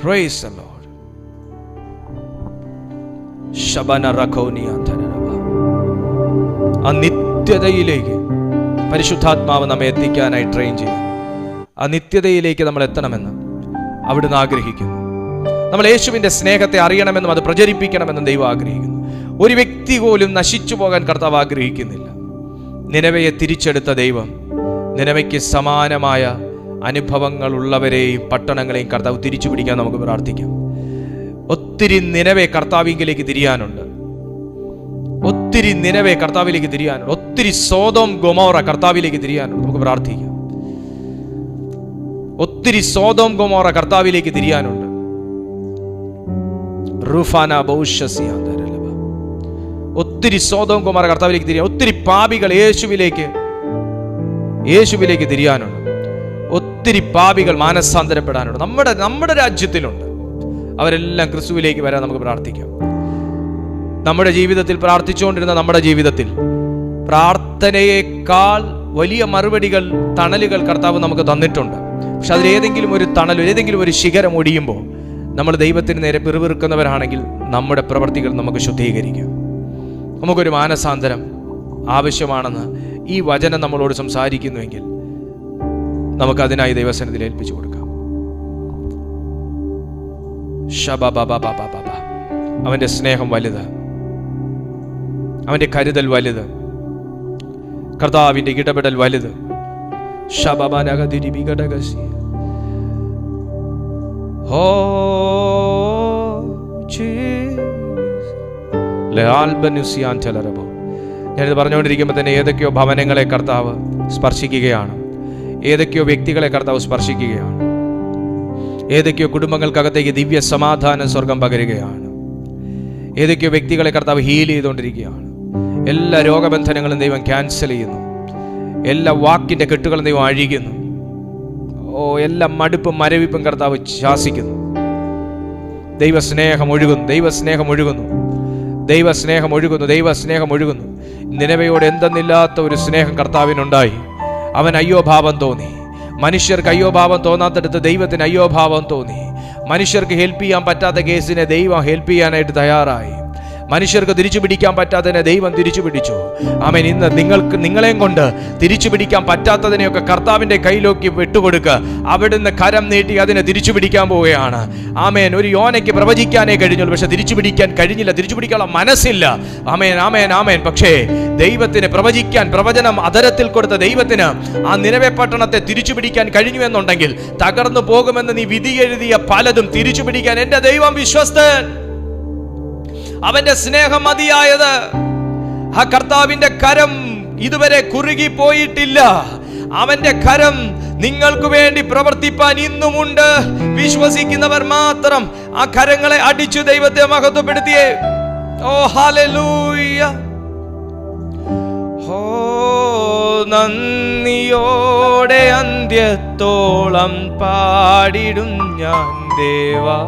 Praise the Lord. ശബന റഖോനിയ ധനരവ. ആ നിത്യതയിലേക്ക് പരിശുദ്ധാത്മാവ് നമ്മെ എത്തിക്കാനായി ട്രെയിൻ ചെയ്യും. ആ നിത്യതയിലേക്ക് നമ്മൾ എത്തണമെന്ന് അവിടുന്ന് ആഗ്രഹിക്കുന്നു. നമ്മൾ യേശുവിൻ്റെ സ്നേഹത്തെ അറിയണമെന്നും അത് പ്രചരിപ്പിക്കണമെന്നും ദൈവം ആഗ്രഹിക്കുന്നു. ഒരു വ്യക്തി പോലും നശിച്ചു പോകാൻ കർത്താവ് ആഗ്രഹിക്കുന്നില്ല. നിനവയെ തിരിച്ചെടുത്ത ദൈവം നിനവയ്ക്ക് സമാനമായ അനുഭവങ്ങളുള്ളവരെയും പട്ടണങ്ങളെയും കർത്താവ് തിരിച്ചു പിടിക്കാൻ നമുക്ക് പ്രാർത്ഥിക്കാം. ഒത്തിരി നിനവെ കർത്താവിലേക്ക് തിരിയാനുണ്ട്. ഒത്തിരി നിനവെ കർത്താവിലേക്ക് തിരിയാനുണ്ട്. ഒത്തിരി സോദോം ഗൊമോറ കർത്താവിലേക്ക് തിരിയാനുണ്ട്. നമുക്ക് പ്രാർത്ഥിക്കാം. ഒത്തിരി സോദോം ഗൊമോറ കർത്താവിലേക്ക് തിരിയാനുണ്ട്. ഒത്തിരി സോദോം ഗൊമോറ കർത്താവിലേക്ക് തിരിയാൻ, ഒത്തിരി പാപികൾ യേശുവിലേക്ക് തിരിയാനുണ്ട്. ഒത്തിരി പാപികൾ മാനസാന്തരപ്പെടാനുണ്ട്. നമ്മുടെ രാജ്യത്തിലുണ്ട്. അവരെല്ലാം ക്രിസ്തുവിലേക്ക് വരാൻ നമുക്ക് പ്രാർത്ഥിക്കാം. നമ്മുടെ ജീവിതത്തിൽ പ്രാർത്ഥിച്ചുകൊണ്ടിരുന്ന നമ്മുടെ ജീവിതത്തിൽ പ്രാർത്ഥനയേക്കാൾ വലിയ മറുപടികൾ, തണലുകൾ കർത്താവ് നമുക്ക് തന്നിട്ടുണ്ട്. പക്ഷെ അതിലേതെങ്കിലും ഒരു തണൽ, ഏതെങ്കിലും ഒരു ശിഖരം ഒടിയുമ്പോൾ നമ്മൾ ദൈവത്തിന് നേരെ പിറുപിറുക്കുന്നവരാണെങ്കിൽ നമ്മുടെ പ്രവൃത്തികൾ നമുക്ക് ശുദ്ധീകരിക്കാം. നമുക്കൊരു മാനസാന്തരം ആവശ്യമാണെന്ന് ഈ വചനം നമ്മളോട് സംസാരിക്കുന്നുവെങ്കിൽ നമുക്കതിനായി ദൈവസന്നിധിയിൽ ഏൽപ്പിച്ചു കൊടുക്കാം. അവന്റെ സ്നേഹം വലുത്, അവന്റെ കരുതൽ വലുത്, കർത്താവിന്റെ ഇടപെടൽ വലുത്. ഞാനിത് പറഞ്ഞുകൊണ്ടിരിക്കുമ്പോൾ തന്നെ ഏതൊക്കെയോ ഭവനങ്ങളെ കർത്താവ് സ്പർശിക്കുകയാണ്. ഏതൊക്കെയോ വ്യക്തികളെ കർത്താവ് സ്പർശിക്കുകയാണ്. ഏതൊക്കെയോ കുടുംബങ്ങൾക്കകത്തേക്ക് ദിവ്യ സമാധാനം സ്വർഗം പകരുകയാണ്. ഏതൊക്കെയോ വ്യക്തികളെ കർത്താവ് ഹീൽ ചെയ്തുകൊണ്ടിരിക്കുകയാണ്. എല്ലാ രോഗബന്ധനങ്ങളും ദൈവം ക്യാൻസൽ ചെയ്യുന്നു. എല്ലാ വാക്കിൻ്റെ കെട്ടുകളും ദൈവം അഴിക്കുന്നു. എല്ലാ മടുപ്പും മരവിപ്പും കർത്താവ് ശാസിക്കുന്നു. ദൈവസ്നേഹം ഒഴുകുന്നു. ദൈവസ്നേഹം ഒഴുകുന്നു. ദൈവസ്നേഹം ഒഴുകുന്നു. ദൈവസ്നേഹം ഒഴുകുന്നു. നിനവയോട് എന്തെന്നില്ലാത്ത ഒരു സ്നേഹം കർത്താവിനുണ്ടായി. അവൻ അയ്യോഭാവം തോന്നി. മനുഷ്യർക്ക് അയ്യോഭാവം തോന്നാത്തടുത്ത് ദൈവത്തിന് അയ്യോഭാവം തോന്നി. മനുഷ്യർക്ക് ഹെൽപ്പ് ചെയ്യാൻ പറ്റാത്ത കേസിനെ ദൈവം ഹെൽപ്പ് ചെയ്യാനായിട്ട് തയ്യാറായി. മനുഷ്യർക്ക് തിരിച്ചു പിടിക്കാൻ പറ്റാത്തതിനെ ദൈവം തിരിച്ചു പിടിച്ചു. ആമേൻ. ഇന്ന് നിങ്ങളെയും കൊണ്ട് തിരിച്ചു പിടിക്കാൻ പറ്റാത്തതിനെയൊക്കെ കർത്താവിൻ്റെ കയ്യിലേക്ക് വിട്ടുകൊടുക്കുക. അവിടുന്ന് കരം നീട്ടി അതിനെ തിരിച്ചു പിടിക്കാൻ പോവുകയാണ്. ആമേൻ. ഒരു യോനയ്ക്ക് പ്രവചിക്കാനേ കഴിഞ്ഞുള്ളൂ, പക്ഷെ തിരിച്ചു പിടിക്കാൻ കഴിഞ്ഞില്ല. തിരിച്ചു പിടിക്കാനുള്ള മനസ്സില്ല. ആമേൻ, ആമേൻ, ആമേൻ. പക്ഷേ ദൈവത്തിന് പ്രവചിക്കാൻ, പ്രവചനം അധരത്തിൽ കൊടുത്ത ദൈവത്തിന് ആ നിനവെ പട്ടണത്തെ തിരിച്ചു പിടിക്കാൻ കഴിഞ്ഞു എന്നുണ്ടെങ്കിൽ തകർന്നു പോകുമെന്ന് നീ വിധി എഴുതിയ പലതും തിരിച്ചു പിടിക്കാൻ എൻ്റെ ദൈവം വിശ്വസ്തൻ. അവന്റെ സ്നേഹം മതിയായത്. ആ കർത്താവിന്റെ കരം ഇതുവരെ കുറുകി പോയിട്ടില്ല. അവന്റെ കരം നിങ്ങൾക്ക് വേണ്ടി പ്രവർത്തിപ്പാൻ ഇന്നുമുണ്ട്. വിശ്വസിക്കുന്നവർ മാത്രം ആ കരങ്ങളെ അടിച്ചു ദൈവത്തെ മഹത്വപ്പെടുത്തിയേ. ഓ ഹല്ലേലൂയ. ഓ നന്ദിയോടെ അന്ത്യത്തോളം പാടിടും ഞാൻ ദേവാ.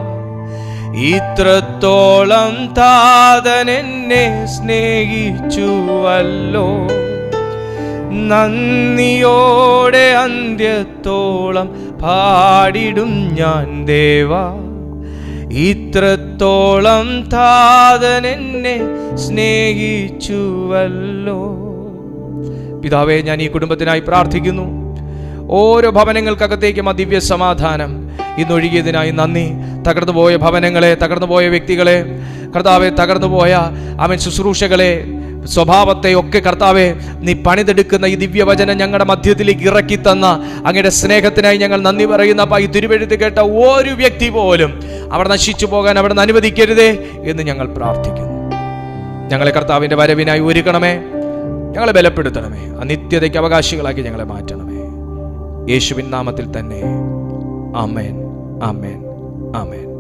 ഇത്രത്തോളം താതൻ എന്നെ സ്നേഹിച്ചുവല്ലോ. നന്ദിയോടെ അന്ത്യത്തോളം പാടിടും ഞാൻ ദേവാ. ഇത്രത്തോളം താതൻ എന്നെ സ്നേഹിച്ചുവല്ലോ. പിതാവേ, ഞാൻ ഈ കുടുംബത്തിനായി പ്രാർത്ഥിക്കുന്നു. ഓരോ ഭവനങ്ങൾക്കകത്തേക്കും ആ ദിവ്യ സമാധാനം ഇന്നൊഴുകിയതിനായി നന്ദി. തകർന്നുപോയ ഭവനങ്ങളെ, തകർന്നുപോയ വ്യക്തികളെ കർത്താവെ, തകർന്നുപോയ അവൻ ശുശ്രൂഷകളെ, സ്വഭാവത്തെ ഒക്കെ കർത്താവെ, നീ പണിതെടുക്കുന്ന ഈ ദിവ്യവചനം ഞങ്ങളുടെ മധ്യത്തിലേക്ക് ഇറക്കി തന്ന അങ്ങയുടെ സ്നേഹത്തിനായി ഞങ്ങൾ നന്ദി പറയുന്ന. ഈ തിരുവെഴുത്ത് കേട്ട ഒരു വ്യക്തി പോലും അവിടെ നശിച്ചു പോകാൻ അവിടെ നിന്ന് അനുവദിക്കരുതേ എന്ന് ഞങ്ങൾ പ്രാർത്ഥിക്കുന്നു. ഞങ്ങളെ കർത്താവിൻ്റെ വരവിനായി ഒരുക്കണമേ. ഞങ്ങളെ ബലപ്പെടുത്തണമേ. ആ നിത്യതയ്ക്ക് അവകാശികളാക്കി ഞങ്ങളെ മാറ്റണമേ. യേശുവിൻ നാമത്തിൽ തന്നെ. ആമേൻ, ആമേൻ, ആമേൻ.